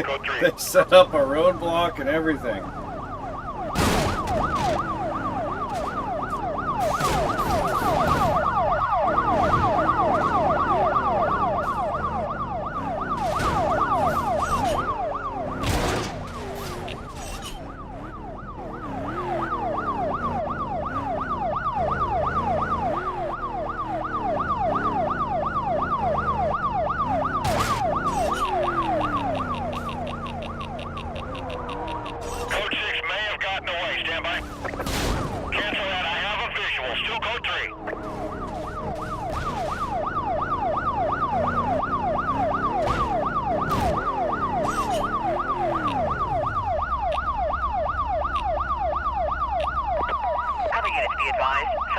Speaker 3: Code 3.
Speaker 4: They set up a roadblock and everything.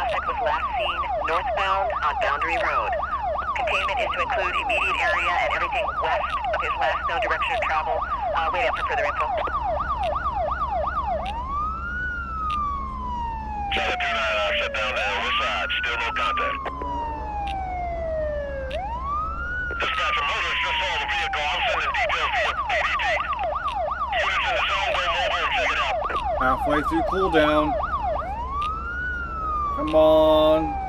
Speaker 2: suspect was last seen northbound on Boundary Road. Containment is to include immediate area and everything west of his last known direction of travel. Wait up for further info.
Speaker 3: Charlie 29, I'll shut down the west side. Still no contact. Dispatch, a motorist just saw the vehicle. I'm sending details via PDT. Units in the zone, go mobile and check it out.
Speaker 4: Halfway through cooldown. Come on.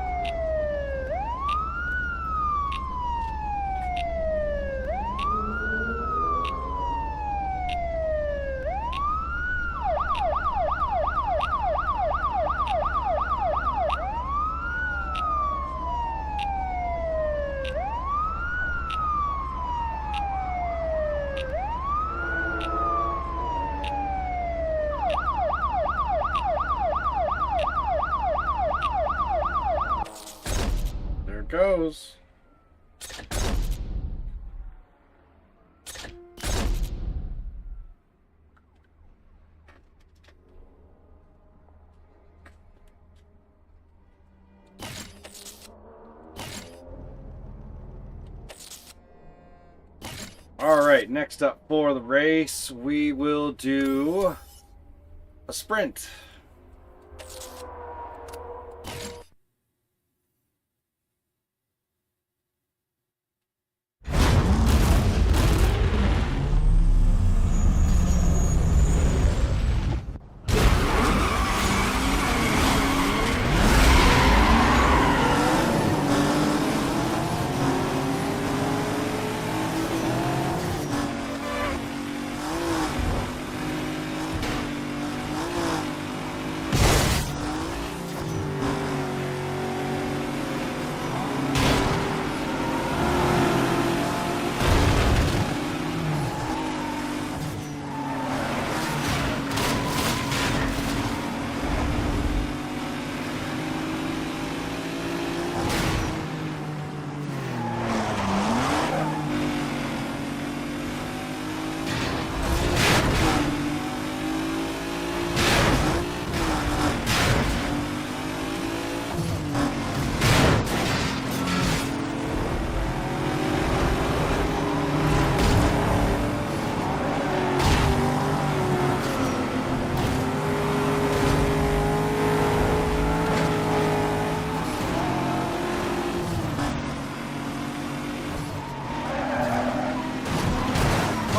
Speaker 4: There it goes. All right, next up for the race, we will do a sprint.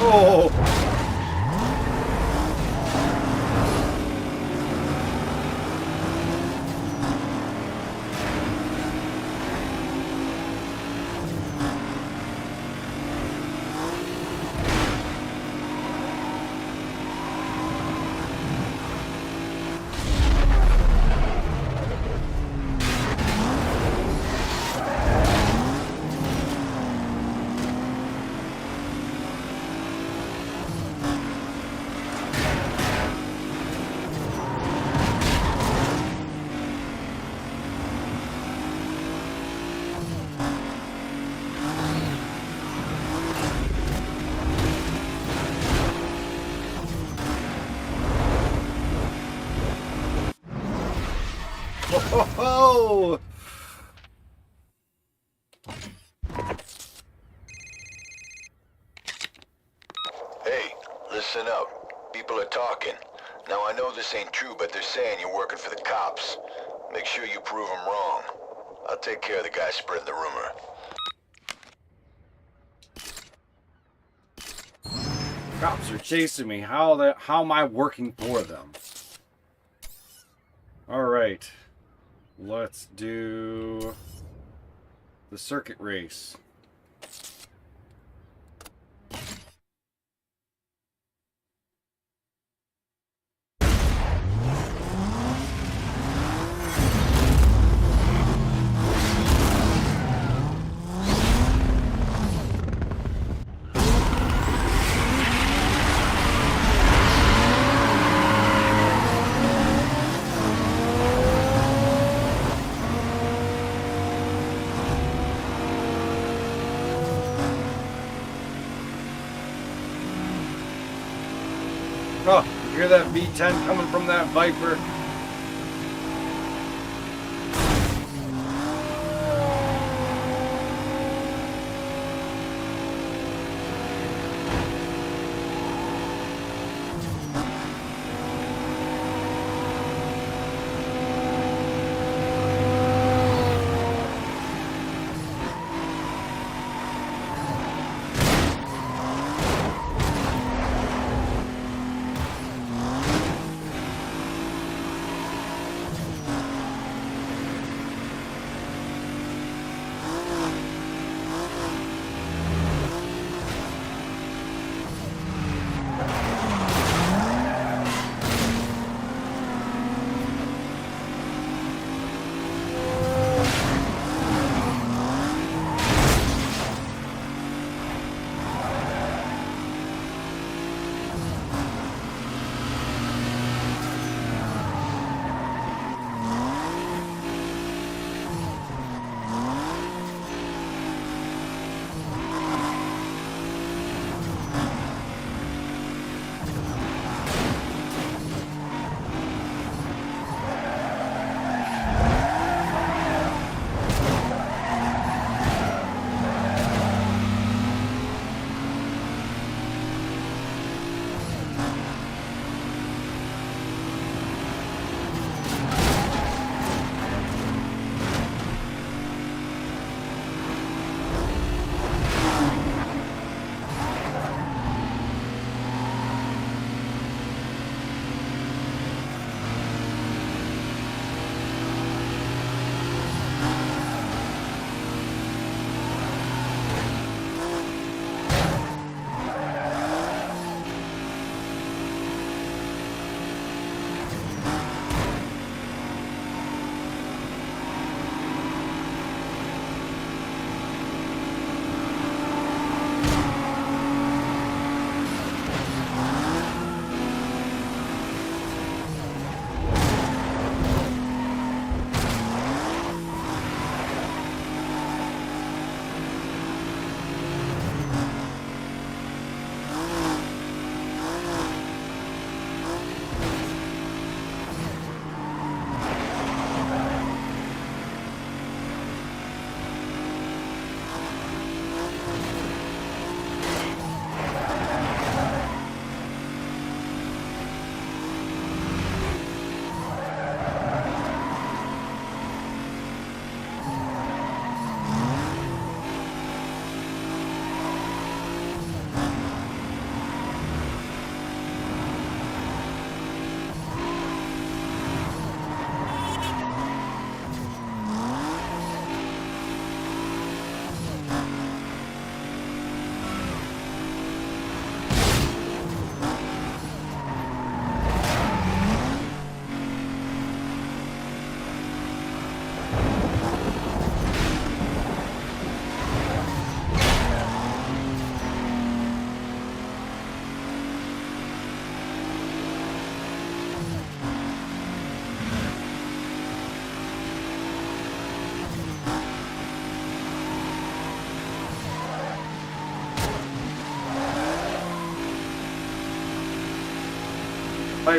Speaker 4: Oh! Oh!
Speaker 1: Hey, listen up. People are talking. Now I know this ain't true, but they're saying you're working for the cops. Make sure you prove them wrong. I'll take care of the guy spreading the rumor.
Speaker 4: Cops are chasing me. How am I working for them? All right. Let's do the circuit race. Oh, you hear that V10 coming from that Viper?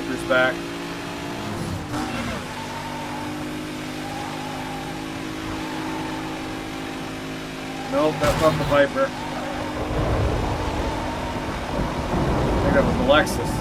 Speaker 4: Viper's back. Nope, that's not the Viper. I think that was the Lexus.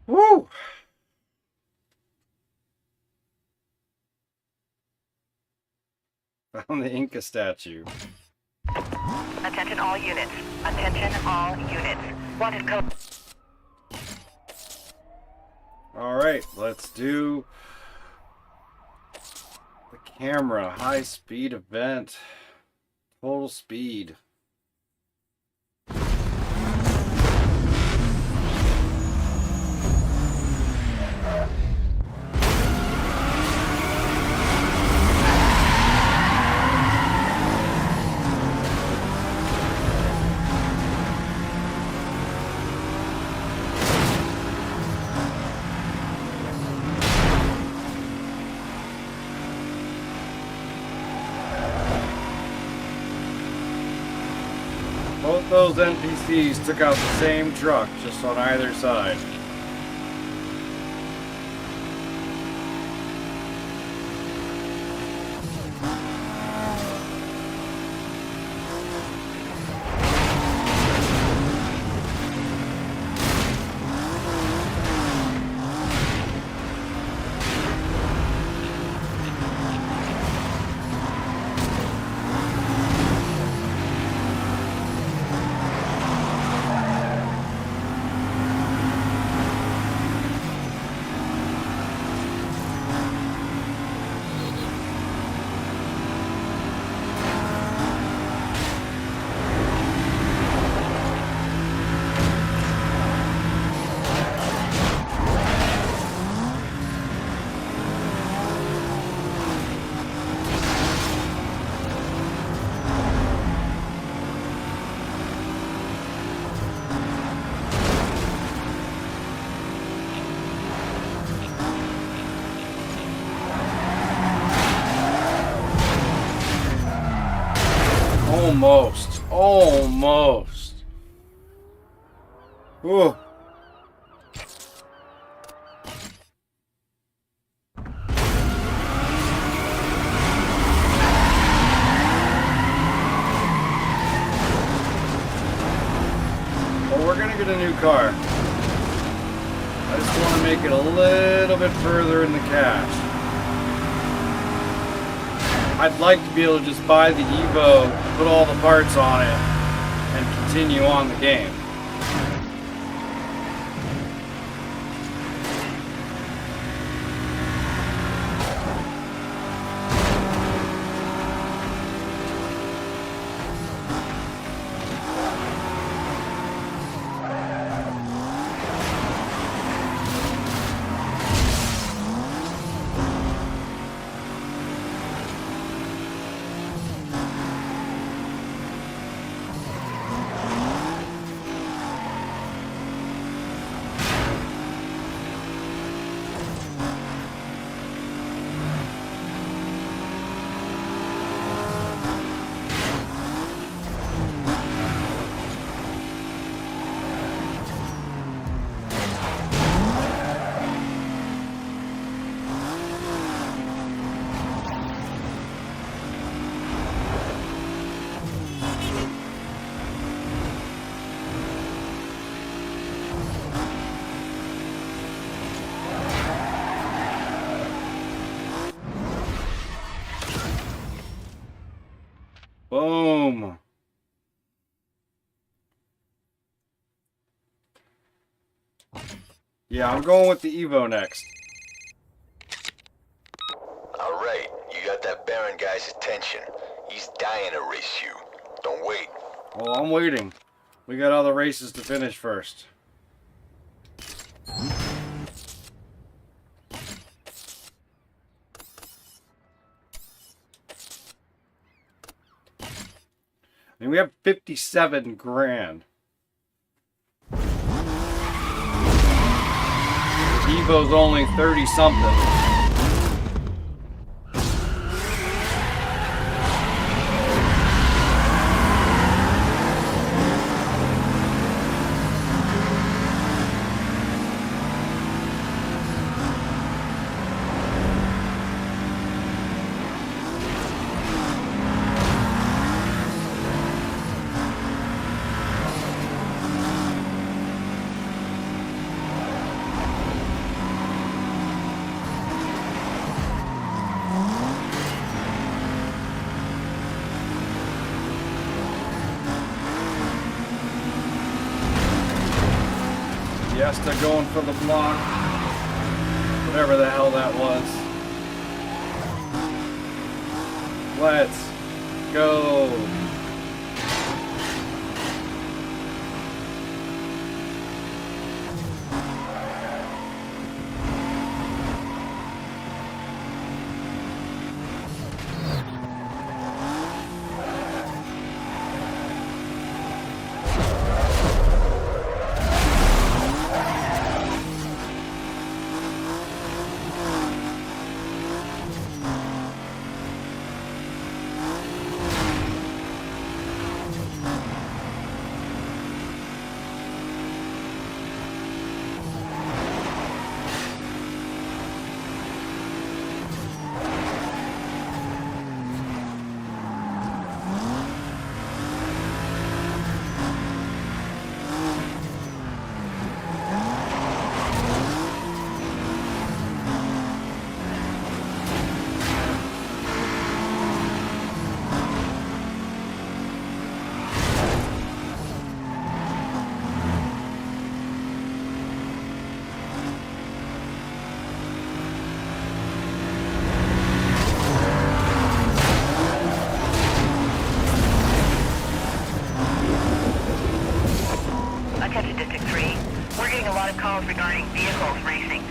Speaker 4: Woo! Found the Inca statue.
Speaker 2: Attention all units. Attention all units. Wanted code.
Speaker 4: Alright, let's do the camera high speed event. Total speed. Both those NPCs took out the same truck, just on either side. Almost. Almost. Ooh. Well, we're gonna get a new car. I just want to make it a little bit further in the cache. I'd like to be able to just buy the Evo, put all the parts on it, and continue on the game. Yeah, I'm going with the Evo next.
Speaker 1: All right, you got that Baron guy's attention. He's dying to race you. Don't wait.
Speaker 4: Oh, I'm waiting. We got all the races to finish first. And we have 57 grand. Evo's only 30 something. Fiesta going for the block. Whatever the hell that was. Let's go.
Speaker 2: Attention District 3. We're getting a lot of calls regarding vehicles racing.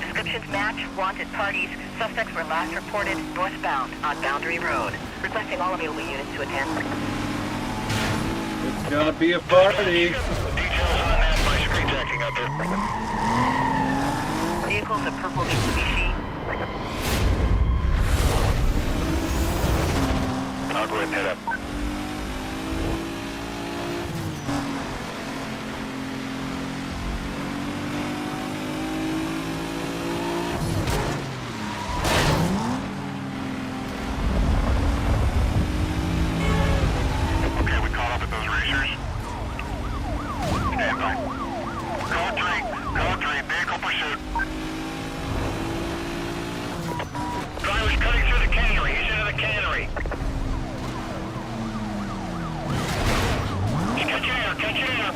Speaker 2: Descriptions match wanted parties. Suspects were last reported northbound on Boundary Road. Requesting all available units to attend.
Speaker 4: It's gonna be a party.
Speaker 3: Details on that by screen jacking out there.
Speaker 2: Vehicles of purple Mitsubishi.
Speaker 3: I'll go ahead and head up. Okay, we caught up with those racers. Stand by. Code 3, vehicle pursuit. Driver's cutting through the cannery. He's into the cannery. Catch air, catch air.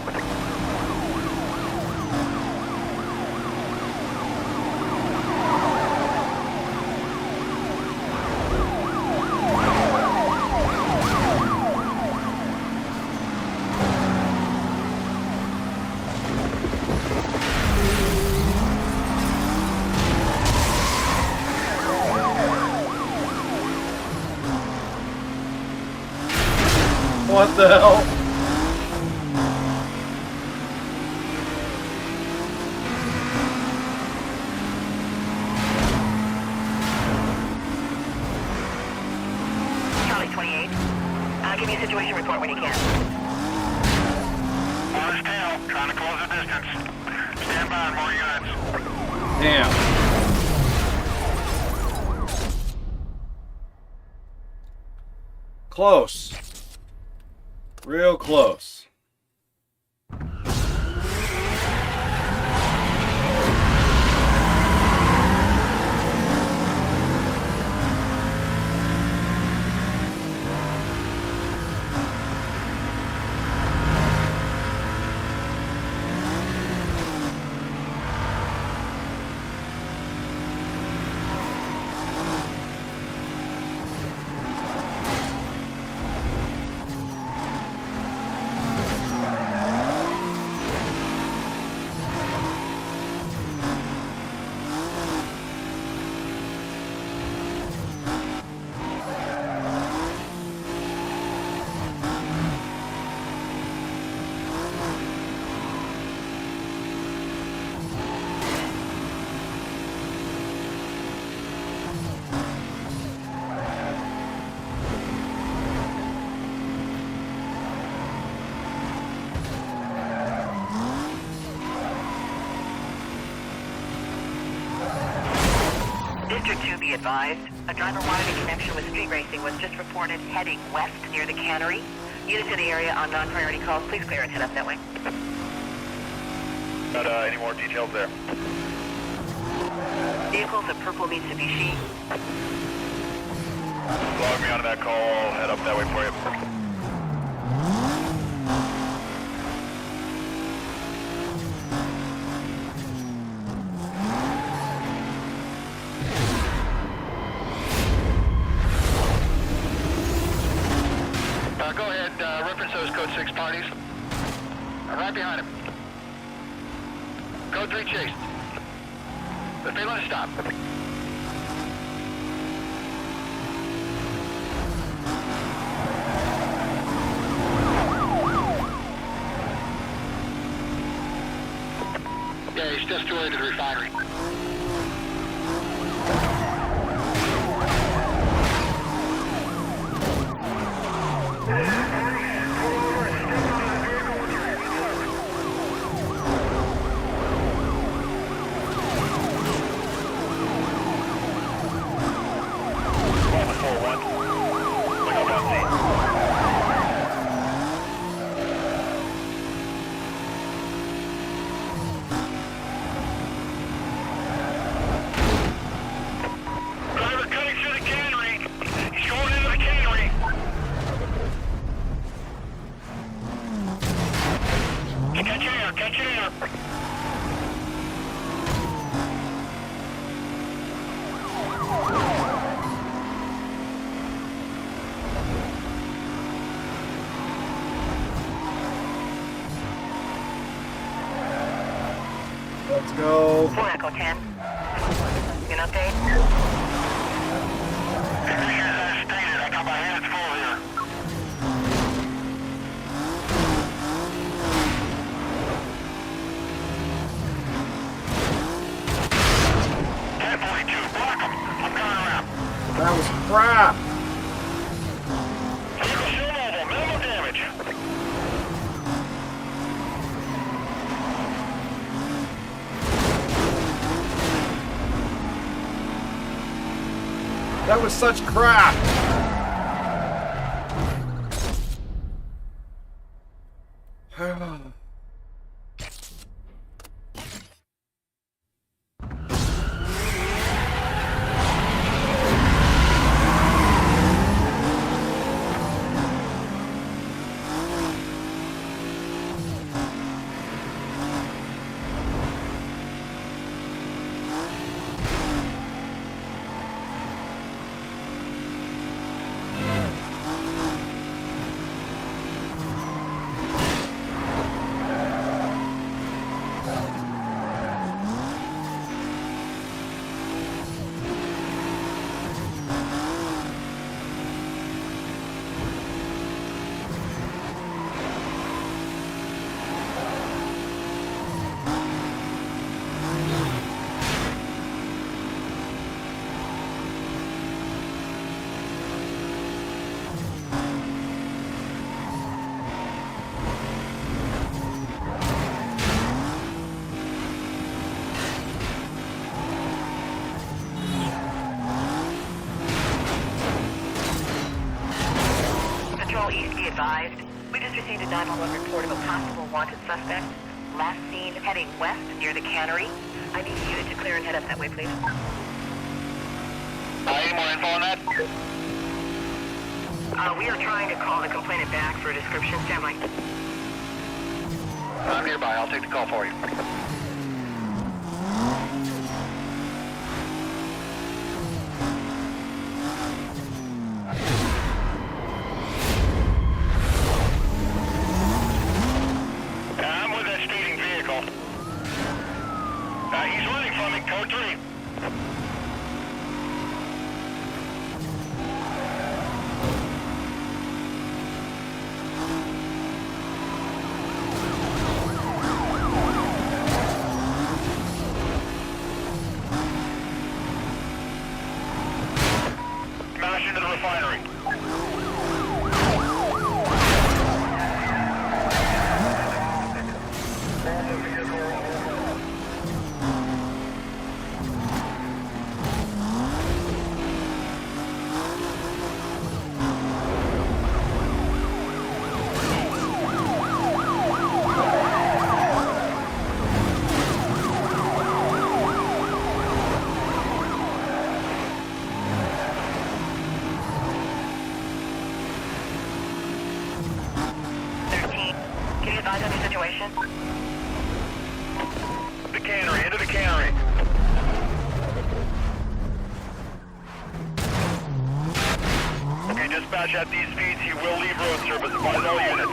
Speaker 4: What the hell?
Speaker 2: Charlie 28. Give me a situation report when you can.
Speaker 3: On his tail, trying to close the distance. Stand by, more units.
Speaker 4: Damn. Close. Real close.
Speaker 2: District 2, be advised. A driver wanted in connection with street racing was just reported heading west near the cannery. Units in the area on non-priority calls, please clear and head up that way.
Speaker 3: Got any more details there?
Speaker 2: Vehicles of purple Mitsubishi.
Speaker 3: Log me onto that call. I'll head up that way for you.
Speaker 7: Go ahead, reference those code 6 parties. Right behind him. Code 3 chase. The payload is stop. Yeah, he's just too early to the refinery.
Speaker 4: Let's go.
Speaker 2: 4 Echo 10. An update?
Speaker 3: As stated, I got my hands full here.
Speaker 4: That was crap.
Speaker 3: Vehicle still mobile, minimal damage.
Speaker 4: That was such crap.
Speaker 2: East, be advised. We just received a 911 report of a possible wanted suspect. Last seen heading west near the cannery. I need a unit to clear and head up that way, please.
Speaker 3: Any more info on that?
Speaker 2: We are trying to call the complainant back for a description. Stand by.
Speaker 7: I'm nearby. I'll take the call for you.
Speaker 3: I'm with that speeding vehicle. He's running from me, code 3. Smash into the refinery. Dispatch, at these speeds, he will leave road service. Advise all units.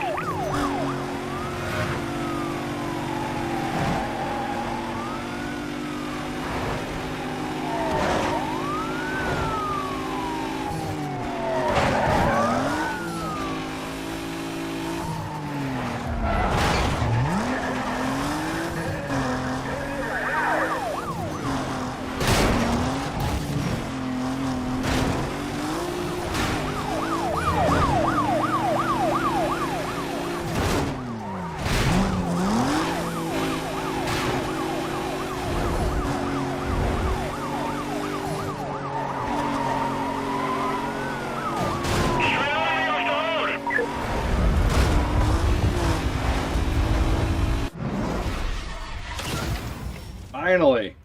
Speaker 4: Finally.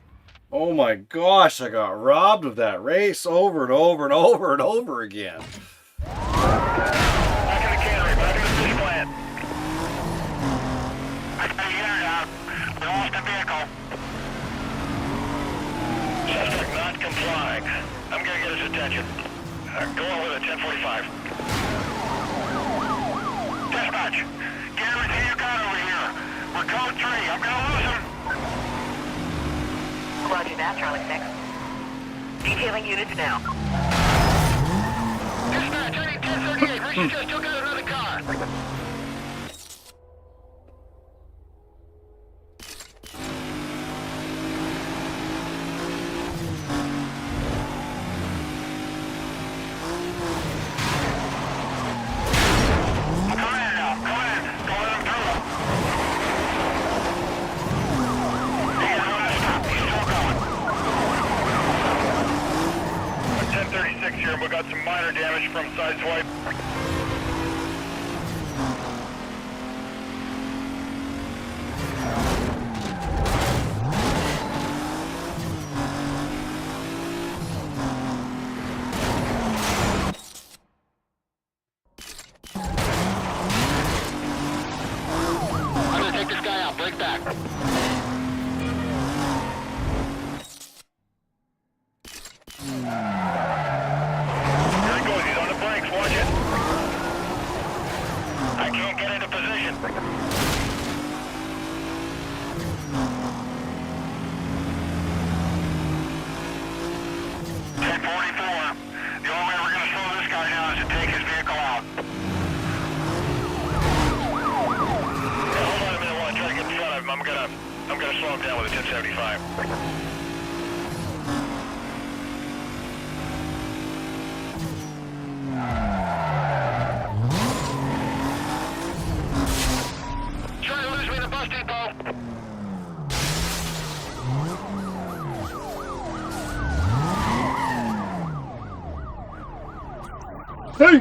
Speaker 4: Oh my gosh, I got robbed of that race over and over and over and over again.
Speaker 3: Back in the cannery, back in the fish plant. I got a unit out. We lost the vehicle. Suspect not complying. I'm gonna get his attention. Go on with it, 1045. Dispatch, get everything you got over here. We're code 3. I'm gonna lose him.
Speaker 2: Roger that, Charlie 6. Detailing units now.
Speaker 7: Dispatch, I need 1038. Richard just took out another car.
Speaker 3: Come in now, come in. Don't let him through. He's gonna stop. He's still going. 1036 here. We got some minor damage from sideswipe.
Speaker 7: I'm gonna take this guy out. Break back.
Speaker 3: There he goes. He's on the brakes. Watch it. I can't get into position. The only way we're gonna slow this guy down is to take his vehicle out. Hey, hold on a minute while I try to get in front of him. I'm gonna slow him down with a 1075.
Speaker 7: Try to lose me in the bus depot.
Speaker 4: Hey!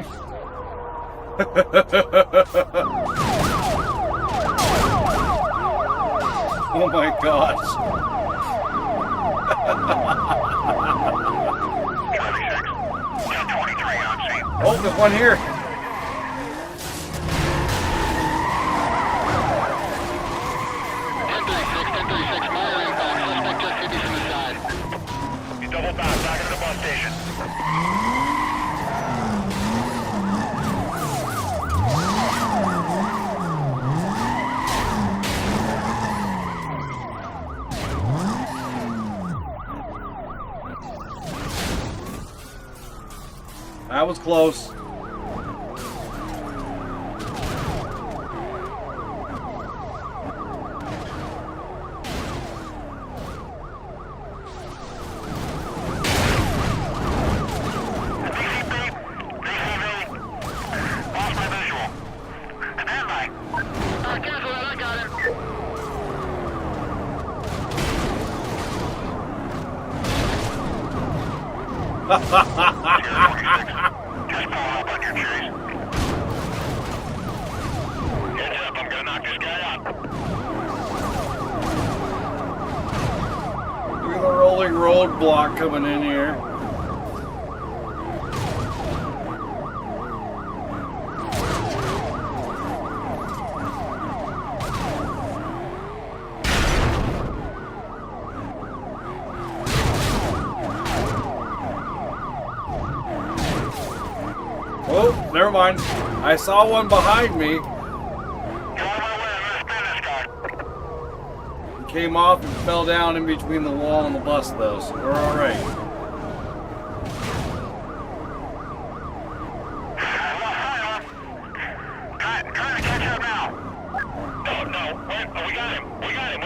Speaker 4: Oh my gosh.
Speaker 3: 1023 on scene.
Speaker 4: Oh, there's one here.
Speaker 7: Minor impact. Suspect just hit me from the side.
Speaker 3: You double back into the bus station.
Speaker 4: That was close.
Speaker 3: Lost my visual. Stand by.
Speaker 7: Cancel that. I got him.
Speaker 3: Just pull up on your chase. Heads up, I'm gonna knock this guy out.
Speaker 4: Look at the rolling roadblock coming in here. Oh! never mind. I saw one behind me.
Speaker 3: You're on my way. I'm gonna spin this guy.
Speaker 4: He came off and fell down in between the wall and the bus, though, so we're all right.
Speaker 3: Trying to catch up now. No, wait. Oh, we got him. We got him.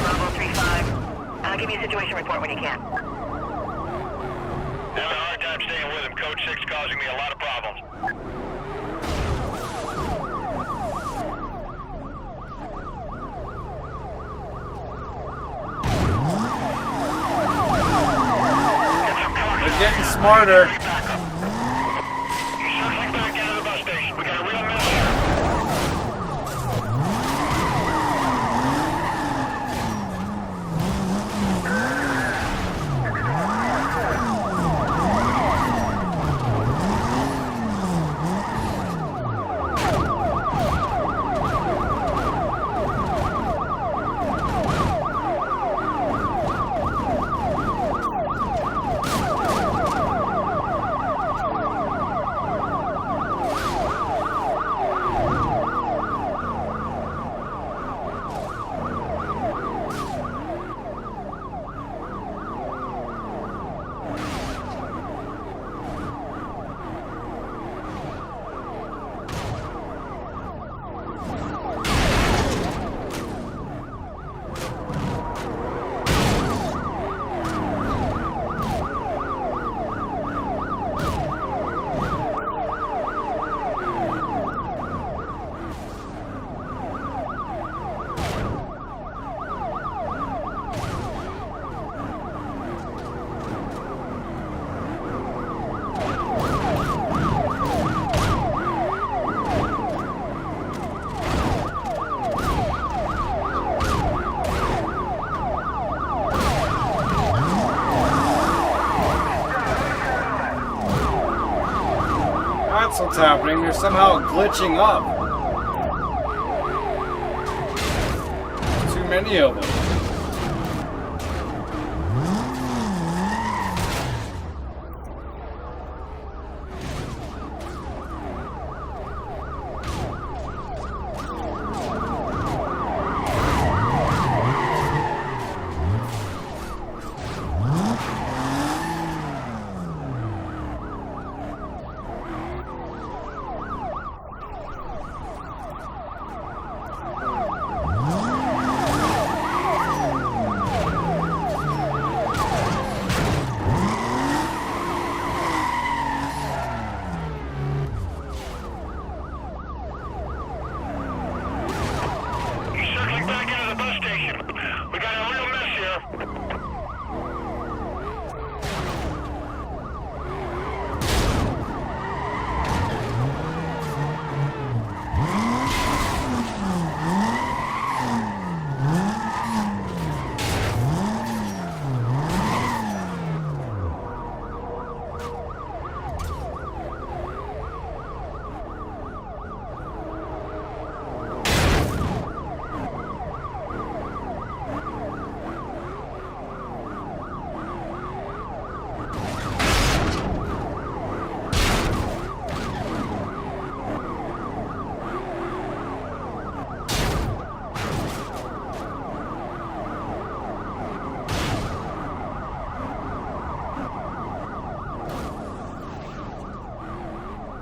Speaker 2: Bravo 3-5. Give me a situation report when you can.
Speaker 3: Having a hard time staying with him. Code 6 causing me a lot of problems.
Speaker 4: They're getting smarter.
Speaker 3: He's circling back into the bus station. We got a real mess here.
Speaker 4: That's what's happening. They're somehow glitching up. Too many of them.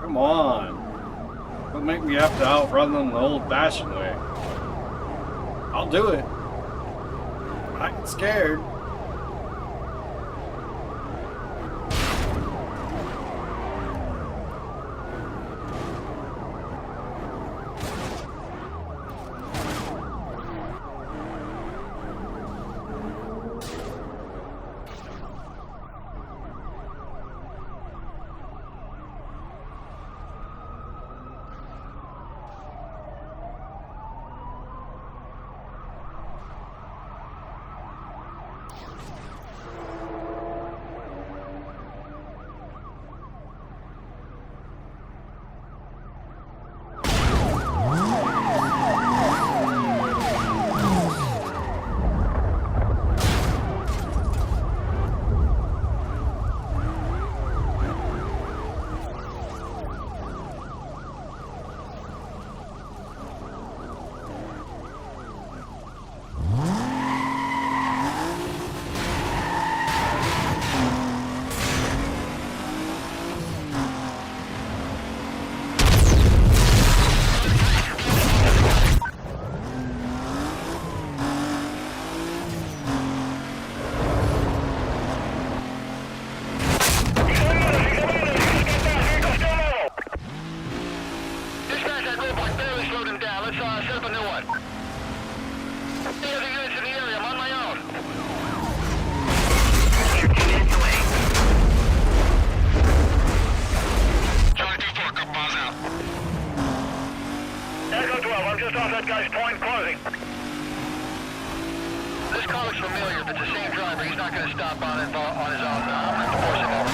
Speaker 4: Come on. Don't make me have to outrun them the old-fashioned way. I'll do it. I get scared.
Speaker 7: looks familiar. If it's the same driver, he's not going to stop on his own. I'm going to have to force him over.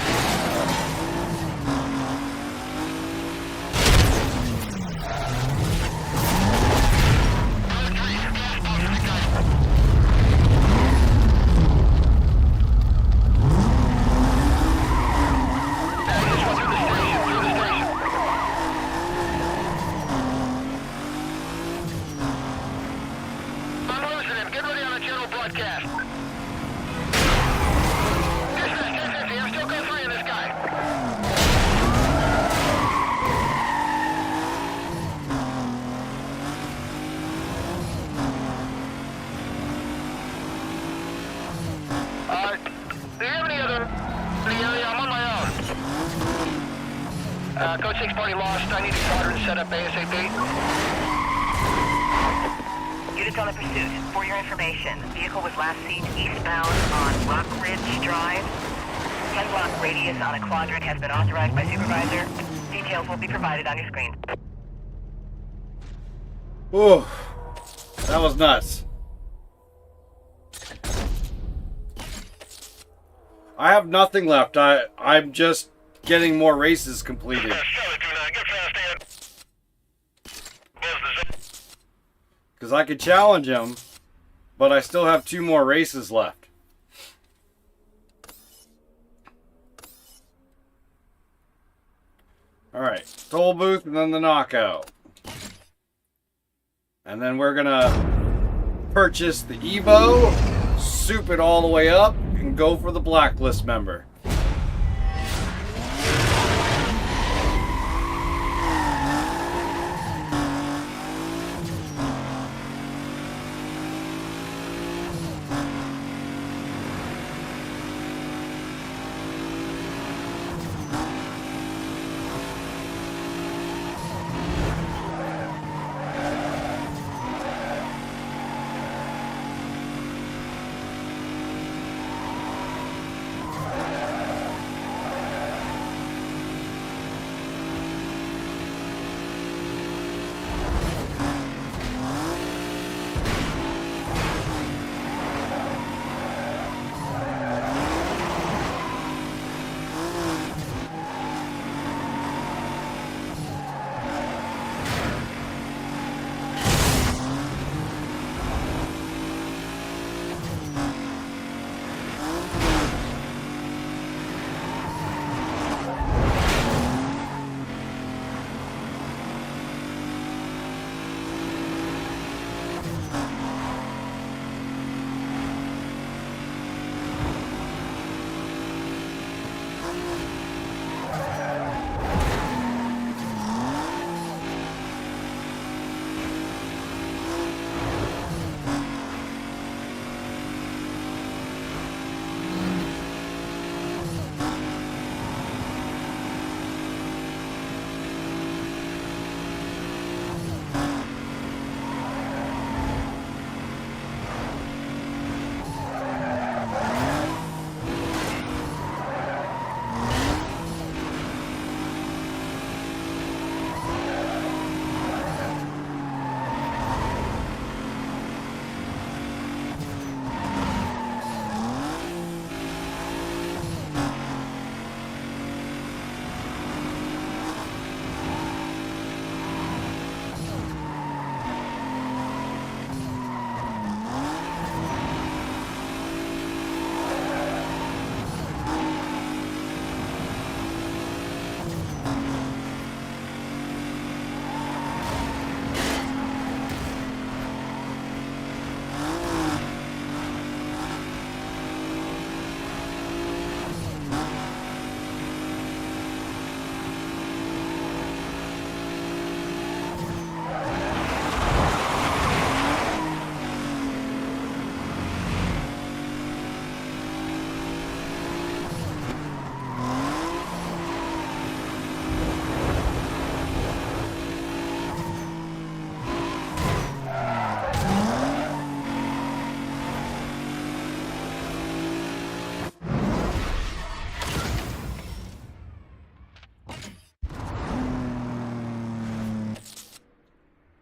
Speaker 7: Code 6 party lost. I need a quadrant set up ASAP.
Speaker 2: Units on the pursuit. For your information, the vehicle was last seen eastbound on Rock Ridge Drive. 10-block radius on a quadrant has been authorized by supervisor. Details will be provided on your screen.
Speaker 4: Whew. That was nuts. I have nothing left. I'm just getting more races completed. Because I could challenge him, but I still have 2 more races left. Alright, toll booth and then the knockout. And then we're gonna purchase the Evo, soup it all the way up, and go for the Blacklist member.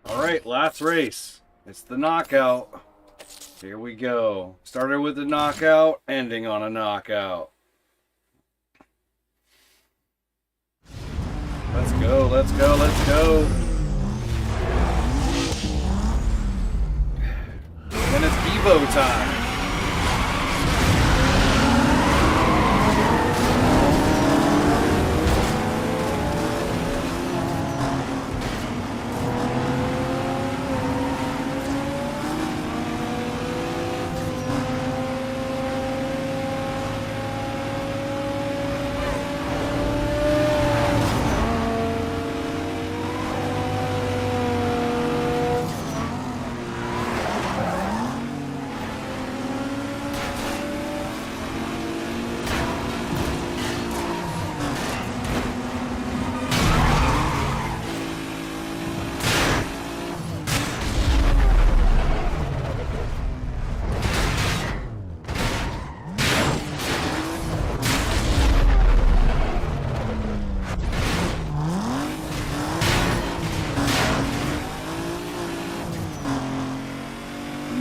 Speaker 4: Alright, last race. It's the knockout. Here we go. Started with a knockout, ending on a knockout. Let's go, let's go, let's go. Then it's Evo time.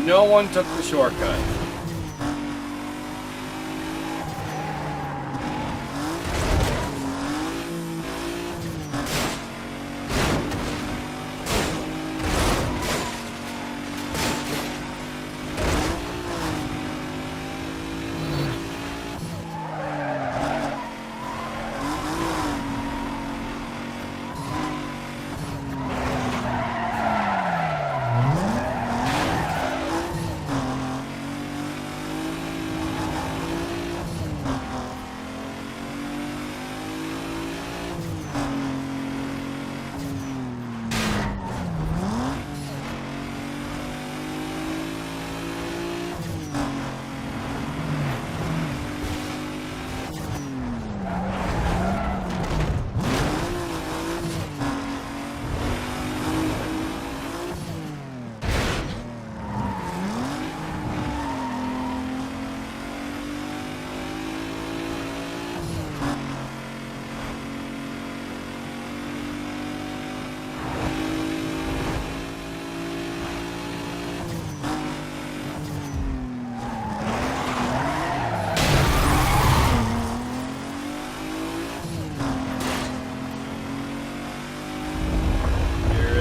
Speaker 4: No one took the shortcut.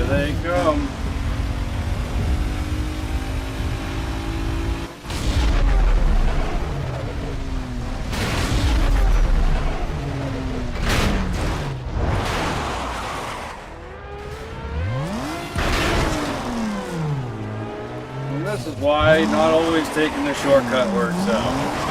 Speaker 4: They come. And this is why not always taking the shortcut works out.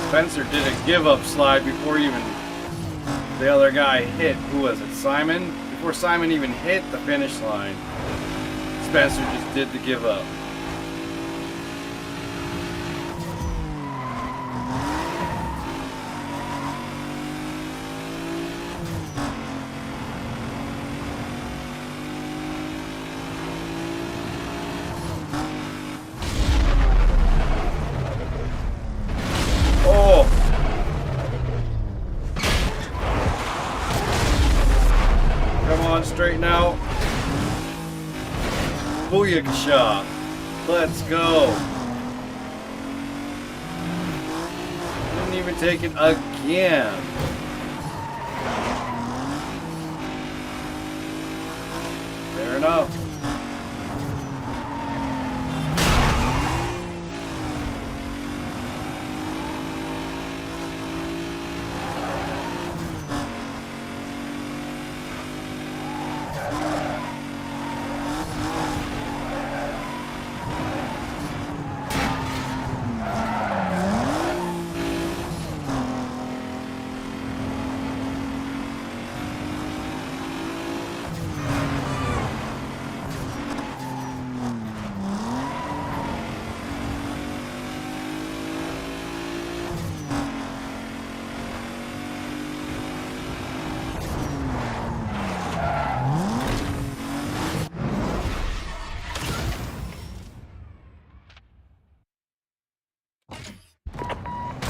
Speaker 4: Spencer did a give-up slide before even the other guy hit. Who was it? Simon? Before Simon even hit the finish line, Spencer just did the give-up. Straighten out. Booyakasha. Let's go. Didn't even take it again. know.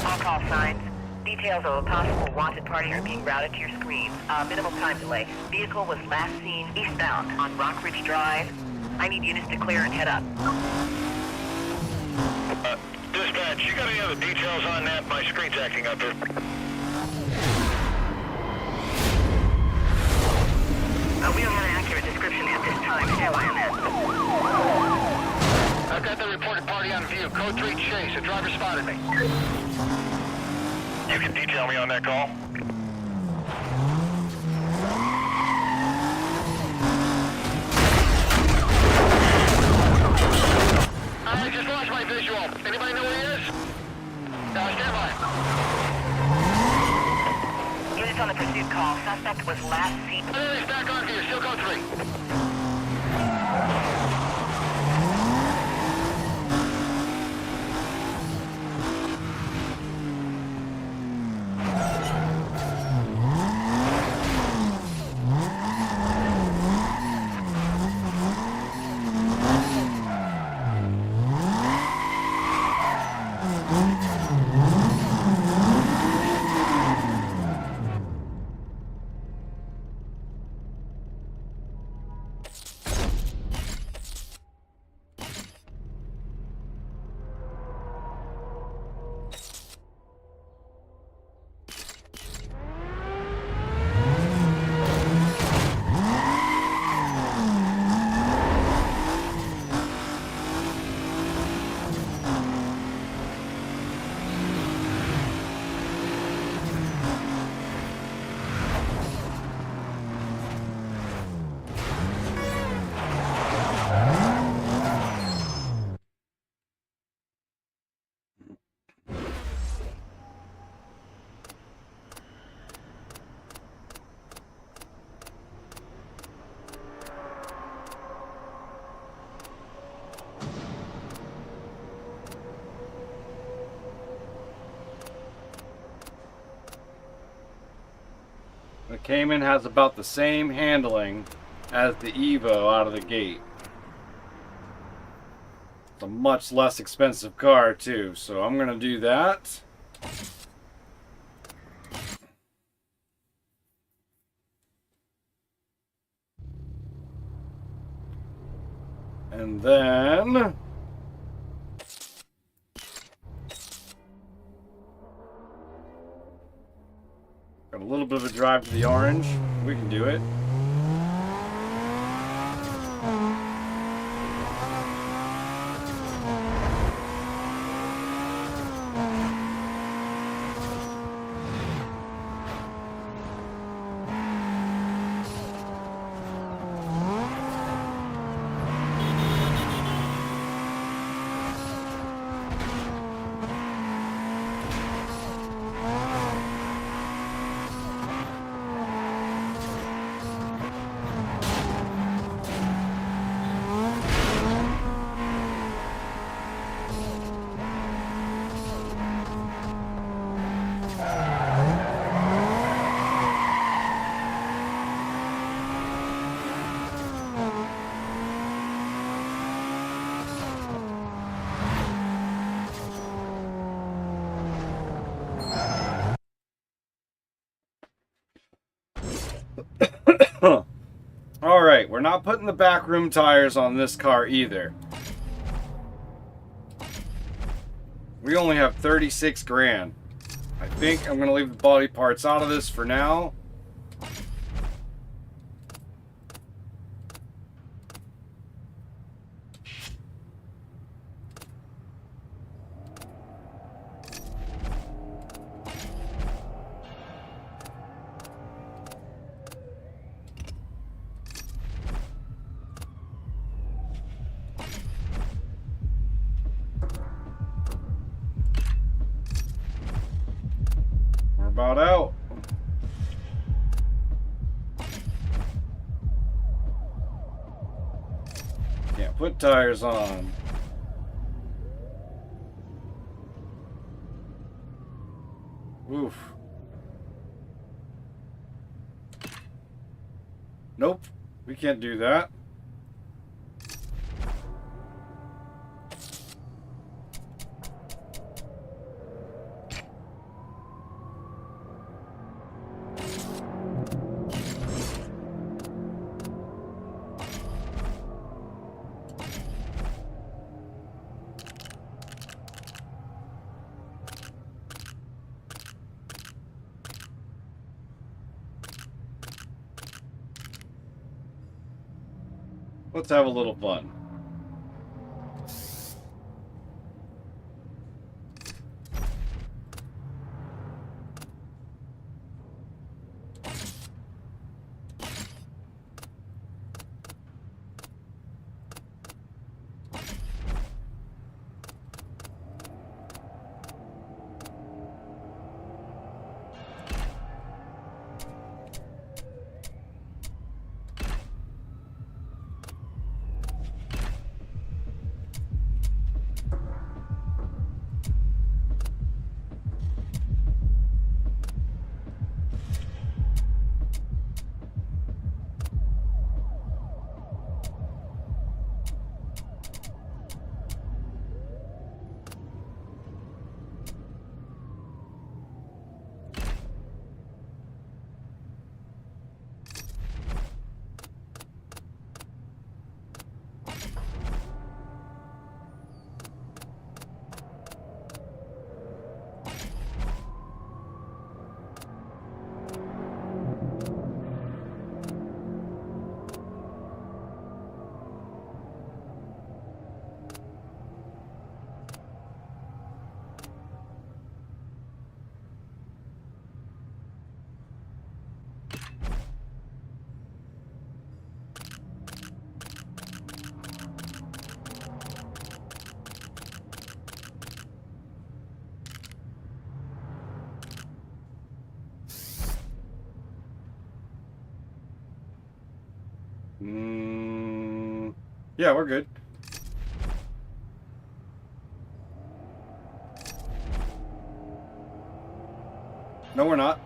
Speaker 2: All call signs. Details of a possible wanted party are being routed to your screen. Minimal time delay. Vehicle was last seen eastbound on Rock Ridge Drive. I need units to clear and head up.
Speaker 3: Dispatch, you got any other details on that? My screen's acting up here.
Speaker 2: We don't have an accurate description at this time. LIMS.
Speaker 7: I've got the reported party on view. Code 3 chase. A driver spotted me.
Speaker 3: You can detail me on that call?
Speaker 7: I just lost my visual. Anybody know where he is? Stand by.
Speaker 2: Units on the pursuit call. Suspect was last seen.
Speaker 7: He's back on view. Still code 3.
Speaker 4: The Cayman has about the same handling as the Evo out of the gate. It's a much less expensive car too, so I'm gonna do that. And then got a little bit of a drive to the orange. We can do it. Alright, we're not putting the backroom tires on this car either. We only have 36 grand. I think I'm going to leave the body parts out of this for now. about out. Can't put tires on. Oof. Nope, we can't do that. Let's have a little fun. Yeah, we're good. No, we're not.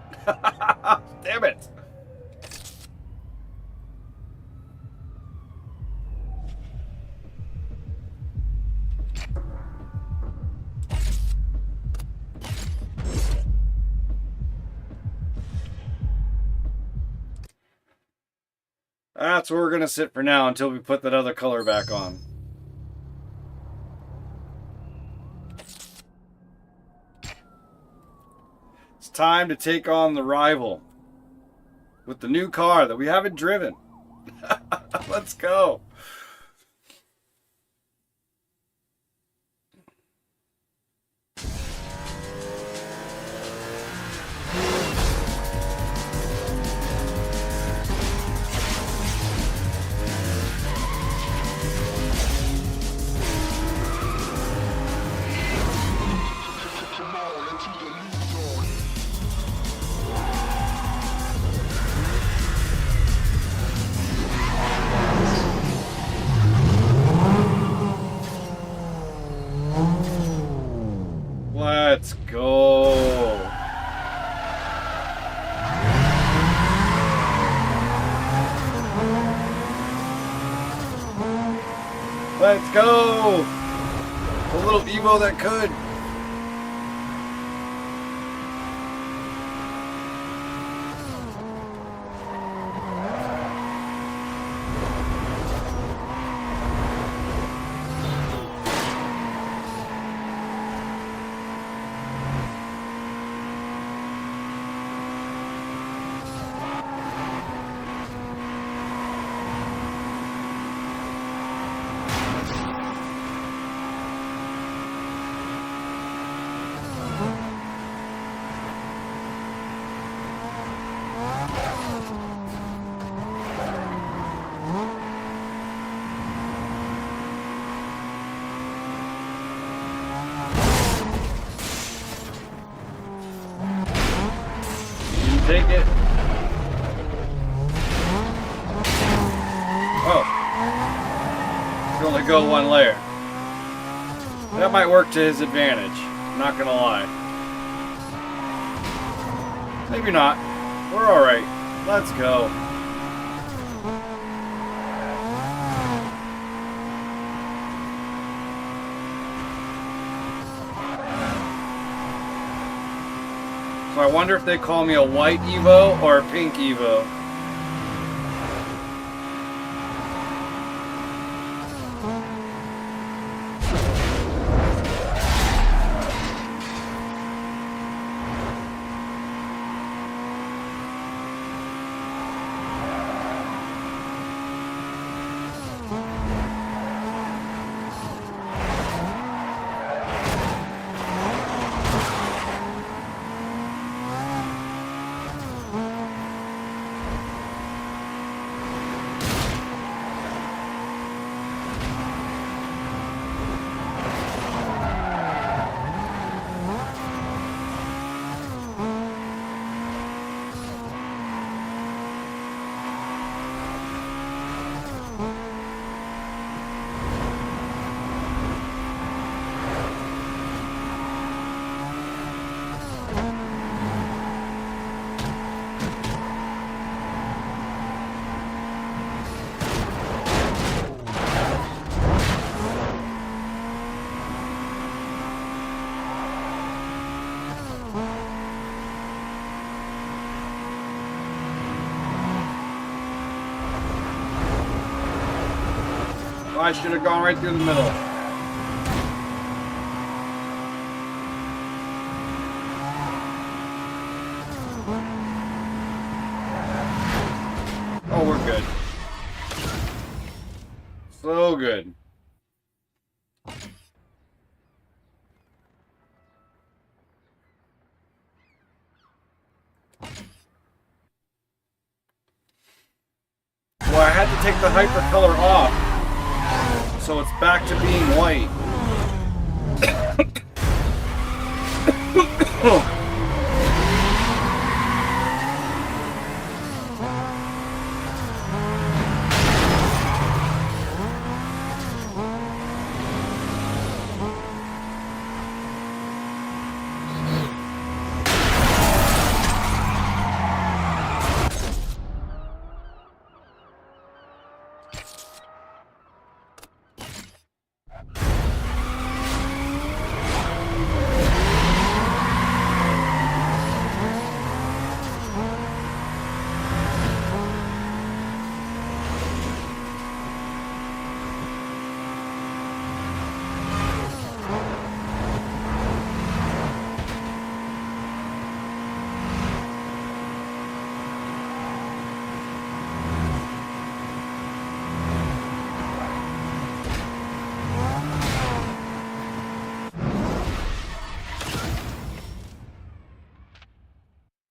Speaker 4: Damn it. That's where we're going to sit for now until we put that other color back on. It's time to take on the rival with the new car that we haven't driven. Let's go. Let's go. Let's go. The little Evo that could. Take it. Oh. You can only go one layer. That might work to his advantage. Not gonna lie. Maybe not. We're alright. Let's go. So I wonder if they call me a white Evo or a pink Evo. I should have gone right through the middle. Oh, we're good. So good. Well, I had to take the hypercolor off. So it's back to being white.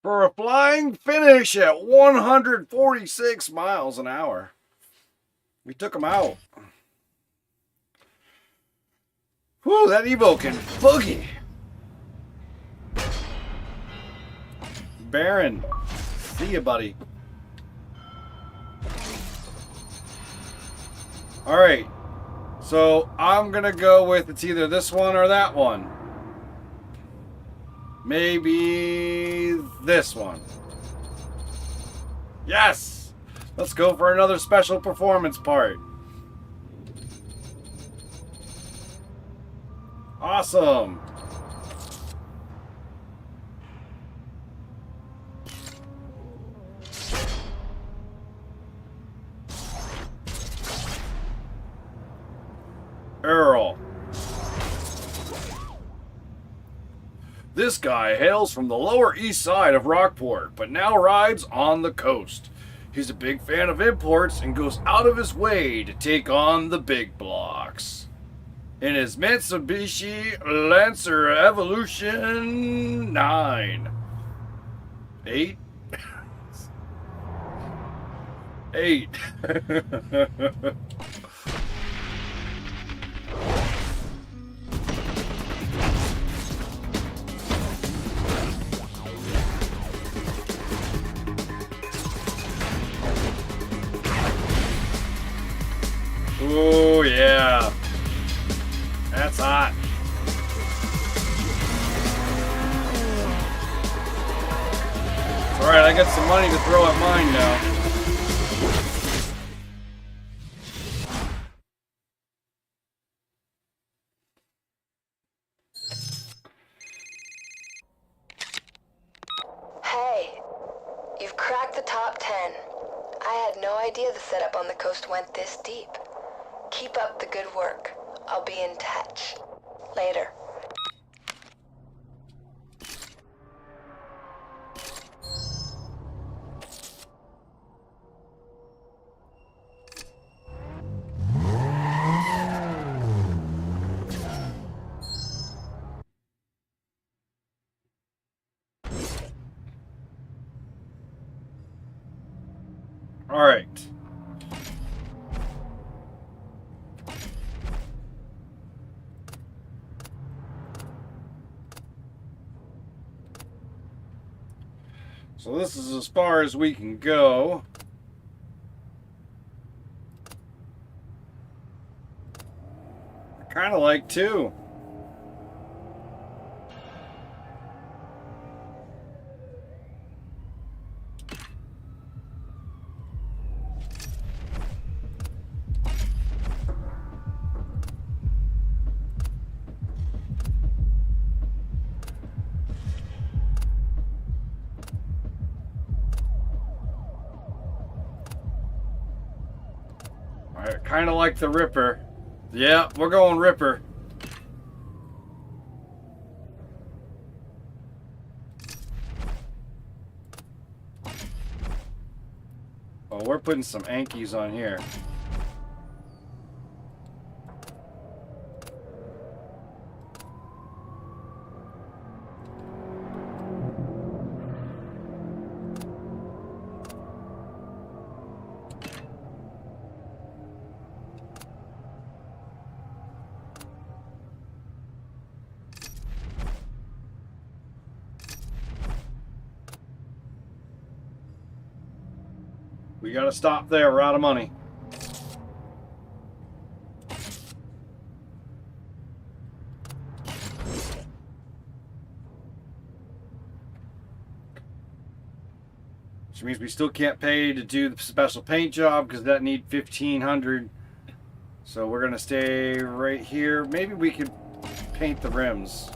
Speaker 4: For a flying finish at 146 miles an hour. We took him out. Whew, that Evo can boogie. Baron, see ya, buddy. Alright, so I'm gonna go with it's either this one or that one. Maybe this one. Yes! Let's go for another special performance part. Awesome! Earl. This guy hails from the Lower East Side of Rockport, but now rides on the coast. He's a big fan of imports and goes out of his way to take on the big blocks. In his Mitsubishi Lancer Evolution 9. 8? 8. Oh yeah. That's hot. Alright, I got some money to throw at mine now.
Speaker 6: Hey, you've cracked the top 10. I had no idea the setup on the coast went this deep. Keep up the good work. I'll be in touch. Later.
Speaker 4: All right. So this is as far as we can go. I kind of like two. I kind of like the Ripper. Yeah, we're going Ripper. Oh, we're putting some Ankies on here. We gotta stop there, we're out of money. Which means we still can't pay to do the special paint job because that need 1,500. So we're gonna stay right here. Maybe we could paint the rims.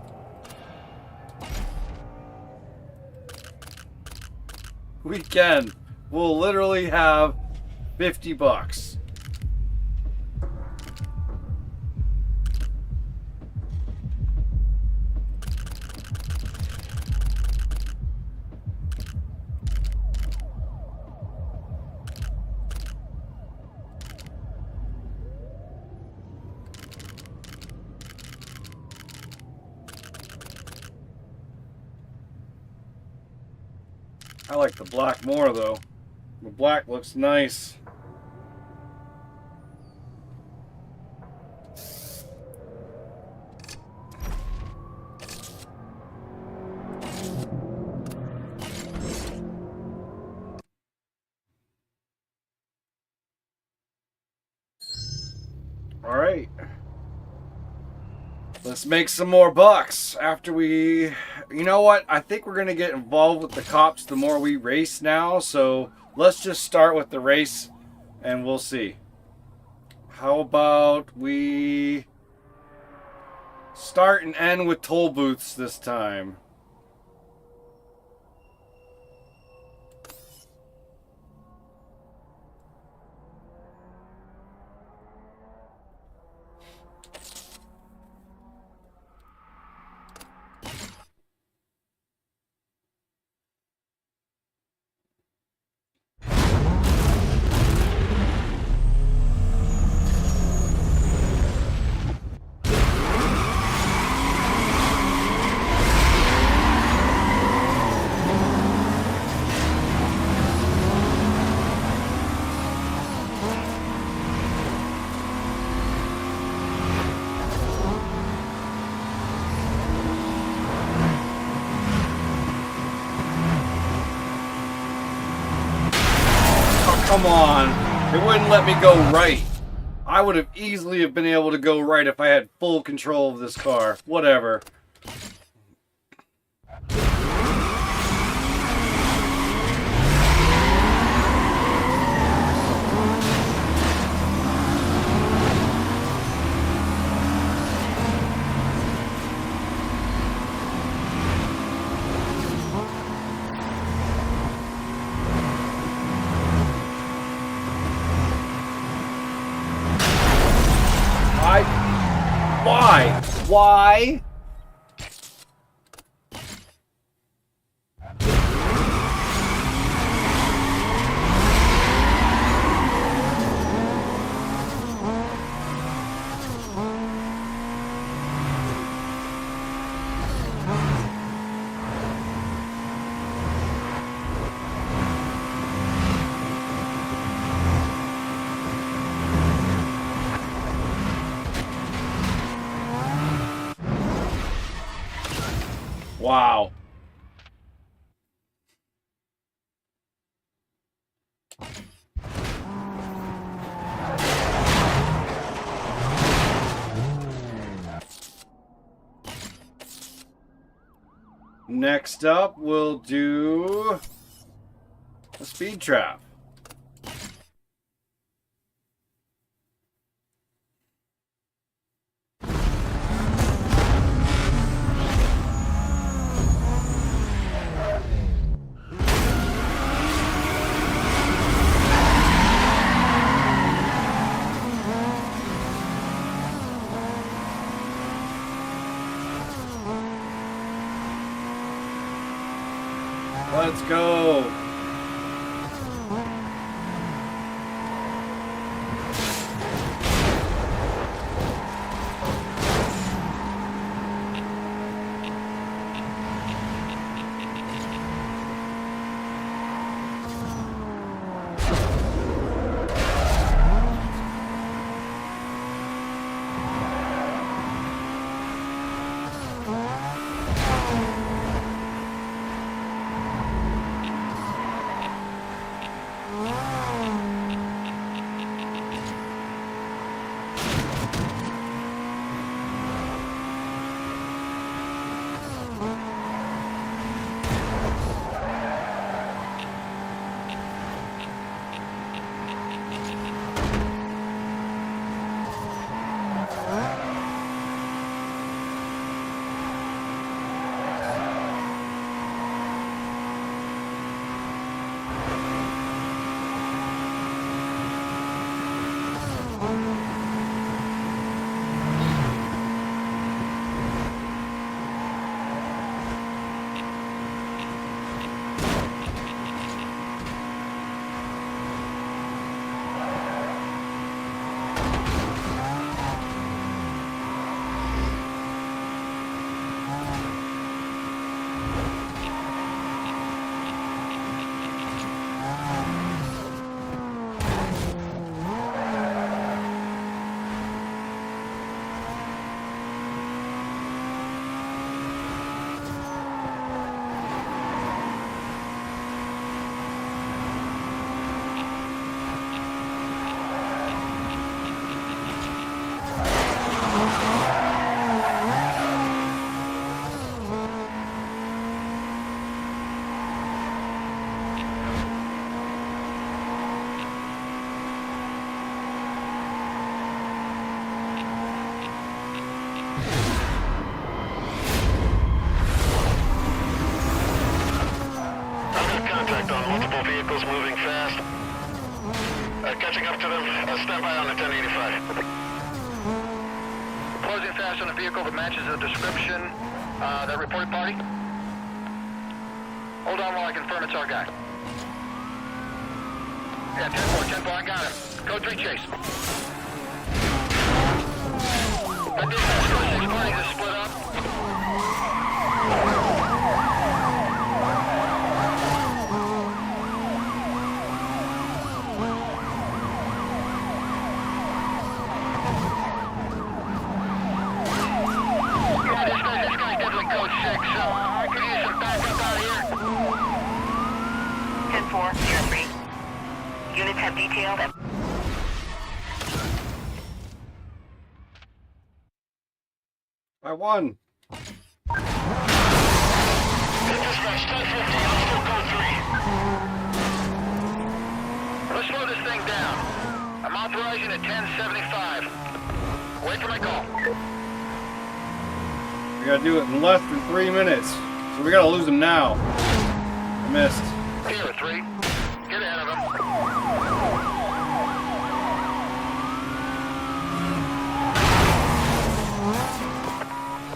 Speaker 4: We can. We'll literally have 50 bucks. I like the black more though. The black looks nice. All right. Let's make some more bucks after we, you know what? I think we're going to get involved with the cops the more we race now. So let's just start with the race and we'll see. How about we start and end with toll booths this time? Come on. It wouldn't let me go right. I would have easily have been able to go right if I had full control of this car. Whatever. Why? Why? Wow. Next up, we'll do a speed trap. Let's go.
Speaker 7: Multiple vehicles moving fast. Catching up to them. Stand by on the 1085. Closing fast on a vehicle that matches the description. That reported party. Hold on while I confirm it's our guy. Yeah, 10-4, I got him. Code 3 chase. That dispatch code 6 parties is split up.
Speaker 2: Units have detailed and...
Speaker 4: I won.
Speaker 7: Dispatch 1050, let's do code 3. Let's slow this thing down. I'm authorizing at 1075. Wait for my call.
Speaker 4: We gotta do it in less than 3 minutes. So we gotta lose him now. I missed.
Speaker 7: Here, 3. Get ahead of him.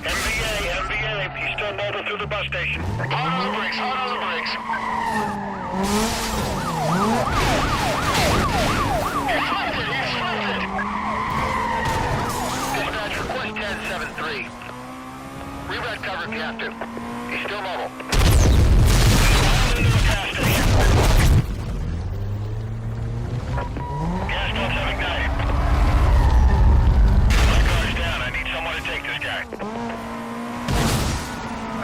Speaker 7: MVA, he's still mobile through the bus station. Hard on the brakes, hard on the brakes. He's lifted, he's lifted. Dispatch, request 1073. Reroute cover if you have to. He's still mobile. Into the gas station. Gas pumps have ignited. My car's down. I need someone to take this guy.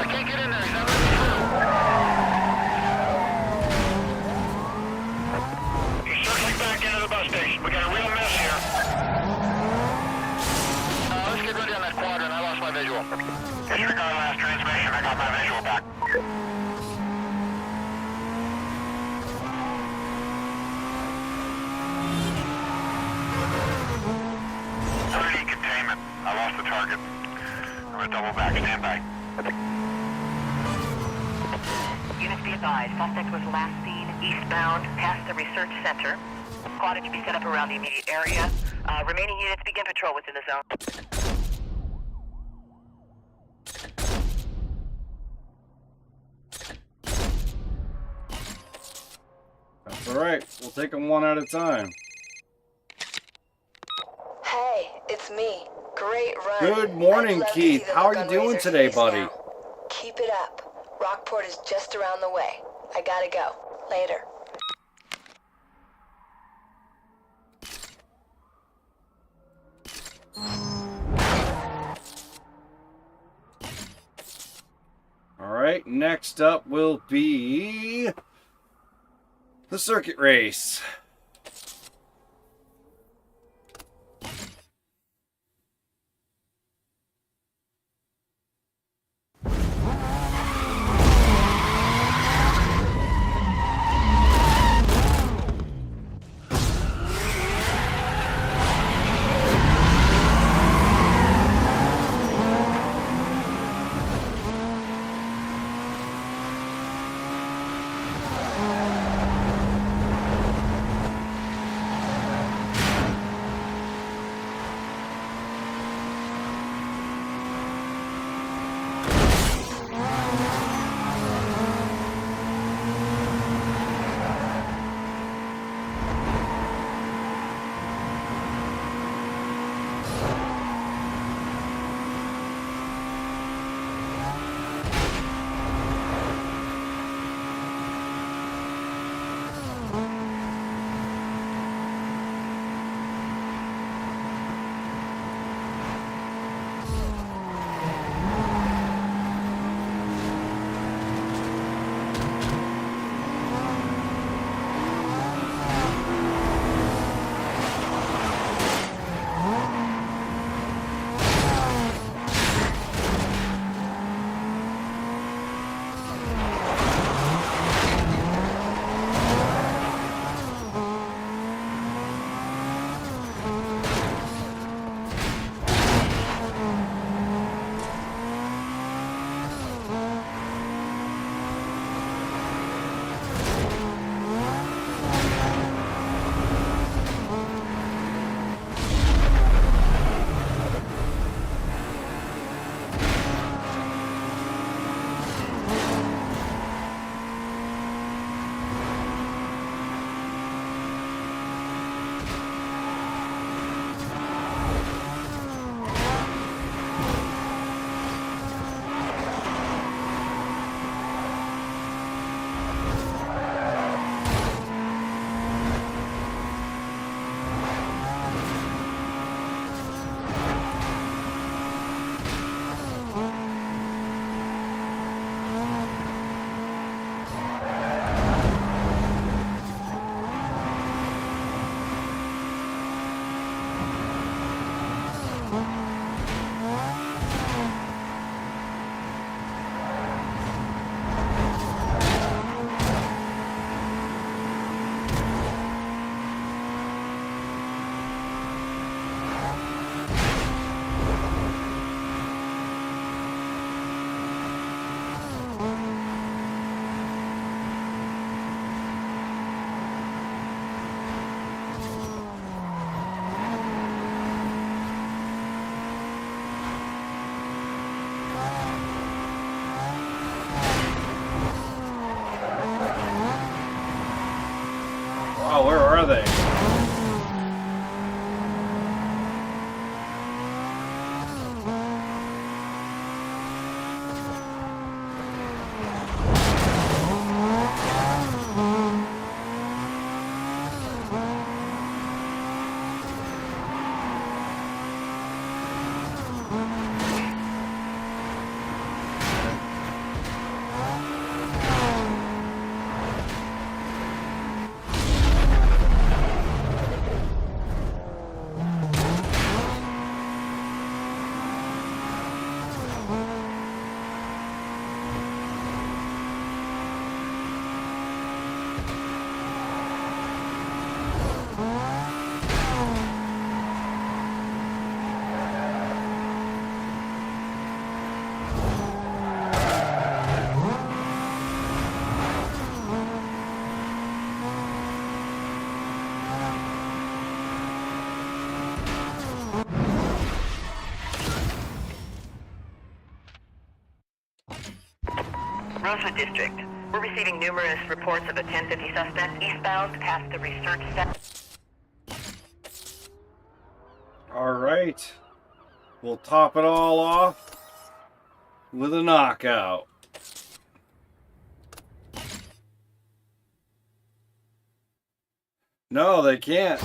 Speaker 7: I can't get in there. He's not letting me through. He's circling back into the bus station. We got a real mess here. Let's get ready on that quadrant. I lost my visual. Disregard last transmission. I got my visual back. Containment. I lost the target. I'm gonna double back. Stand by.
Speaker 2: Units be advised, suspect was last seen eastbound past the research center. Quad to be set up around the immediate area. Remaining units begin patrol within the zone.
Speaker 4: That's alright. We'll take them one at a time.
Speaker 6: Hey, it's me. Great run.
Speaker 4: Good morning,
Speaker 6: I'd love to
Speaker 4: Keith.
Speaker 6: see the
Speaker 4: How
Speaker 6: look
Speaker 4: are you
Speaker 6: on
Speaker 4: doing
Speaker 6: Razor's
Speaker 4: today,
Speaker 6: face
Speaker 4: buddy?
Speaker 6: now. Keep it up. Rockport is just around the way. I gotta go. Later.
Speaker 4: Alright, next up will be the circuit race.
Speaker 2: Rosewood District. We're receiving numerous reports of a 1050 suspect eastbound past the research center.
Speaker 4: All right. We'll top it all off with a knockout. No, they can't.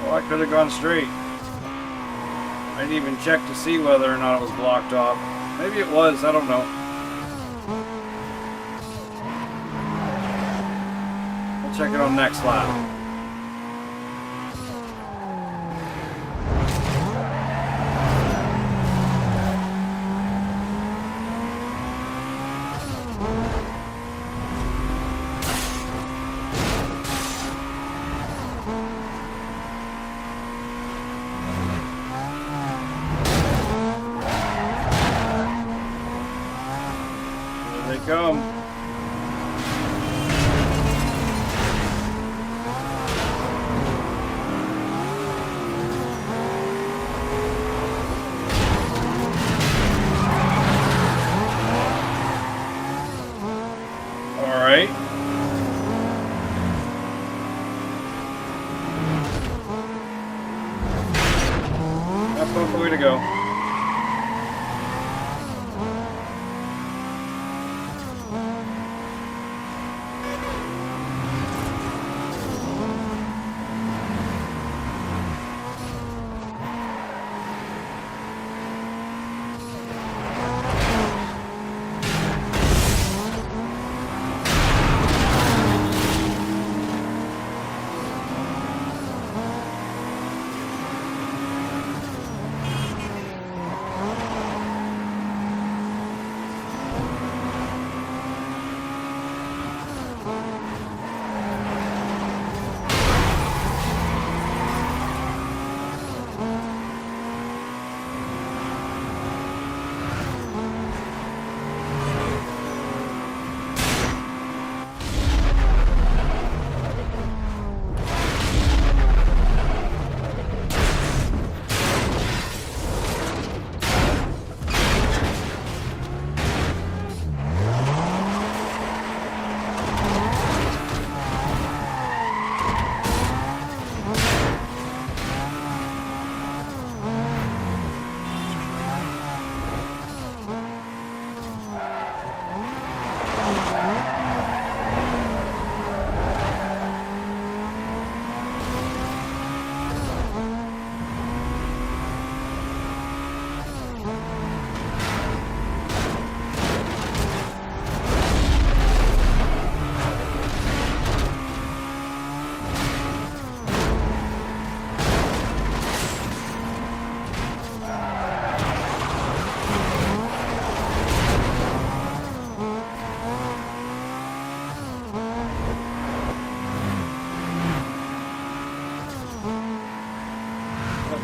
Speaker 4: I could have gone straight. I didn't even check to see whether or not it was blocked off. Maybe it was, I don't know. We'll check it on next lap. Come. All right. That's not the way to go.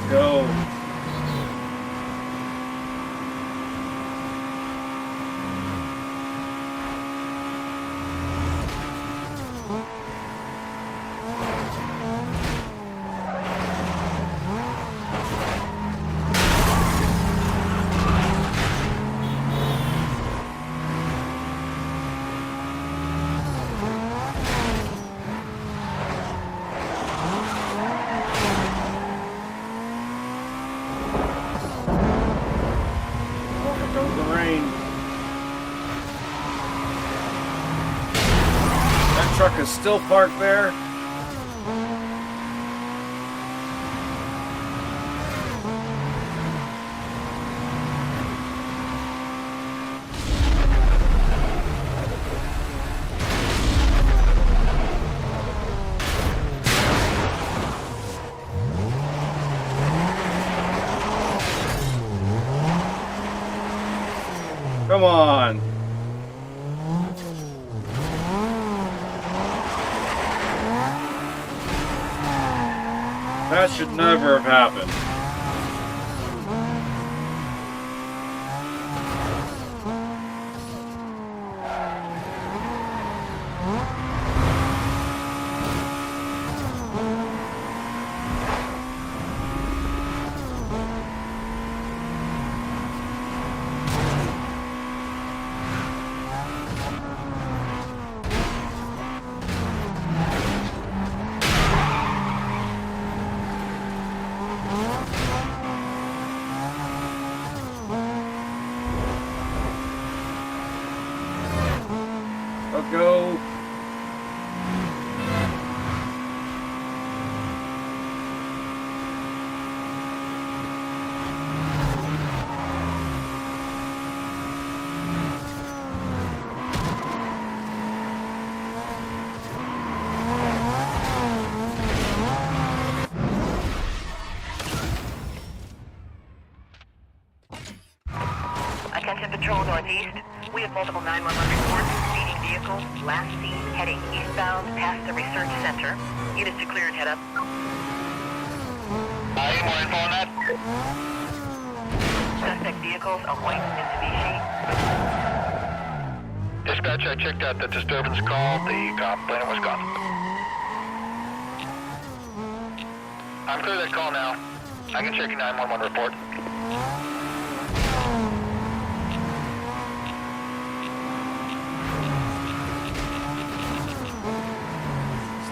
Speaker 4: Go. Truck is still parked there. Come on. That should never have happened. Let's go.
Speaker 2: Attention Patrol Northeast. We have multiple 911 reports. Speeding vehicle, last seen heading eastbound past the research center. Units to clear and head up.
Speaker 3: Any more info on that?
Speaker 2: Suspect vehicles are white Mitsubishi.
Speaker 3: Dispatch, I checked out the disturbance call. The complainant was gone. I'm clear that call now. I can check your 911 report.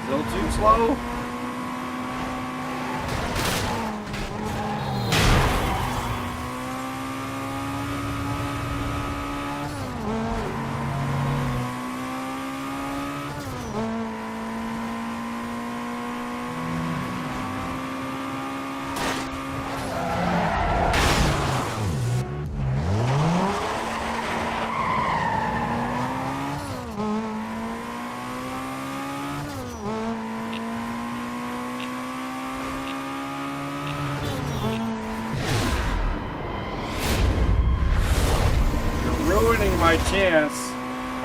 Speaker 4: Still too slow. Ruining my chance.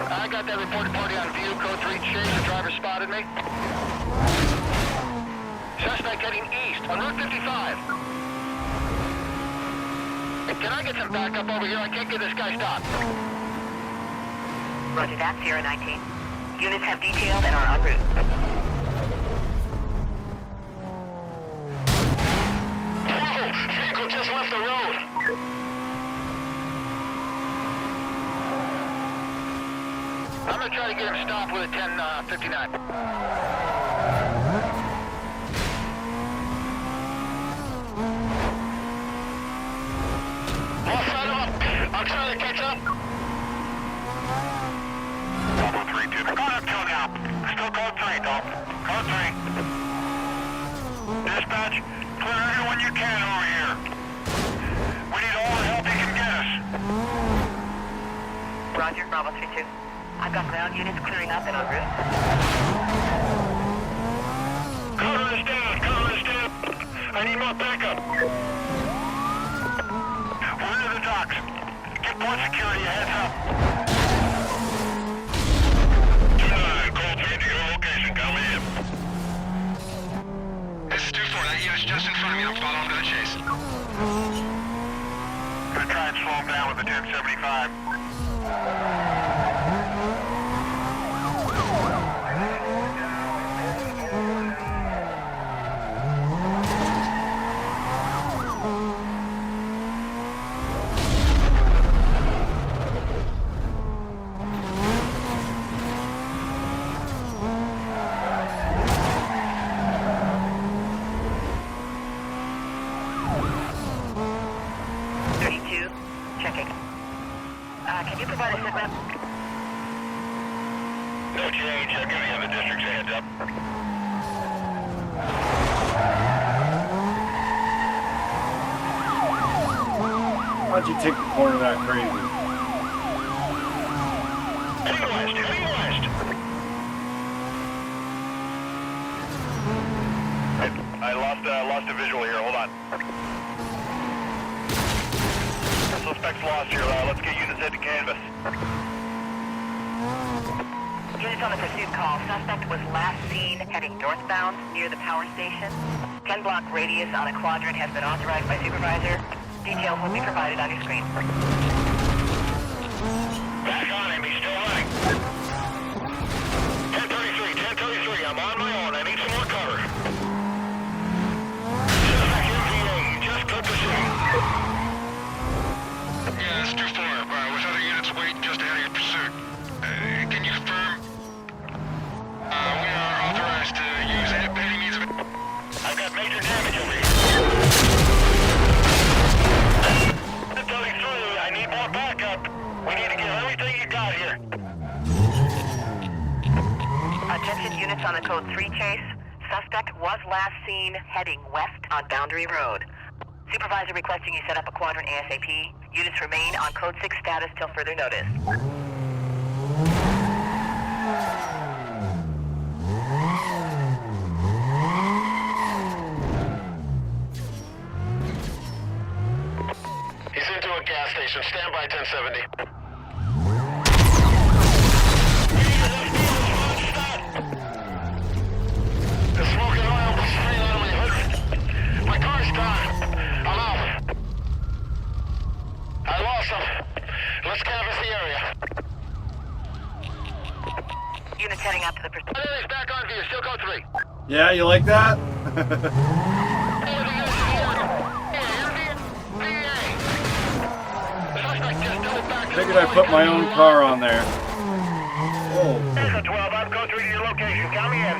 Speaker 3: I got that reported party on view. Code 3 chase. The driver spotted me. Suspect heading east on Route 55. Can I get some backup over here? I can't get this guy stopped.
Speaker 2: Roger that, Sierra 19. Units have detailed and are en route.
Speaker 3: Whoa! Vehicle just left the road. I'm gonna try to get him stopped with a 1059. I'll set him up. I'm trying to catch up. 132. Going up to now. Still code 3, Dalton. Code 3. Dispatch, clear everyone you can over here. We need all the help you can get us.
Speaker 2: Roger, Bravo 32. I've got ground units clearing up and en route.
Speaker 3: Cover this down. Cover this down. I need more backup. We're into the docks. Get port security a heads up. 2-9, call 3 to your location. Come in. This is 2-4. That unit's just in front of me. I'm following to the chase. Gonna try and slow him down with the 1075.
Speaker 2: Can you provide a sit rep?
Speaker 3: No change. I'm giving you the district's a heads up.
Speaker 4: How'd you take the corner that crazy?
Speaker 3: Heading west. Heading west. I lost a visual here. Hold on. Suspect's lost here. Let's get units head to canvas.
Speaker 2: a pursuit call. Suspect was last seen heading northbound near the power station. 10-block radius on a quadrant has been authorized by supervisor. Details will be provided on your screen.
Speaker 3: Back on him, he's still running. 1033, I'm on my own. I need some more cover. Suspect MVA, just clip the city. Yeah, that's 2-4. With other units waiting just ahead of your pursuit. Can you confirm? We are authorized to use any means of... I've got major damage over here. 1033, I need more backup. We need to get everything you got here.
Speaker 2: Attention units on the code 3 chase. Suspect was last seen heading west on Boundary Road. Supervisor requesting you set up a quadrant ASAP. Units remain on code 6 status till further notice.
Speaker 3: He's into a gas station. Stand by 1070. The smoke and oil was spraying out of my hood. My car's gone. I'm out. I lost him. Let's canvass the area.
Speaker 2: Units heading out to the pursuit.
Speaker 3: He's back on view. Still code 3.
Speaker 4: Yeah, you like that? Figured I put my own car on there. Oh.
Speaker 3: Echo 12, I'm going through to your location. Count me in.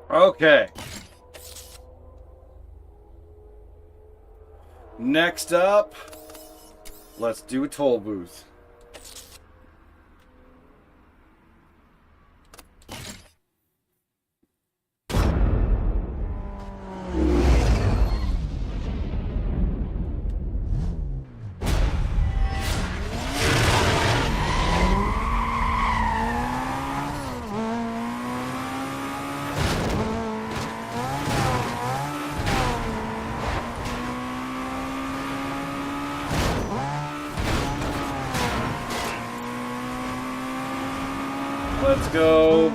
Speaker 4: Okay. Next up, let's do a toll booth. Let's go.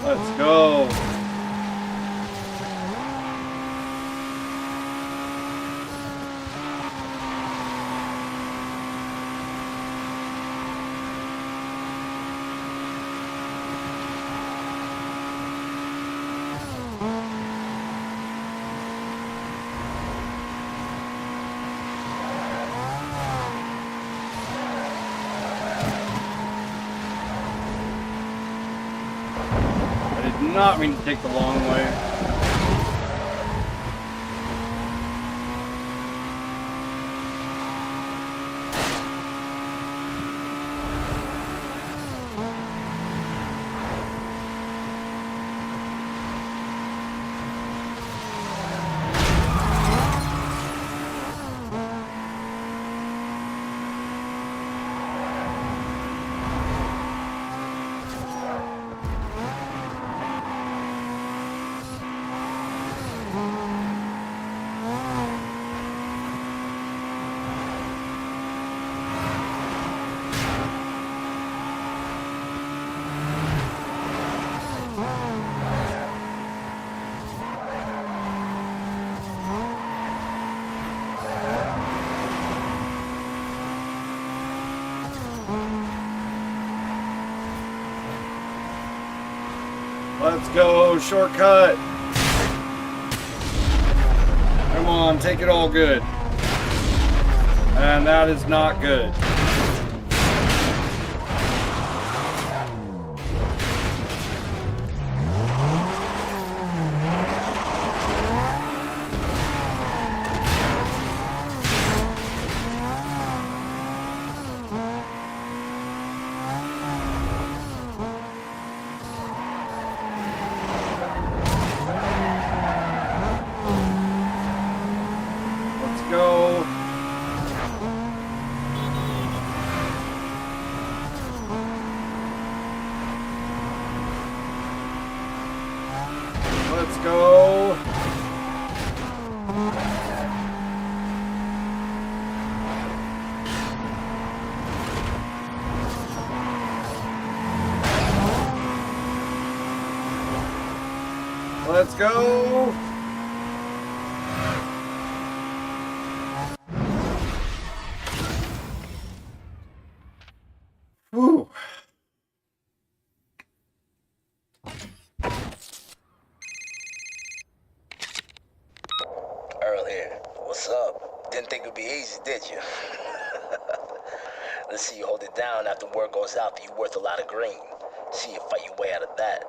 Speaker 4: Let's go. Not mean to take the long way. Let's go, shortcut. Come on, take it all good. And that is not good. Let's go. Let's go. Whew.
Speaker 8: Earl here. What's up? Didn't think it'd be easy, did you? Let's see you hold it down after word goes out that you're worth a lot of green. See you fight your way out of that.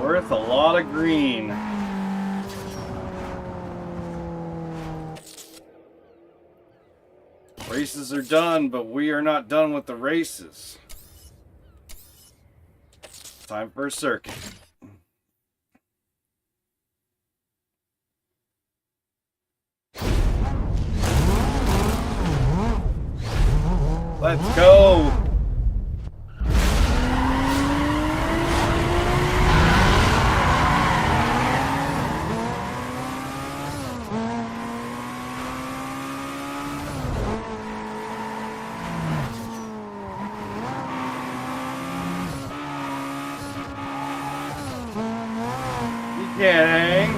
Speaker 4: Worth a lot of green. Races are done, but we are not done with the races. Time for a circuit. Let's go. Getting.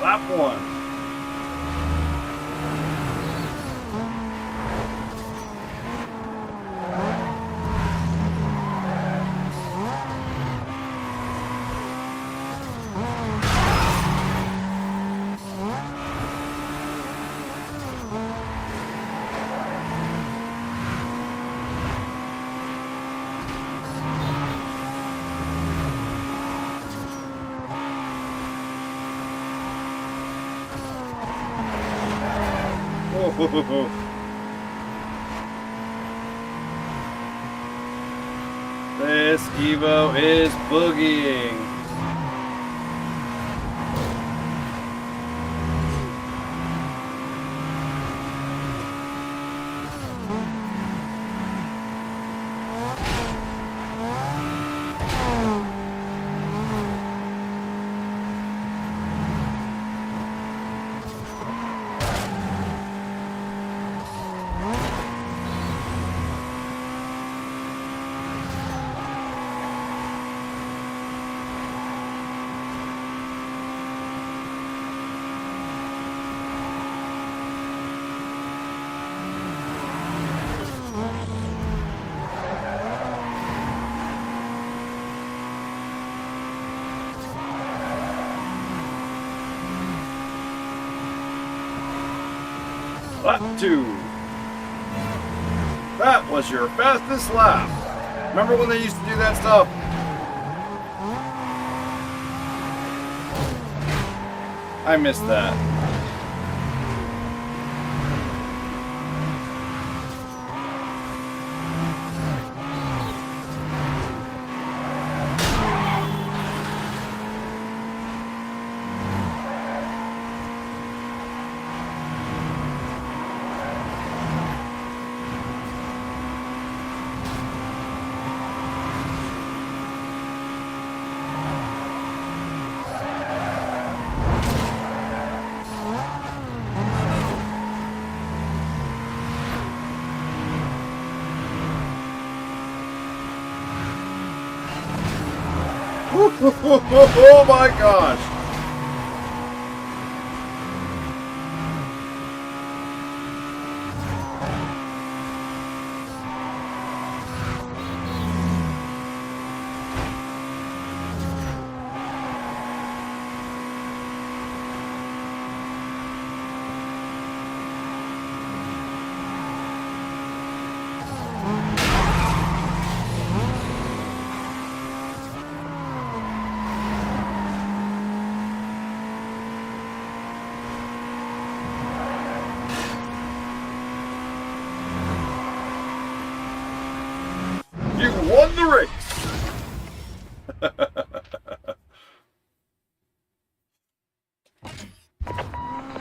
Speaker 4: Lap one. This Evo is boogieing. Lap 2. That was your fastest lap. Remember when they used to do that stuff? I missed that. Oh my gosh! You won the race!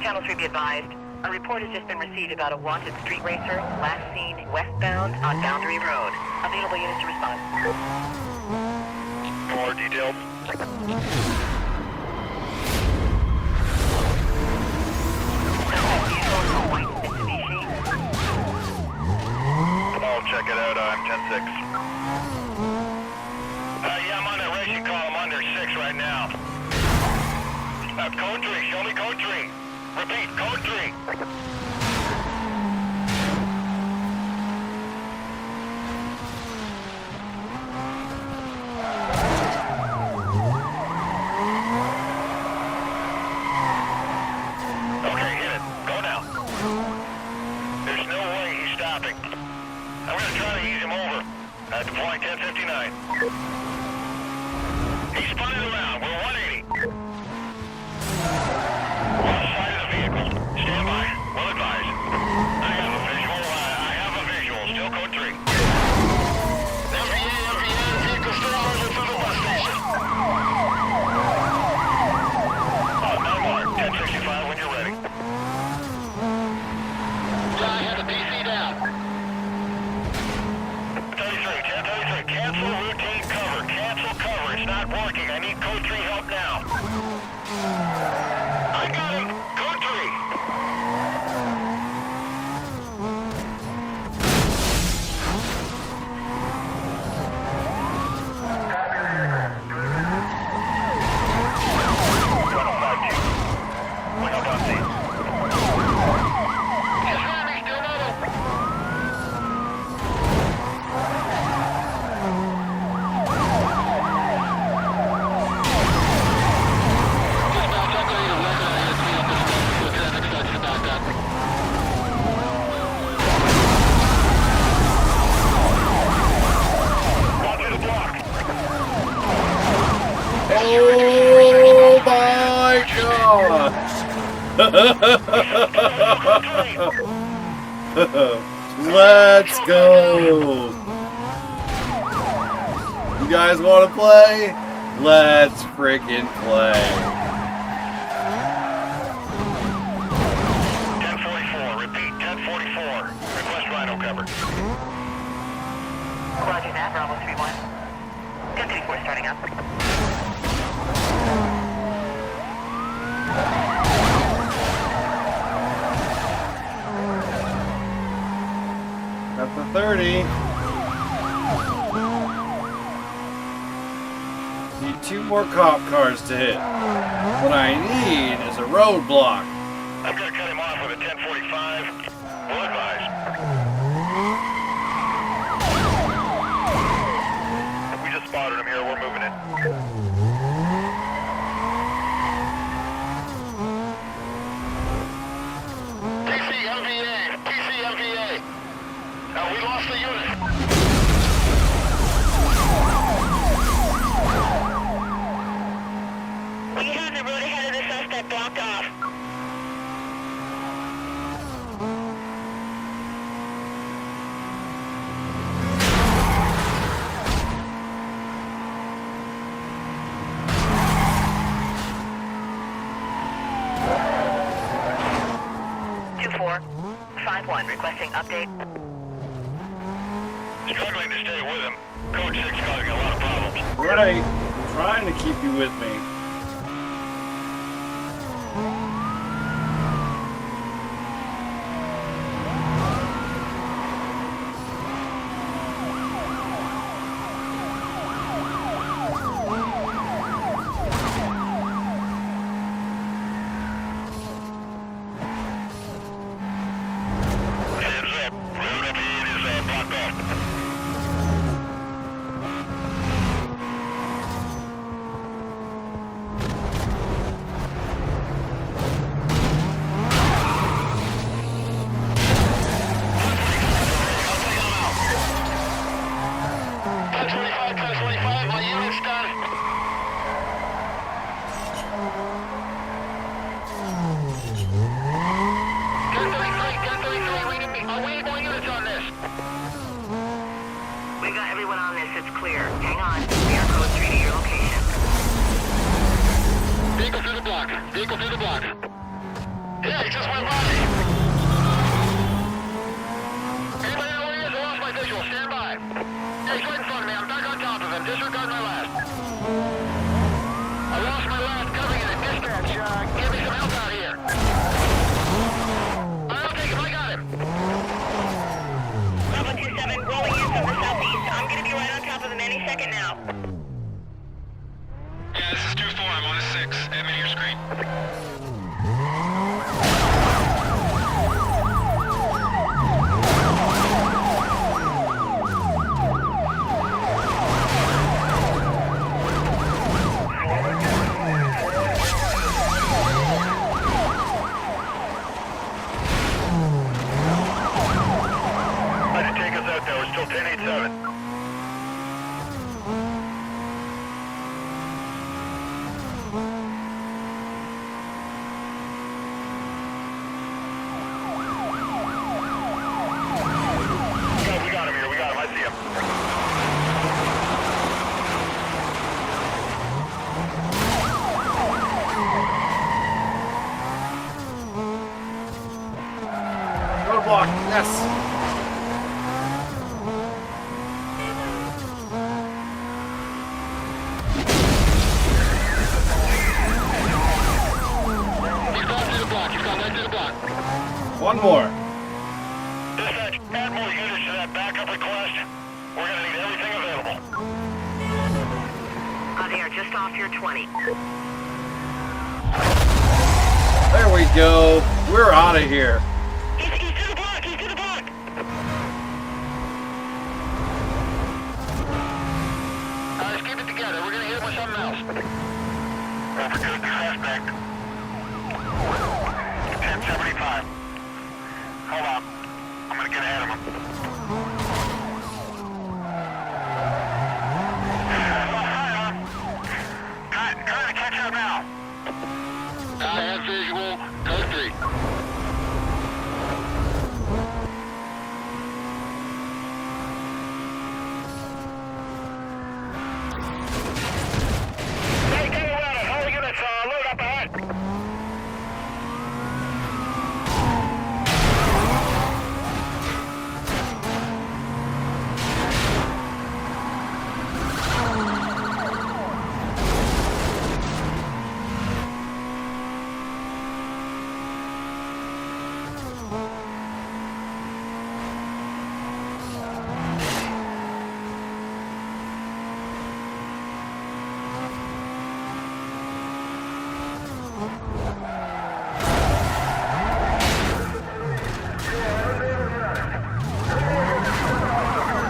Speaker 2: Channel 3 be advised. A report has just been received about a wanted street racer, last seen westbound on Boundary Road. Available units to respond.
Speaker 3: More details. I'll check it out. I'm 10-6. Yeah, I'm on that racing call. I'm under 6 right now. Code 3. Show me code 3. Repeat, code 3. Okay, hit it. Go now. There's no way he's stopping. I'm going to try to ease him over. Deploying 1059. He's spinning around. We're 180. On the side of the vehicle. Stand by. Well advised. I have a visual. Still code 3. Vehicle still moving from the bus station. No more. 1065 when you're ready. Yeah, I have a DC down. 1033. Cancel routine cover. Cancel cover. It's not working. I need code 3 help now. I got him. Code 3. Wing up on scene. Yes, ma'am. He's still mobile. Onto the block.
Speaker 4: Oh my gosh! Let's go! You guys want to play? Let's freaking play!
Speaker 3: 1044. Repeat. 1044. Request rhino cover.
Speaker 2: Roger that, Bravo 3-1. 1034 starting up.
Speaker 4: That's the 30. Need 2 more cop cars to hit. What I need is a roadblock.
Speaker 3: I'm going to cut him off with a 1045. Well advised. We just spotted him here. We're moving in. DC, LVA.
Speaker 7: the unit.
Speaker 2: We have the road ahead of the suspect blocked off. Requesting update.
Speaker 3: Struggling to stay with him. Code 6 causing a lot of problems.
Speaker 4: Right. Trying to keep you with me.
Speaker 7: Vehicle through the block. Yeah, he just went by. Anybody know where he is? I lost my visual. Stand by. Yeah, he's right in front of me. I'm back on top of him. Disregard my last. I lost my last covering in a dispatch. Give me some help out here. I'll take him. I got him.
Speaker 2: Bravo 27, rolling in from the southeast. I'm gonna be right on top of him any second now.
Speaker 3: Yeah, this is 2-4. I'm on a 6. Add me to your screen. I didn't take us out there. We're still 10-8-7.
Speaker 4: Roadblock, yes.
Speaker 7: He's gone through the block. He's gone right through the block.
Speaker 4: One more.
Speaker 3: Dispatch, add more units to that backup request. We're gonna need everything available.
Speaker 2: They are just off your 20.
Speaker 4: There we go. We're out of here.
Speaker 2: He's to the block! He's to the block!
Speaker 7: Let's keep it together. We're gonna hit him with something else.
Speaker 3: Overtook the suspect. 1075. Hold on. I'm gonna get ahead of him. Trying to catch up now.
Speaker 7: I have visual. Code 3.
Speaker 3: Hey, get around it. All units load up ahead.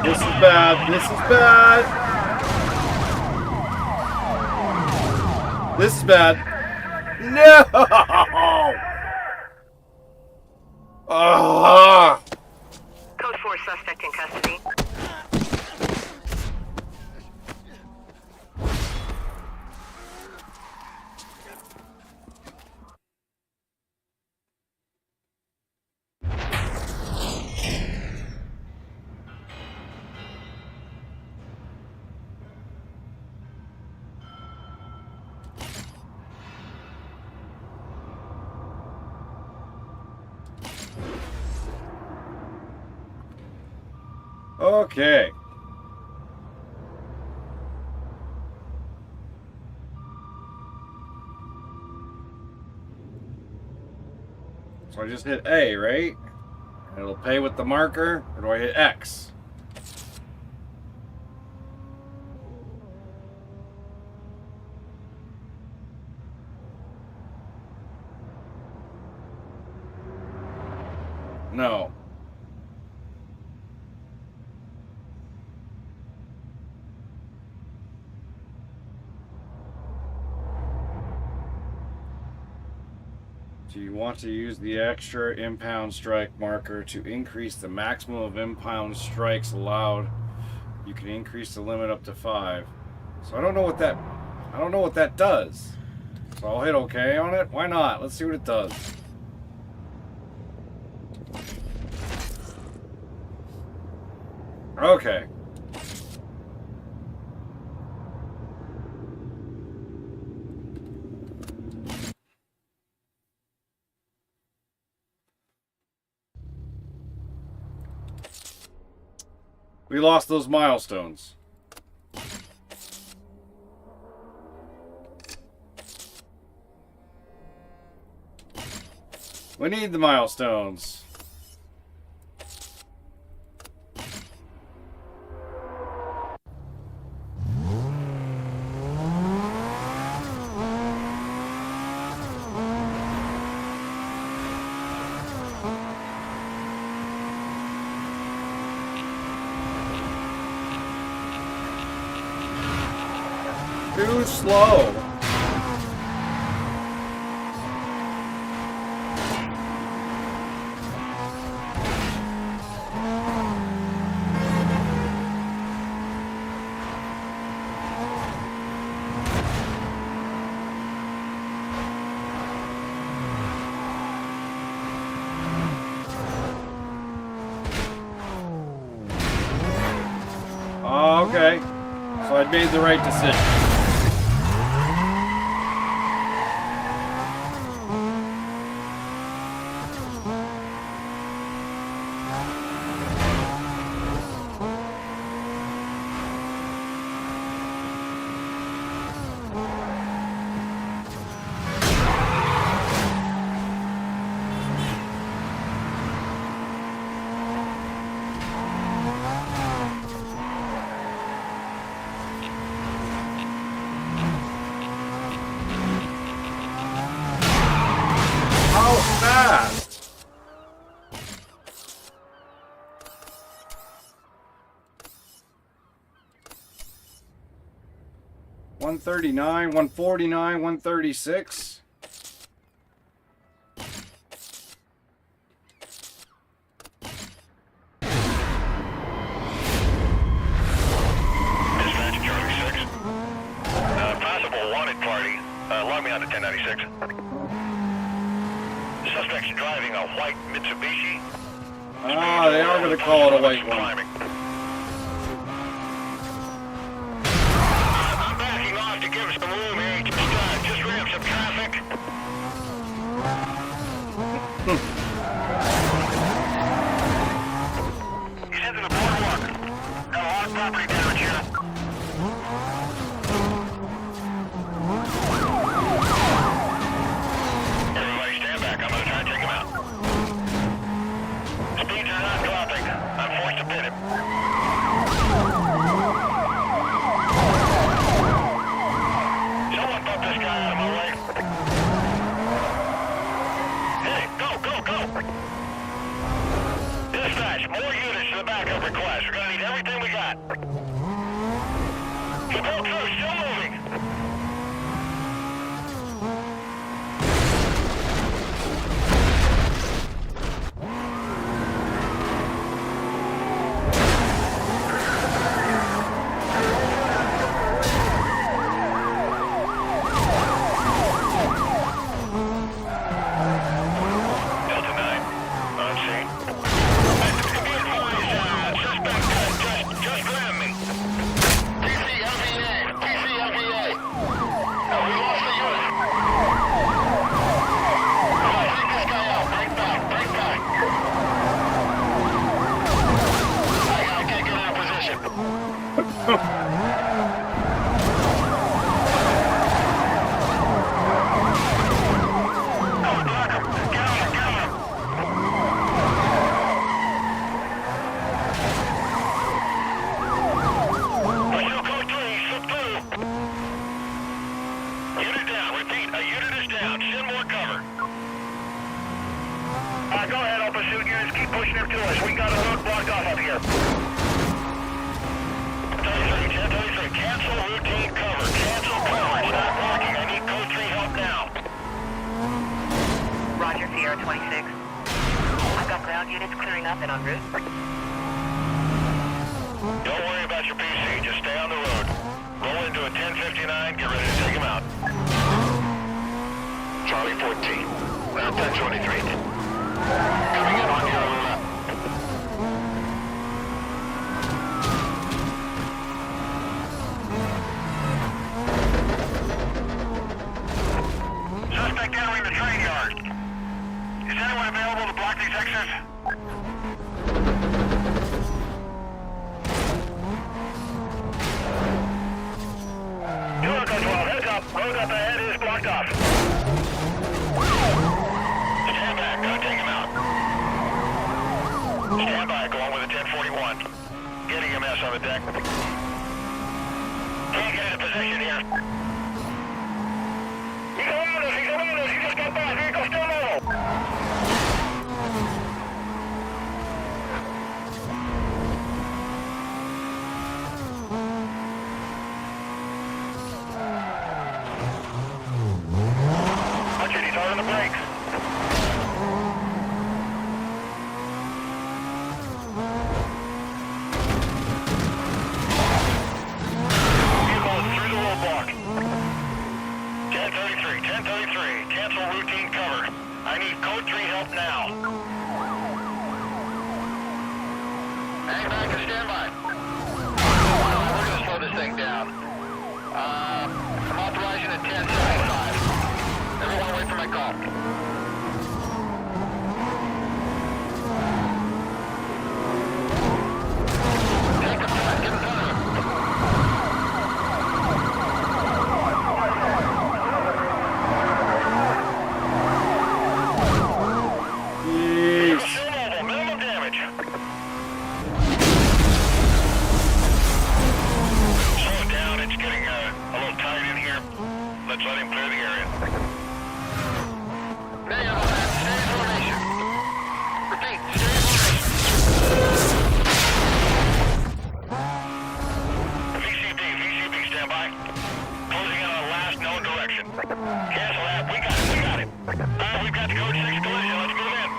Speaker 4: This is bad. This is bad. This is bad. No!
Speaker 2: Code 4 suspect in custody.
Speaker 4: Okay. So I just hit A, right? And it'll pay with the marker, or do I hit X? No. Do you want to use the extra impound strike marker to increase the maximum of impound strikes allowed? You can increase the limit up to 5. So I don't know what that does. So I'll hit OK on it. Why not? Let's see what it does. Okay. We lost those milestones. We need the milestones. Too slow. Okay. So I made the right decision. Fast. $139, $149, $136.
Speaker 3: Dispatch, Charlie 6. Possible wanted party. Log me on to 1096. Suspect's driving a white Mitsubishi.
Speaker 4: Ah, they are going to call it a white one.
Speaker 3: I'm backing off to give some room here. Just ramp some traffic. He's heading to the boardwalk. Got a lot of property damage here. Everybody stand back. I'm going to try and take him out. Speeds are not dropping. I'm forced to pit him. Someone bump this guy out of my way. Hey, go! Dispatch, more units to the backup request. We're going to need everything we got. Go ahead, I'll pursue units. Keep pushing them to us. We got a road blocked off up here. 1033, cancel routine cover. Cancel cover. It's not working. I need code 3 help now.
Speaker 2: Roger, Sierra 26. I've got ground units clearing up and en route.
Speaker 3: Don't worry about your PC. Just stay on the road. Roll into a 1059. Get ready to take him out. Charlie 14. Well, 1023. Coming in on your left. Suspect entering the train yard. Is anyone available to block these exits? You look as well. Heads up. Road up ahead is blocked off. Stand back. Gotta take him out. Stand by. Going with a 1041. Getting a mess on the deck. Can't get into position here. He's around us. He's around us. He just got by. Vehicle still low. Roger, he's hard on the brakes. Vehicle is through the roadblock. 1033, cancel routine cover. I need code 3 help now. Hang back and stand by. We're gonna slow this thing down. I'm authorizing at 1075. Everyone wait for my call. Take him front, get in front of him. Still mobile, minimum damage. Slow it down, it's getting a little tight in here. Let's let him clear the area. Negative on that. Stay in formation. Repeat, stay in formation. VCB, stand by. Closing in on last known direction. Cancel that. We got it. We've got the code 6 collision. Let's move in.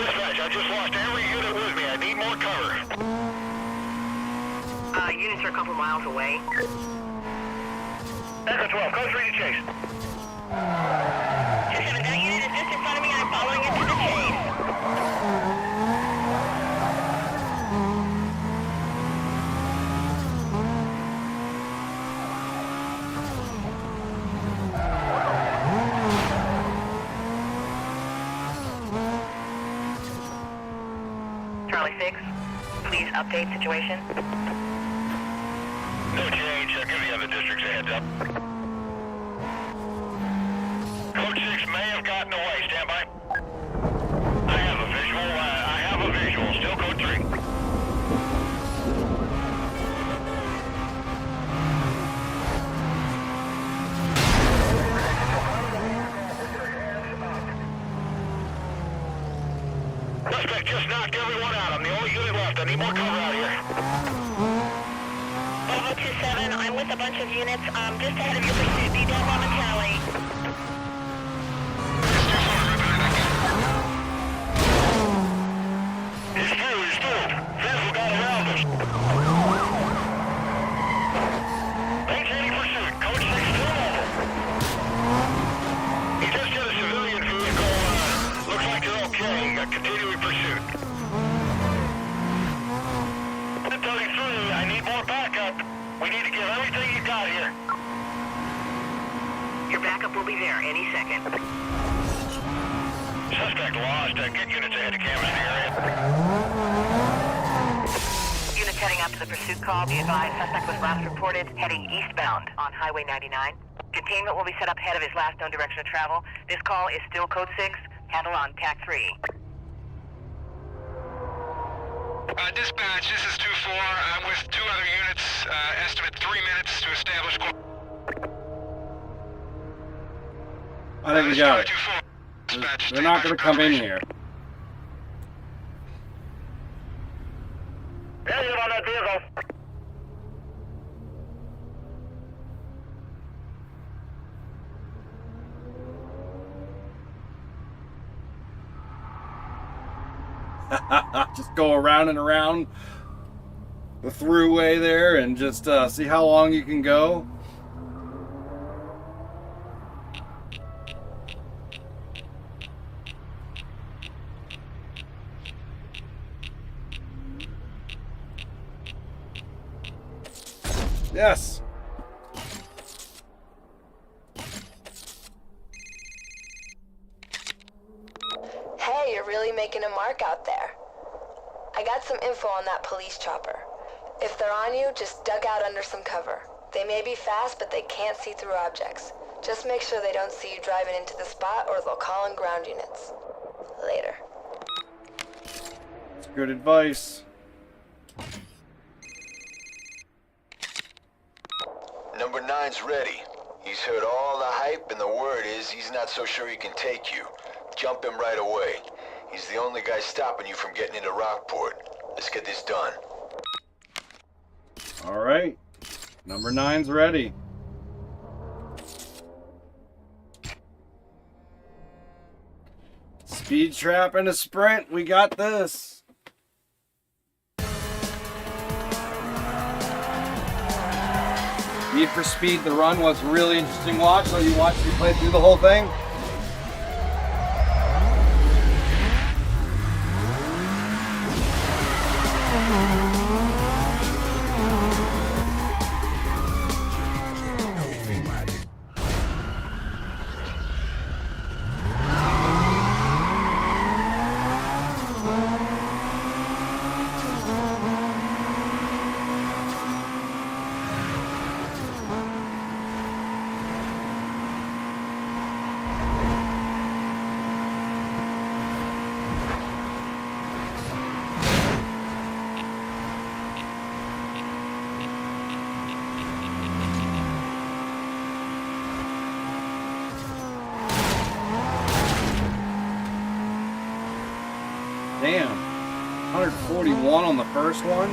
Speaker 3: Dispatch, I just lost every unit with me. I need more cover.
Speaker 2: Units are a couple miles away.
Speaker 3: Echo 12, code 3 to chase.
Speaker 2: That unit is just in front of me and I'm following it to the chase. Charlie 6, please update situation.
Speaker 3: No change. Give the other districts a heads up. Code 6 may have gotten away. Stand by. I have a visual. Still code 3. Suspect just knocked everyone out. I'm the only unit left. I need more cover out here.
Speaker 2: 27, I'm with a bunch of units, just ahead of your pursuit. Be down momentarily.
Speaker 3: He's through. Vessel got around us. Maintaining pursuit. Code 6 still mobile. He just hit a civilian vehicle. Looks like they're okay. Continuing pursuit. 1033, I need more backup. We need to get everything you got here.
Speaker 2: Your backup will be there any second.
Speaker 3: Suspect lost. Get units ahead to canvas the area.
Speaker 2: Unit after the pursuit call. Be advised, suspect was last reported heading eastbound on Highway 99. Containment will be set up ahead of his last known direction of travel. This call is still Code 6. Handle on TAC 3.
Speaker 3: Dispatch, this is 2-4. I'm with 2 other units. Estimate 3 minutes to establish...
Speaker 4: I think we got it.
Speaker 3: Dispatch,
Speaker 4: They're not going to come in here.
Speaker 7: Negative on that vehicle.
Speaker 4: Just go around and around the throughway there and just see how long you can go. Yes.
Speaker 6: Hey, you're really making a mark out there. I got some info on that police chopper. If they're on you, just duck out under some cover. They may be fast, but they can't see through objects. Just make sure they don't see you driving into the spot or they'll call in ground units. Later.
Speaker 4: It's good advice.
Speaker 1: Number 9's ready. He's heard all the hype, and the word is he's not so sure he can take you. Jump him right away. He's the only guy stopping you from getting into Rockport. Let's get this done.
Speaker 4: All right. Number 9's ready. Speed trap and a sprint. We got this. Need for Speed, the run was a really interesting watch. So you watched me play through the whole thing? Damn. 141 on the first one.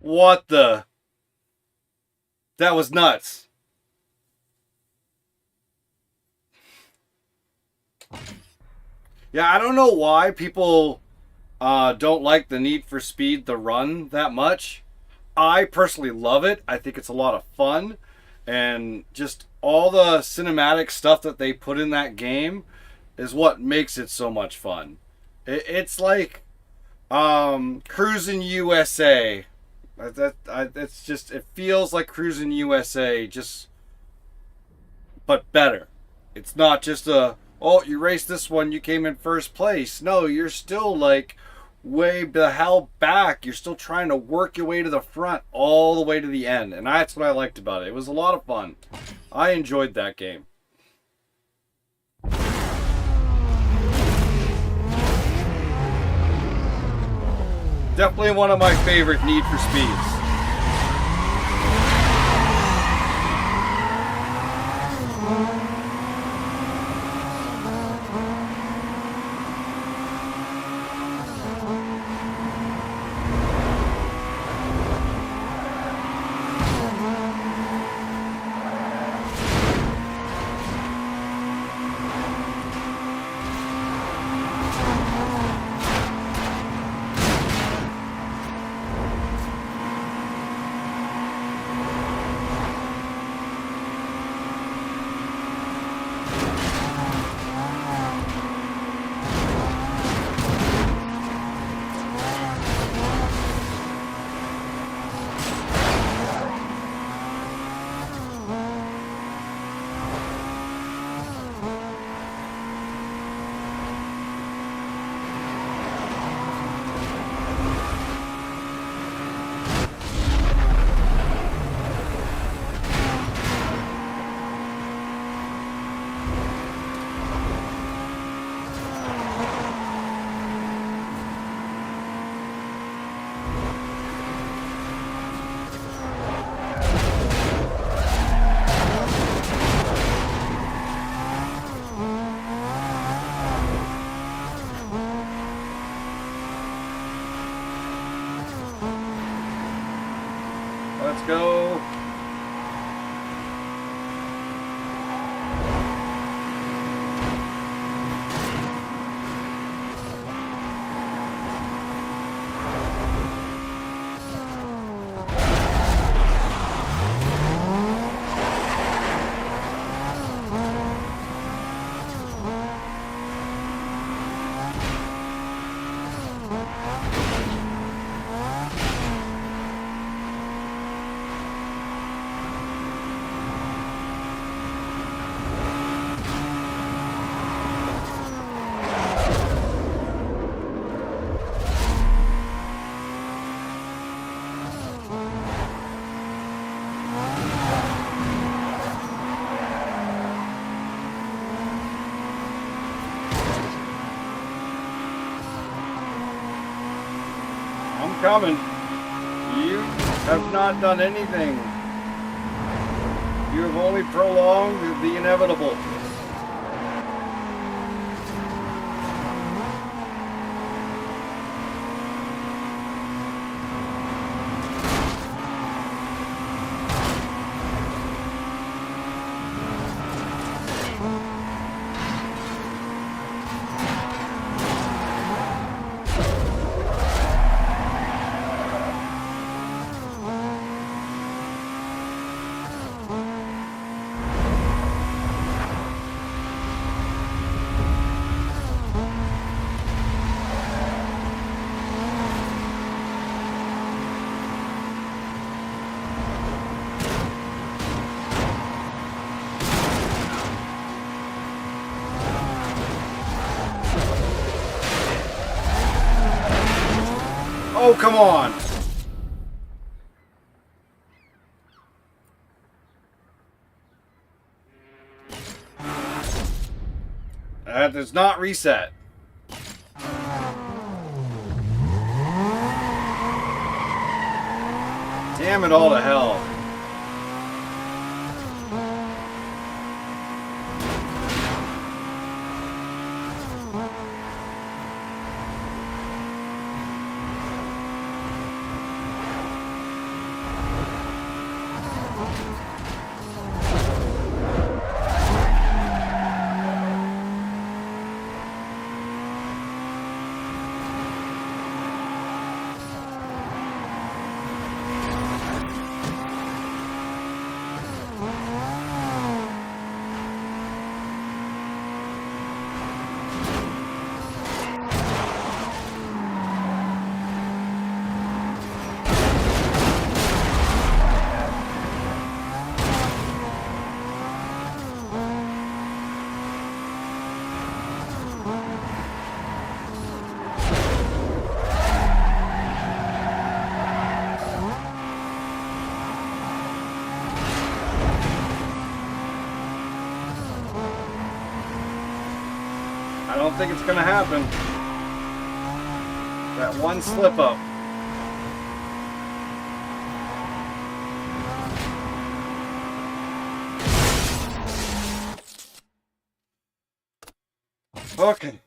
Speaker 4: What the? That was nuts. Yeah, I don't know why people don't like the Need for Speed the Run that much. I personally love it. I think it's a lot of fun. And just all the cinematic stuff that they put in that game is what makes it so much fun. It's like Cruising USA. It's just, it feels like Cruising USA, just, but better. It's not just oh, you raced this one, you came in first place. No, you're still like way the hell back. You're still trying to work your way to the front all the way to the end. And that's what I liked about it. It was a lot of fun. I enjoyed that game. Definitely one of my favorite Need for Speeds. Let's go. I'm coming. You have not done anything. You have only prolonged the inevitable. Oh, come on. That does not reset. Damn it all to hell. don't think it's gonna happen. That one slip up. Okay.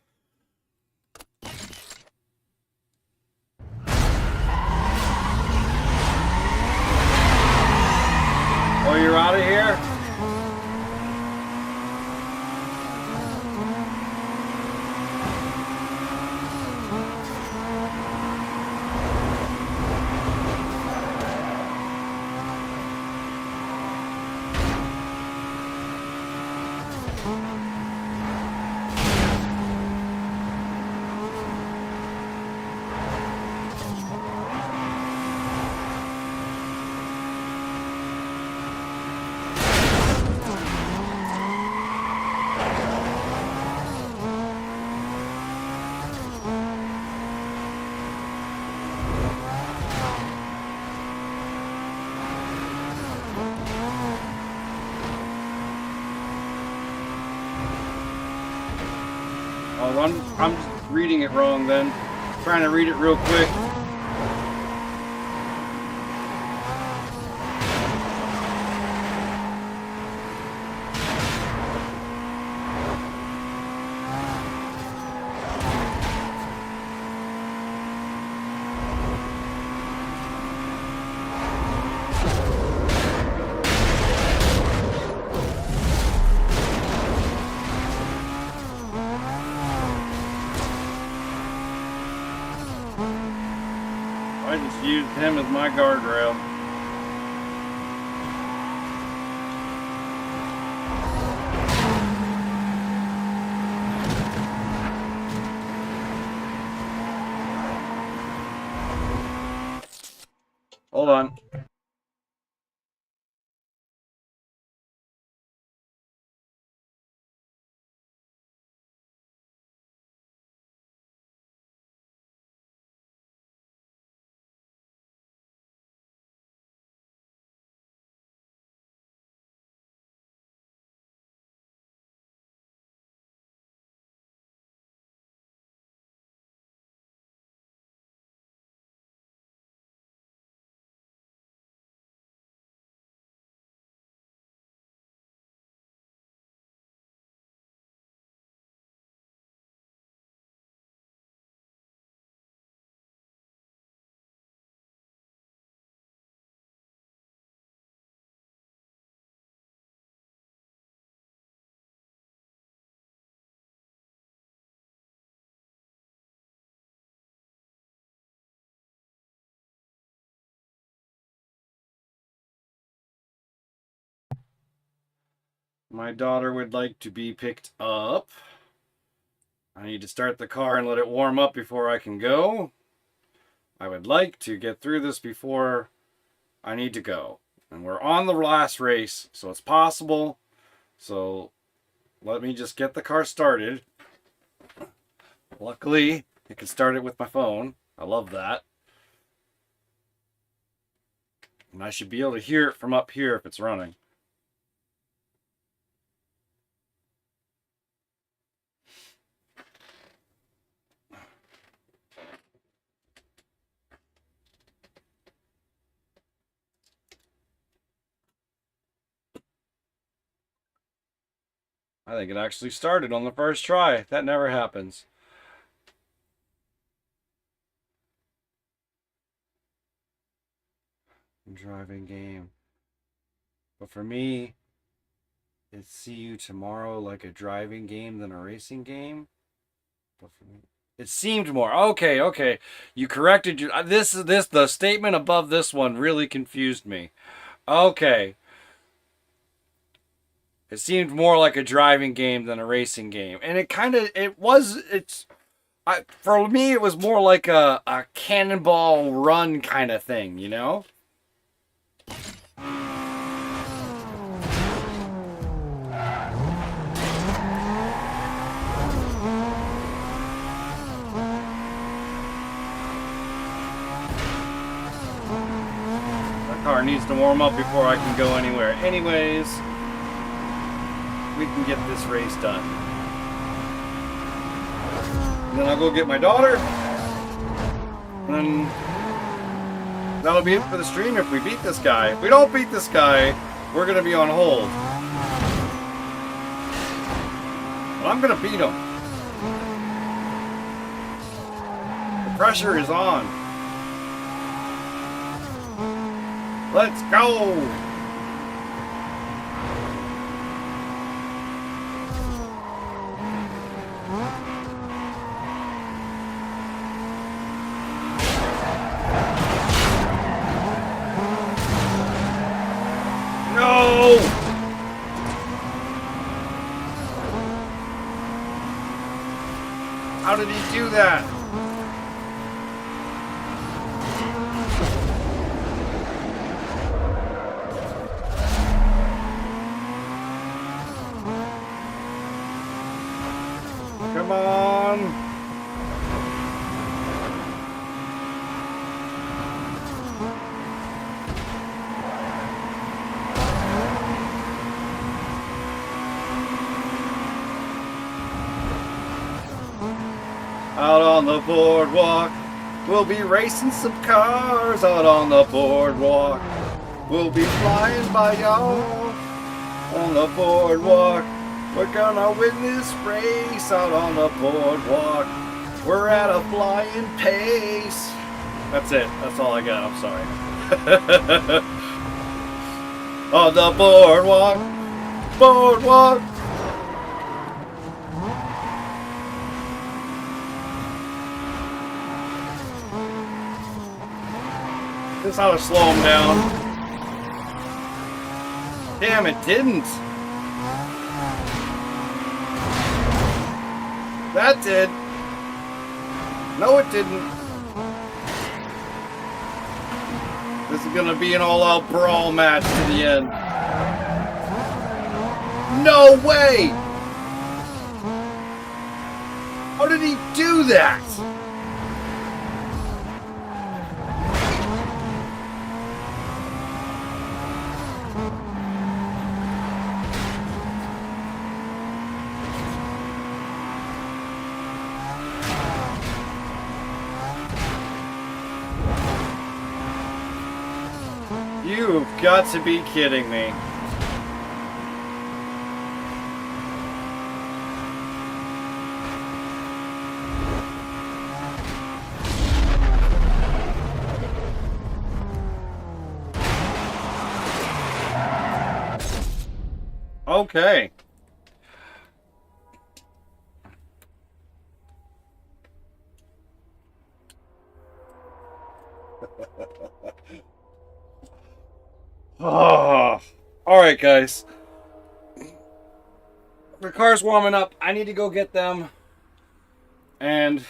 Speaker 4: Oh, you're out of here? Oh, I'm just reading it wrong then. Trying to read it real quick. I just used him as my guardrail. Hold on. My daughter would like to be picked up. I need to start the car and let it warm up before I can go. I would like to get through this before I need to go. And we're on the last race, so it's possible. So let me just get the car started. Luckily, I can start it with my phone. I love that. And I should be able to hear it from up here if it's running. I think it actually started on the first try. That never happens. Driving game. But for me, it's see you tomorrow like a driving game than a racing game. But for me, it seemed more. Okay. You corrected your the statement above this one really confused me. Okay. It seemed more like a driving game than a racing game. And for me, it was more like a cannonball run kind of thing, you know? The car needs to warm up before I can go anywhere. Anyways, we can get this race done. And then I'll go get my daughter. And then that'll be it for the stream if we beat this guy. If we don't beat this guy, we're going to be on hold. But I'm going to beat him. The pressure is on. Let's go! No! How did he do that? Come on. Out on the boardwalk, we'll be racing some cars out on the boardwalk. We'll be flying by y'all on the boardwalk. We're gonna win this race out on the boardwalk. We're at a flying pace. That's it. That's all I got. I'm sorry. On the boardwalk. Boardwalk. This ought to slow him down. Damn, it didn't. That did. No, it didn't. This is gonna be an all-out brawl match to the end. No way! How did he do that? You've got to be kidding me. Okay. Oh, all right, guys. The car's warming up. I need to go get them. And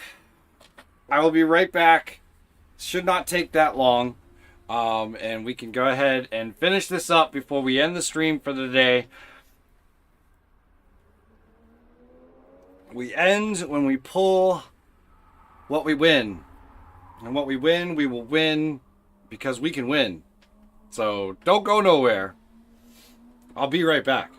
Speaker 4: I will be right back. Should not take that long. And we can go ahead and finish this up before we end the stream for the day. We end when we pull what we win. And what we win, we will win because we can win. So don't go nowhere. I'll be right back.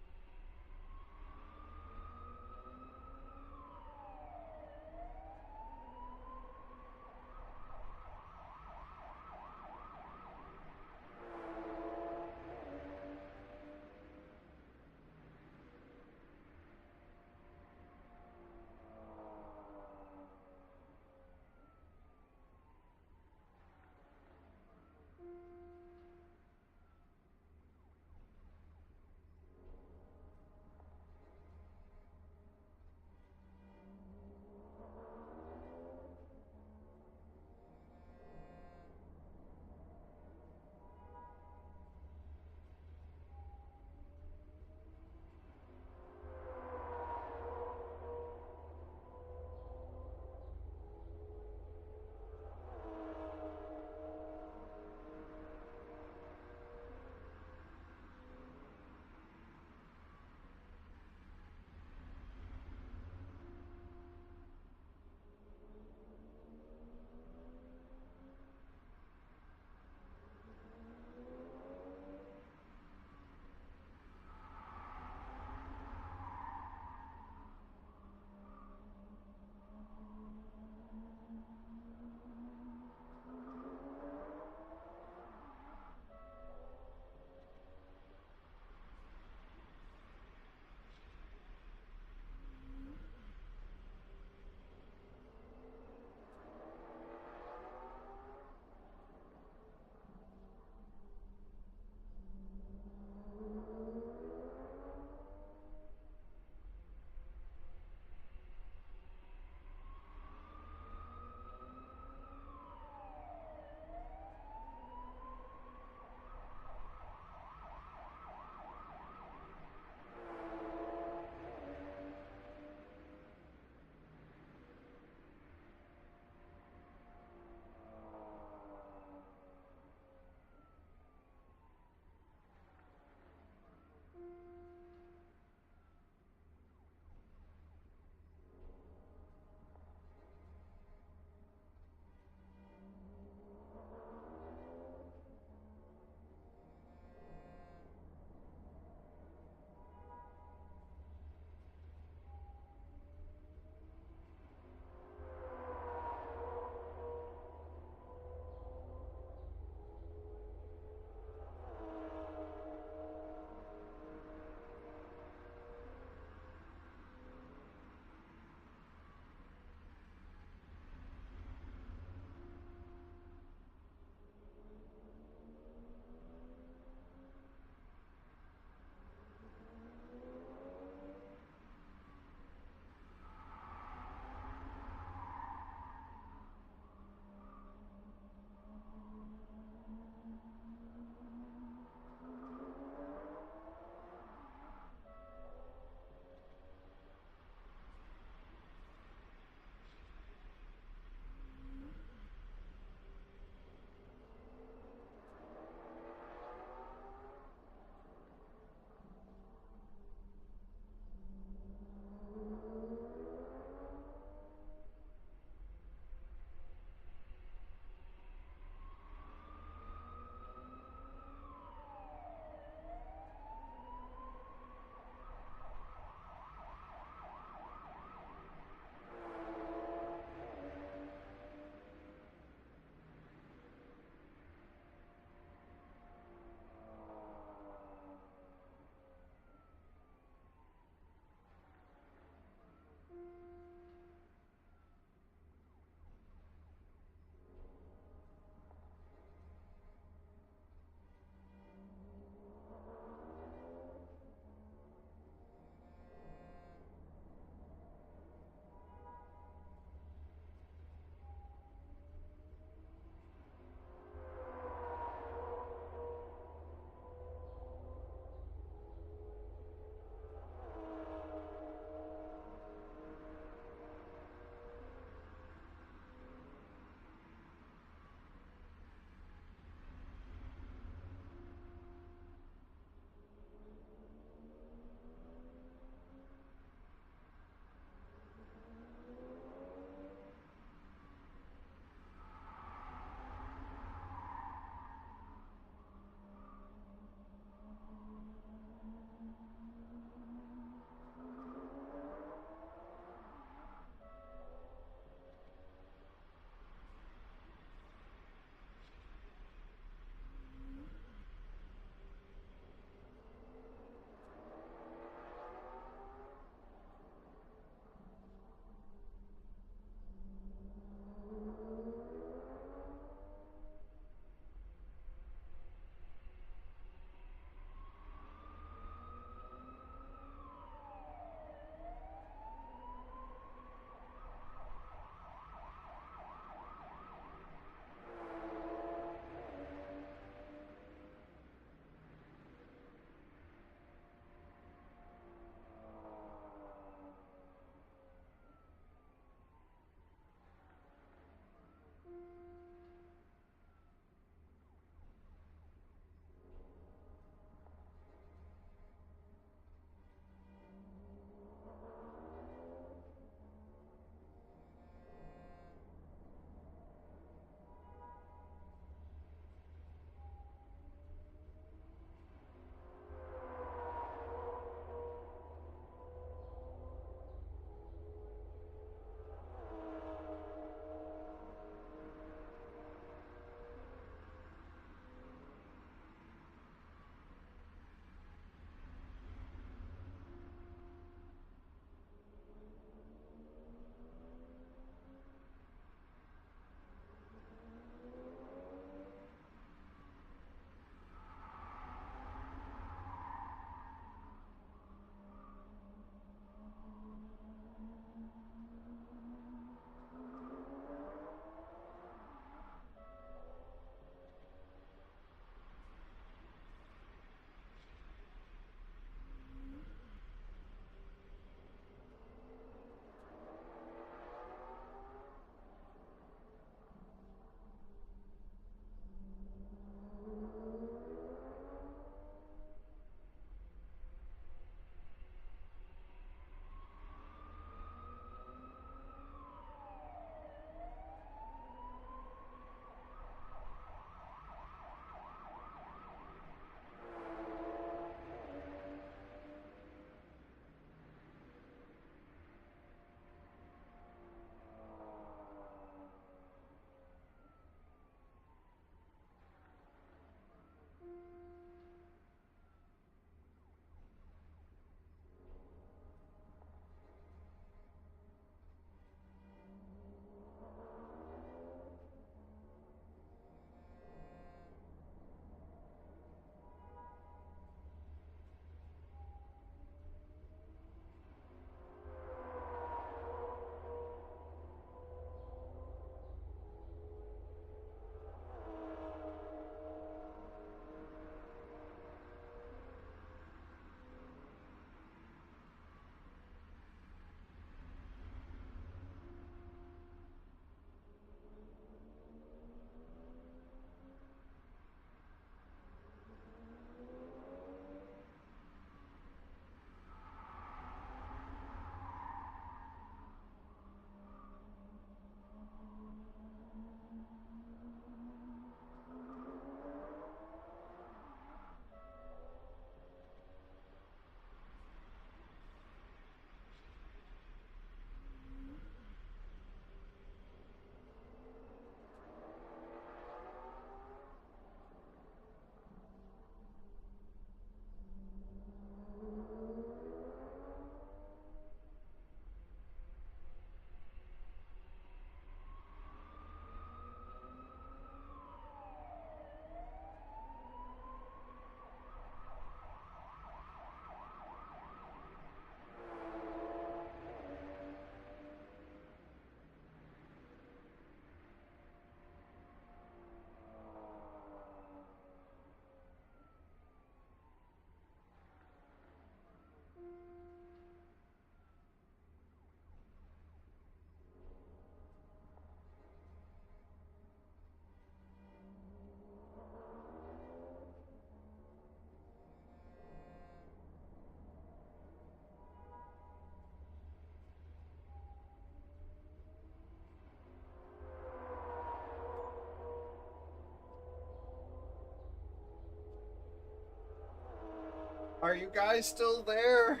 Speaker 4: Are you guys still there?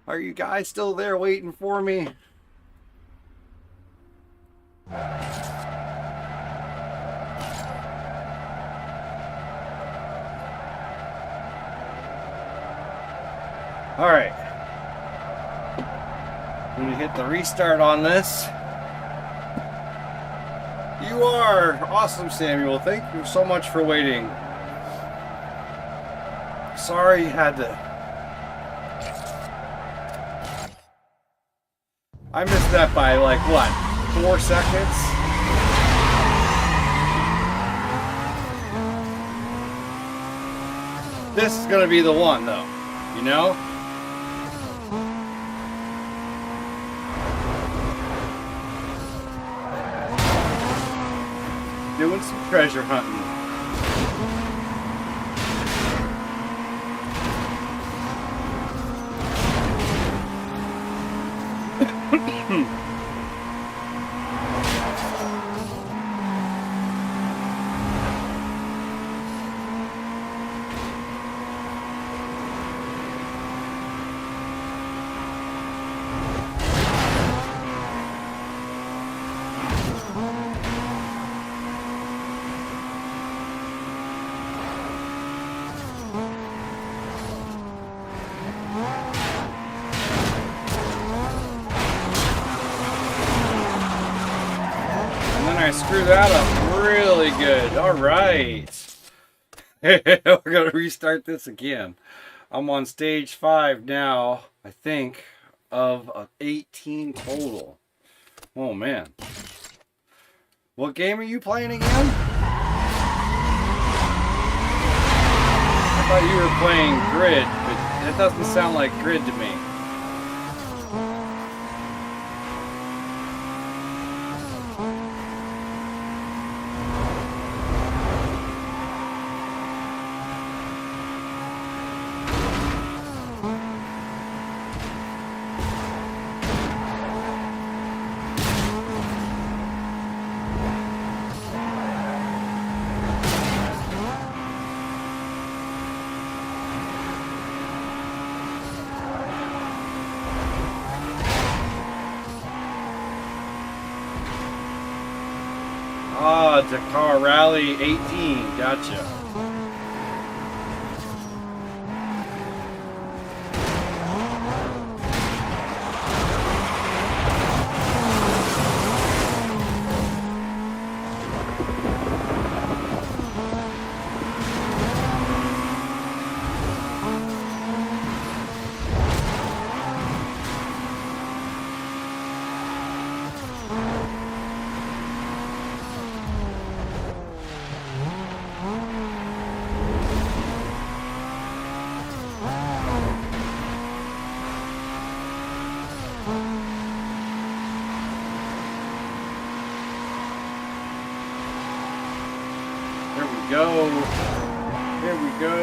Speaker 4: Are you guys still there waiting for me? All right. I'm gonna hit the restart on this. You are awesome, Samuel. Thank you so much for waiting. Sorry you had to. I missed that by like what? 4 seconds? This is gonna be the one though, you know? Doing some treasure hunting. I screwed that up really good. All right. We're going to restart this again. I'm on stage 5 now, I think, of 18 total. Oh, man. What game are you playing again? I thought you were playing Grid, but that doesn't sound like Grid to me. Ah, Dakar Rally 18. Gotcha. Go. Here we go.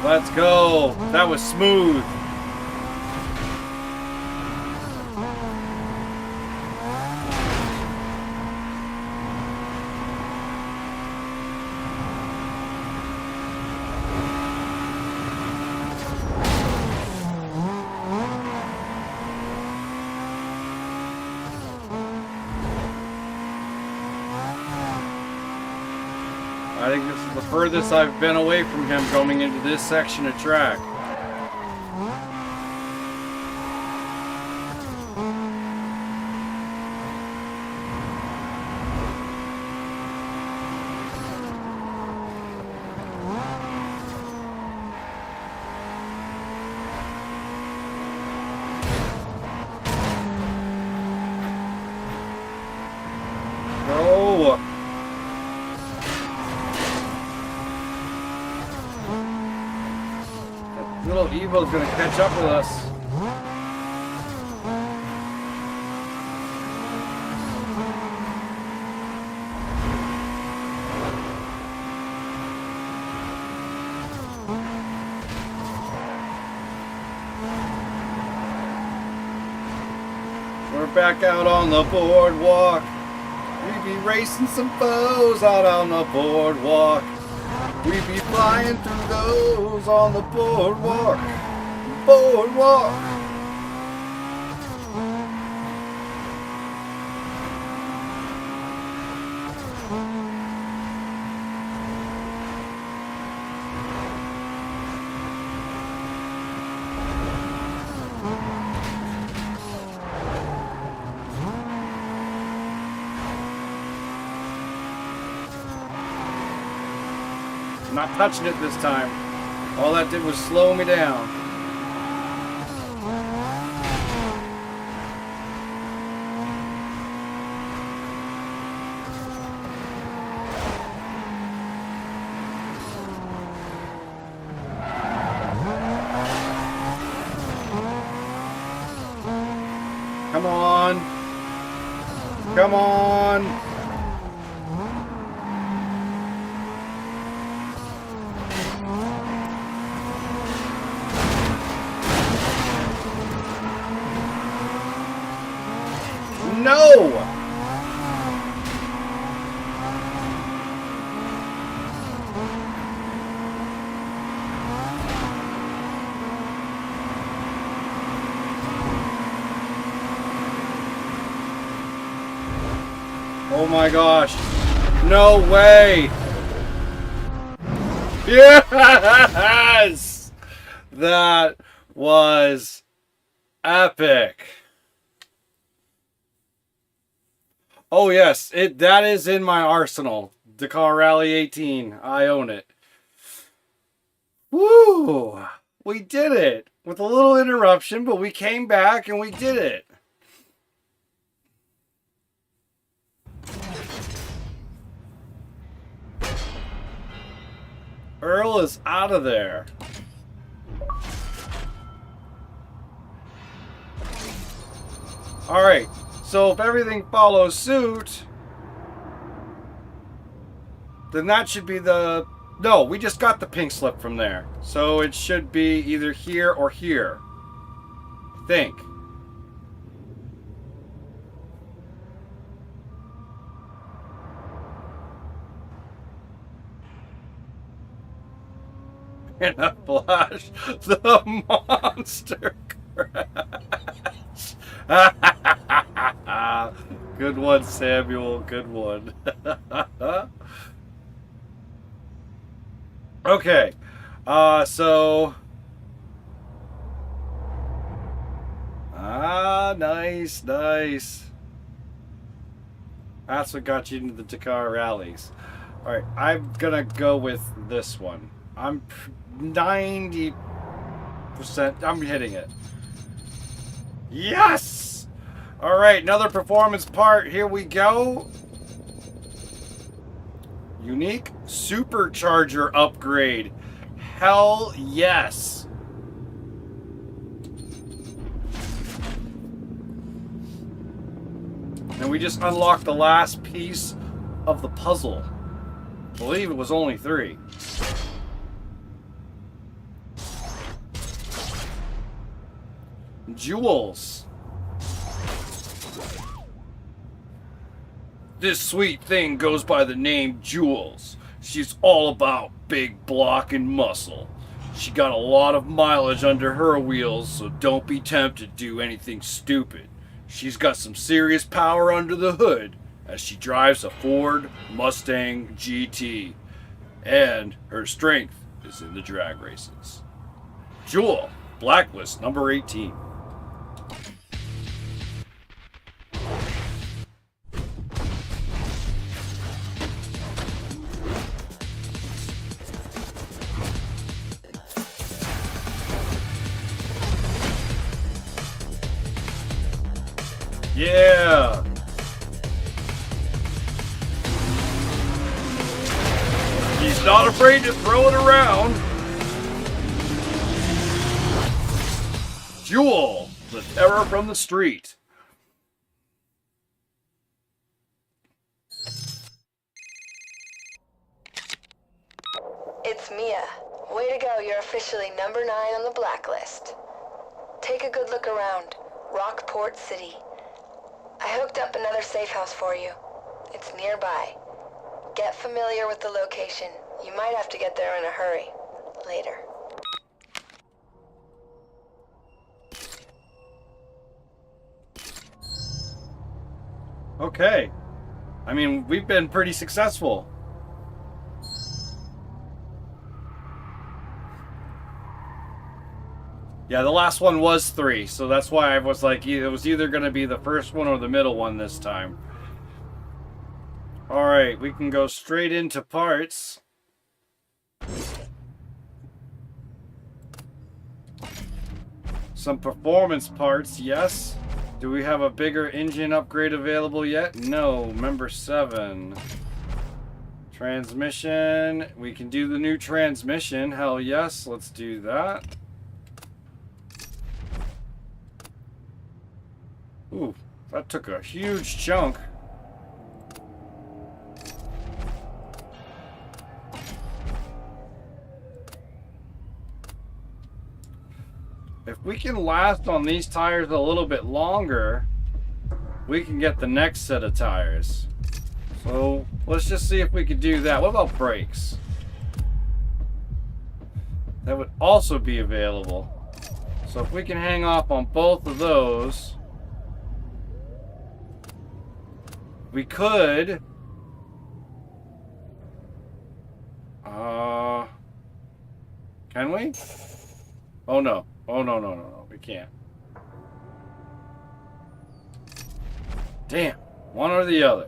Speaker 4: Let's go. That was smooth. I think this is the furthest I've been away from him coming into this section of track. Go! Little Evo's gonna catch up with us. back out on the boardwalk. We be racing some foes out on the boardwalk. We be flying through those on the boardwalk. Boardwalk. Not touching it this time. All that did was slow me down. Come on. Come on. No! Oh my gosh. No way! Yes! That was epic. Oh yes, that is in my arsenal. Dakar Rally 18. I own it. Woo! We did it! With a little interruption, but we came back and we did it. Earl is out of there. Alright. So if everything follows suit, then that should be the... No, we just got the pink slip from there. So it should be either here or here. I think. In a flash, the monster crash. Good one, Samuel. Good one. Okay. So. Nice, nice. That's what got you into the Dakar rallies. Alright, I'm gonna go with this one. I'm 90%. I'm hitting it. Yes! Alright, another performance part. Here we go. Unique supercharger upgrade. Hell yes. And we just unlocked the last piece of the puzzle. I believe it was only 3. Jewels. This sweet thing goes by the name Jules. She's all about big block and muscle. She got a lot of mileage under her wheels, so don't be tempted to do anything stupid. She's got some serious power under the hood as she drives a Ford Mustang GT. And her strength is in the drag races. Jewel, Blacklist number 18. Yeah! He's not afraid to throw it around. Jewel, the terror from the street.
Speaker 6: It's Mia. Way to go, you're officially number 9 on the blacklist. Take a good look around. Rockport City. I hooked up another safe house for you. It's nearby. Get familiar with the location. You might have to get there in a hurry. Later.
Speaker 4: Okay. I mean, we've been pretty successful. Yeah, the last one was 3, so that's why I was like, it was either going to be the first one or the middle one this time. Alright, we can go straight into parts. Some performance parts, yes. Do we have a bigger engine upgrade available yet? No. Member 7. Transmission. We can do the new transmission. Hell yes, let's do that. Ooh, that took a huge chunk. If we can last on these tires a little bit longer, we can get the next set of tires. So let's just see if we could do that. What about brakes? That would also be available. So if we can hang off on both of those, we could can we? Oh no. Oh no, we can't. Damn, one or the other.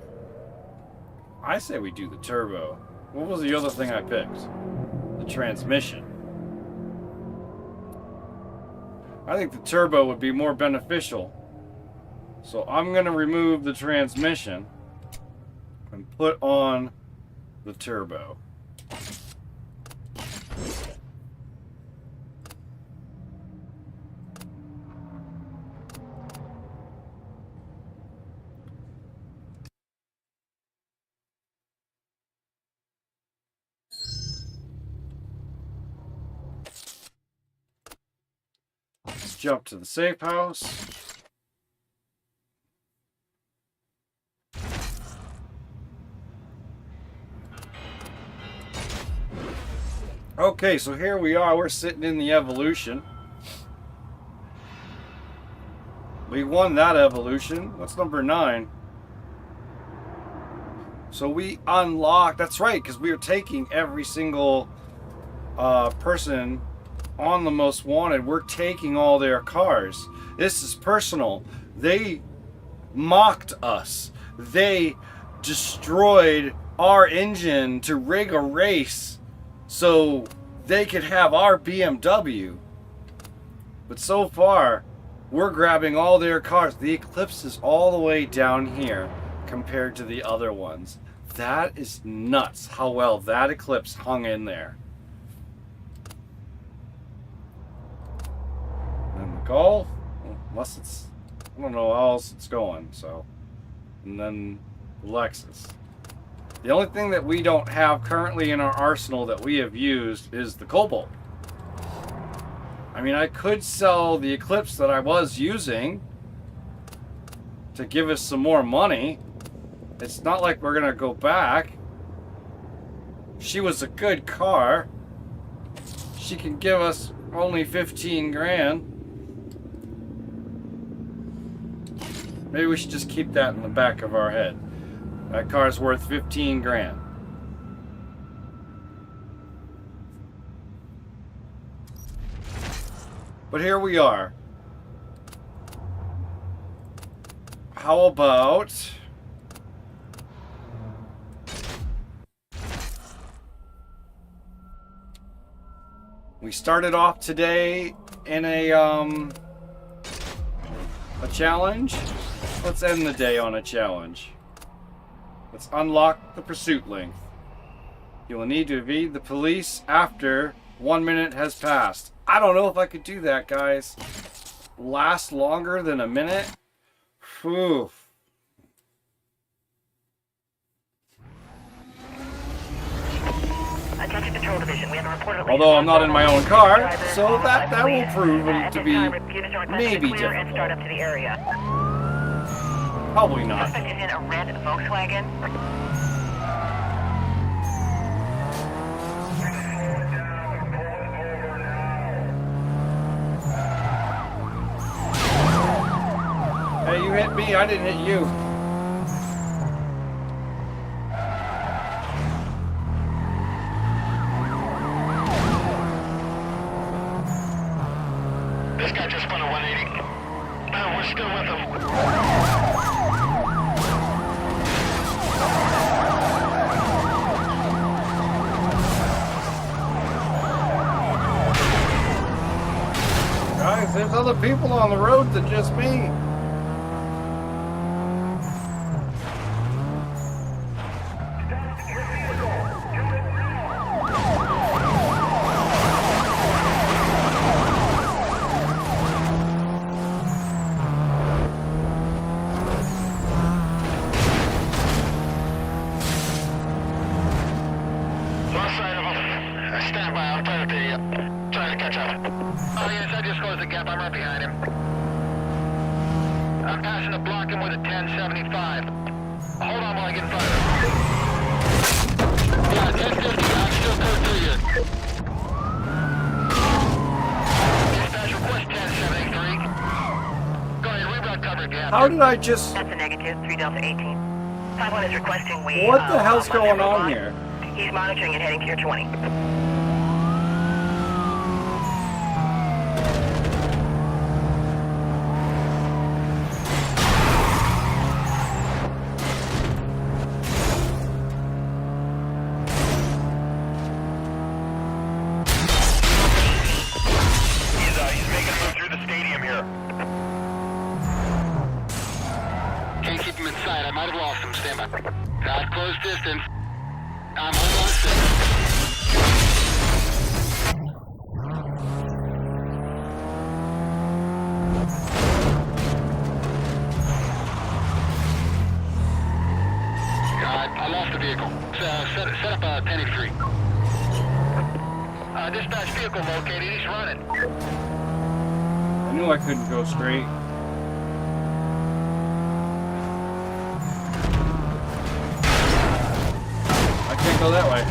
Speaker 4: I say we do the turbo. What was the other thing I picked? The transmission. I think the turbo would be more beneficial. So I'm gonna remove the transmission and put on the turbo. Let's jump to the safe house. Okay, so here we are. We're sitting in the evolution. We won that evolution. What's number 9? So we unlocked. That's right, because we are taking every single person on the most wanted. We're taking all their cars. This is personal. They mocked us. They destroyed our engine to rig a race so they could have our BMW. But so far, we're grabbing all their cars. The Eclipse is all the way down here compared to the other ones. That is nuts how well that Eclipse hung in there. And the Golf, unless it's, I don't know how else it's going, so. And then Lexus. The only thing that we don't have currently in our arsenal that we have used is the Cobalt. I mean, I could sell the Eclipse that I was using to give us some more money. It's not like we're gonna go back. She was a good car. She can give us only 15 grand. Maybe we should just keep that in the back of our head. That car's worth 15 grand. But here we are. How about we started off today in a challenge? Let's end the day on a challenge. Let's unlock the pursuit length. You will need to evade the police after 1 minute has passed. I don't know if I could do that, guys. Last longer than a minute? Whew.
Speaker 2: Attention Patrol Division, we have a report of
Speaker 4: Although I'm not in my own car, so that will prove to be maybe
Speaker 2: and start up
Speaker 4: difficult.
Speaker 2: to the area.
Speaker 4: Probably not.
Speaker 2: Suspect is in a red Volkswagen.
Speaker 4: Hey, you hit me, I didn't hit you.
Speaker 3: This guy just spun a 180. We're still with him.
Speaker 4: Guys, there's other people on the road than just me.
Speaker 3: Lost sight of him. Stand by, I'm trying to catch up.
Speaker 7: Oh yes, I just closed the gap. I'm right behind him. I'm passing to block him with a 1075. Hold on while I get in front of him. Yeah, 1050. I'm still close to you. Dispatch request 1073. Go ahead, reroute cover gap.
Speaker 4: How did I just...
Speaker 2: That's a negative. 3 Delta 18. 5-1 is requesting we...
Speaker 4: What the hell's
Speaker 2: monitor
Speaker 4: going on
Speaker 2: robot.
Speaker 4: here?
Speaker 2: He's monitoring and heading to your 20.
Speaker 3: He's making a move through the stadium here.
Speaker 7: Can't keep him in sight. I might have lost him. Stand by. Got close distance. I'm almost there. I lost the vehicle. Set up a 1083. Dispatch vehicle located. He's running.
Speaker 4: I knew I couldn't go straight. I can't go that way.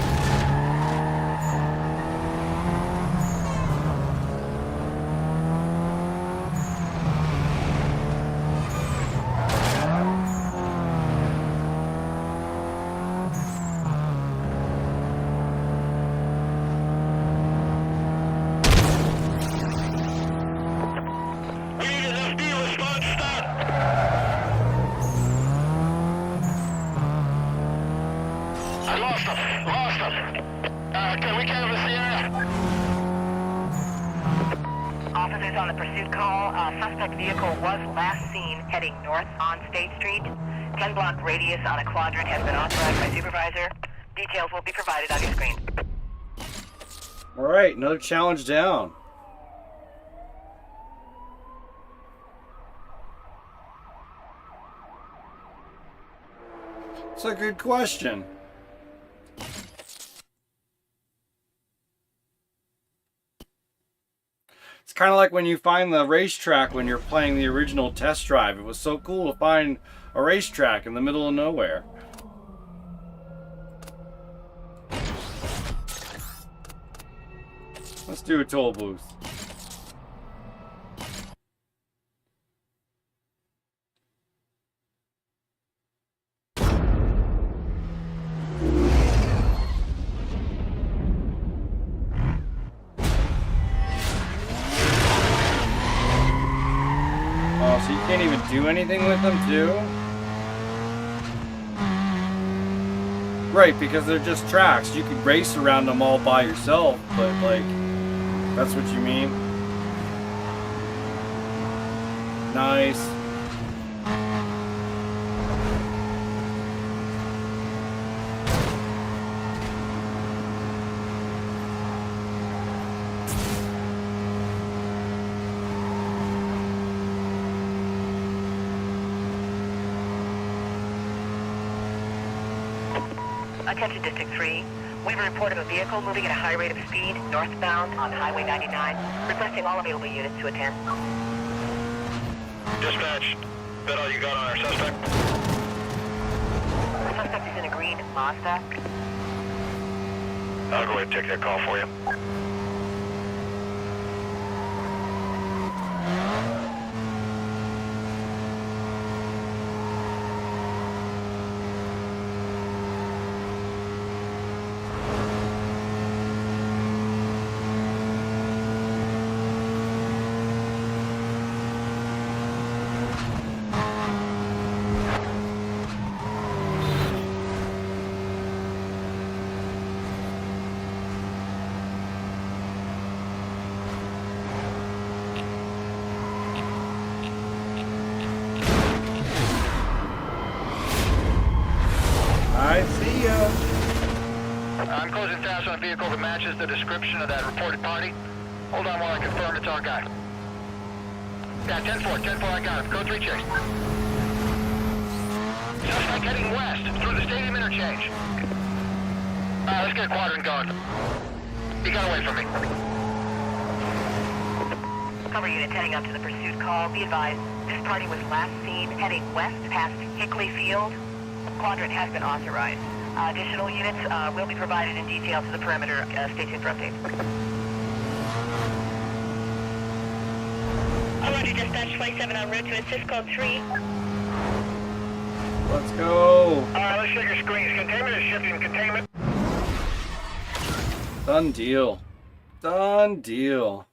Speaker 3: We need an FD response stop. I lost him. Can we canvass the area?
Speaker 2: Officers on the pursuit call. Suspect vehicle was last seen heading north on State Street. 10-block radius on a quadrant has been authorized by supervisor. Details will be provided on your screen.
Speaker 4: Alright, another challenge down. It's a good question. It's kind of like when you find the racetrack when you're playing the original Test Drive. It was so cool to find a racetrack in the middle of nowhere. Let's do a toll booth. Oh, so you can't even do anything with them too? Right, because they're just tracks. You could race around them all by yourself, but like, that's what you mean? Nice.
Speaker 2: Attention District 3. We have a report of a vehicle moving at a high rate of speed northbound on Highway 99, requesting all available units to attend.
Speaker 3: Dispatch. that all you got on our suspect?
Speaker 2: The suspect is in a green Mazda.
Speaker 3: I'll go ahead and take that call for you.
Speaker 4: I see ya.
Speaker 7: I'm closing fast on a vehicle that matches the description of that reported party. Hold on while I confirm it's our guy. Yeah, 10-4, 10-4, I got him. Code 3 chase. Suspect heading west through the stadium interchange. Let's get a quadrant going. He got away from me.
Speaker 2: Cover units heading up to the pursuit call. Be advised, this party was last seen heading west past Hickley Field. Quadrant has been authorized. Additional units will be provided in detail to the perimeter. Stay tuned for updates.
Speaker 9: Roger, dispatch 27 en route to assist code 3.
Speaker 4: Let's go.
Speaker 3: Alright, let's check your screens. Containment is shifting. Containment.
Speaker 4: Done deal. Done deal.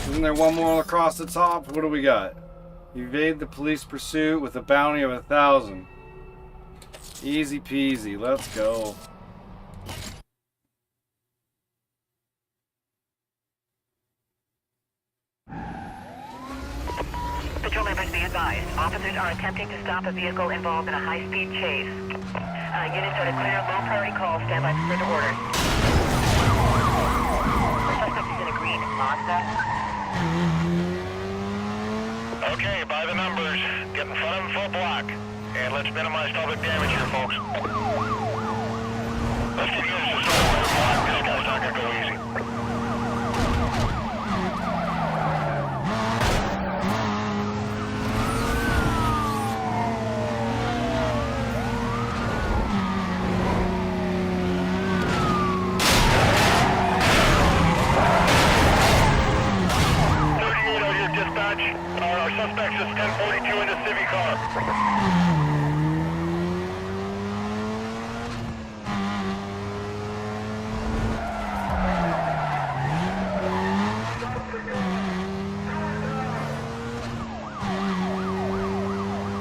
Speaker 4: Isn't there one more across the top? What do we got? Evade the police pursuit with a bounty of 1,000. Easy peasy. Let's go.
Speaker 2: Patrol members be advised. Officers are attempting to stop a vehicle involved in a high-speed chase. Units are to clear low priority calls. Stand by for further orders. The suspect is in a green Mazda.
Speaker 3: Okay, by the numbers. Get in front of them full block. And let's minimize public damage here, folks. Let's get you to the block. This guy's not gonna go easy. Our suspect's just 1042 in the Civic car.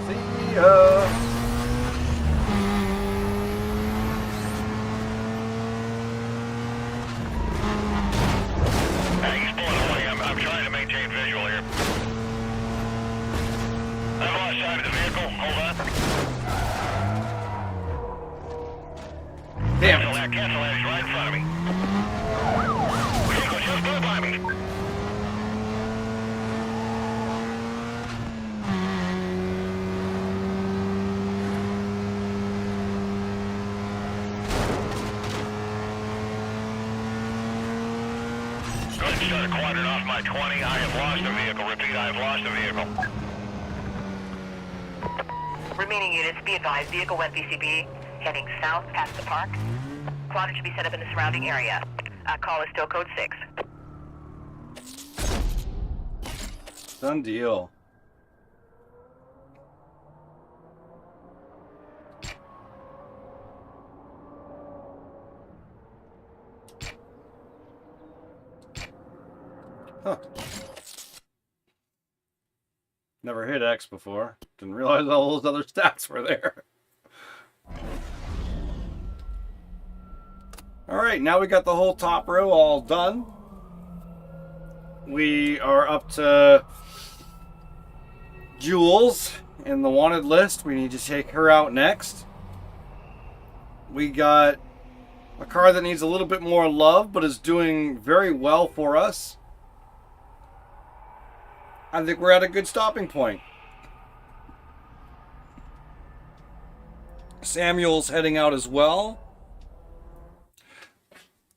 Speaker 4: See ya.
Speaker 3: He's pulling away. I'm trying to maintain visual here. I've lost sight of the vehicle. Hold on.
Speaker 4: Damn
Speaker 3: Cancel
Speaker 4: it.
Speaker 3: that. Cancel that. He's right in front of me. Vehicle just blew by me. Go ahead and start a quadrant off my 20. I have lost a vehicle. Repeat, I have lost a vehicle.
Speaker 2: Remaining units be advised. Vehicle went VCB heading south past the park. Quadrant should be set up in the surrounding area. Call is still code 6.
Speaker 4: Done deal. Huh. Never hit X before. Didn't realize all those other stats were there. Alright, now we got the whole top row all done. We are up to Jules in the wanted list. We need to take her out next. We got a car that needs a little bit more love, but is doing very well for us. I think we're at a good stopping point. Samuel's heading out as well.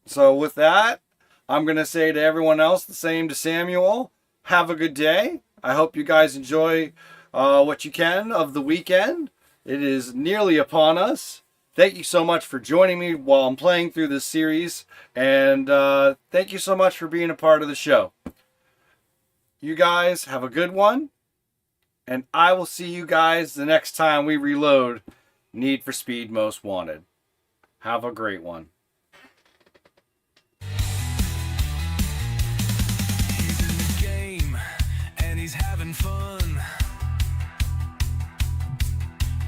Speaker 4: So with that, I'm going to say to everyone else the same to Samuel. Have a good day. I hope you guys enjoy what you can of the weekend. It is nearly upon us. Thank you so much for joining me while I'm playing through this series. And thank you so much for being a part of the show. You guys have a good one. And I will see you guys the next time we reload Need for Speed Most Wanted. Have a great one.
Speaker 5: He's in the game and he's having fun,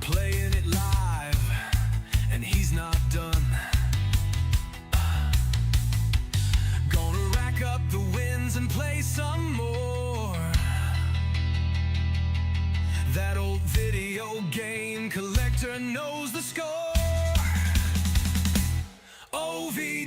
Speaker 5: playing it live, and he's not done. Gonna rack up the wins and play some more. That old video game collector knows the score. OVG.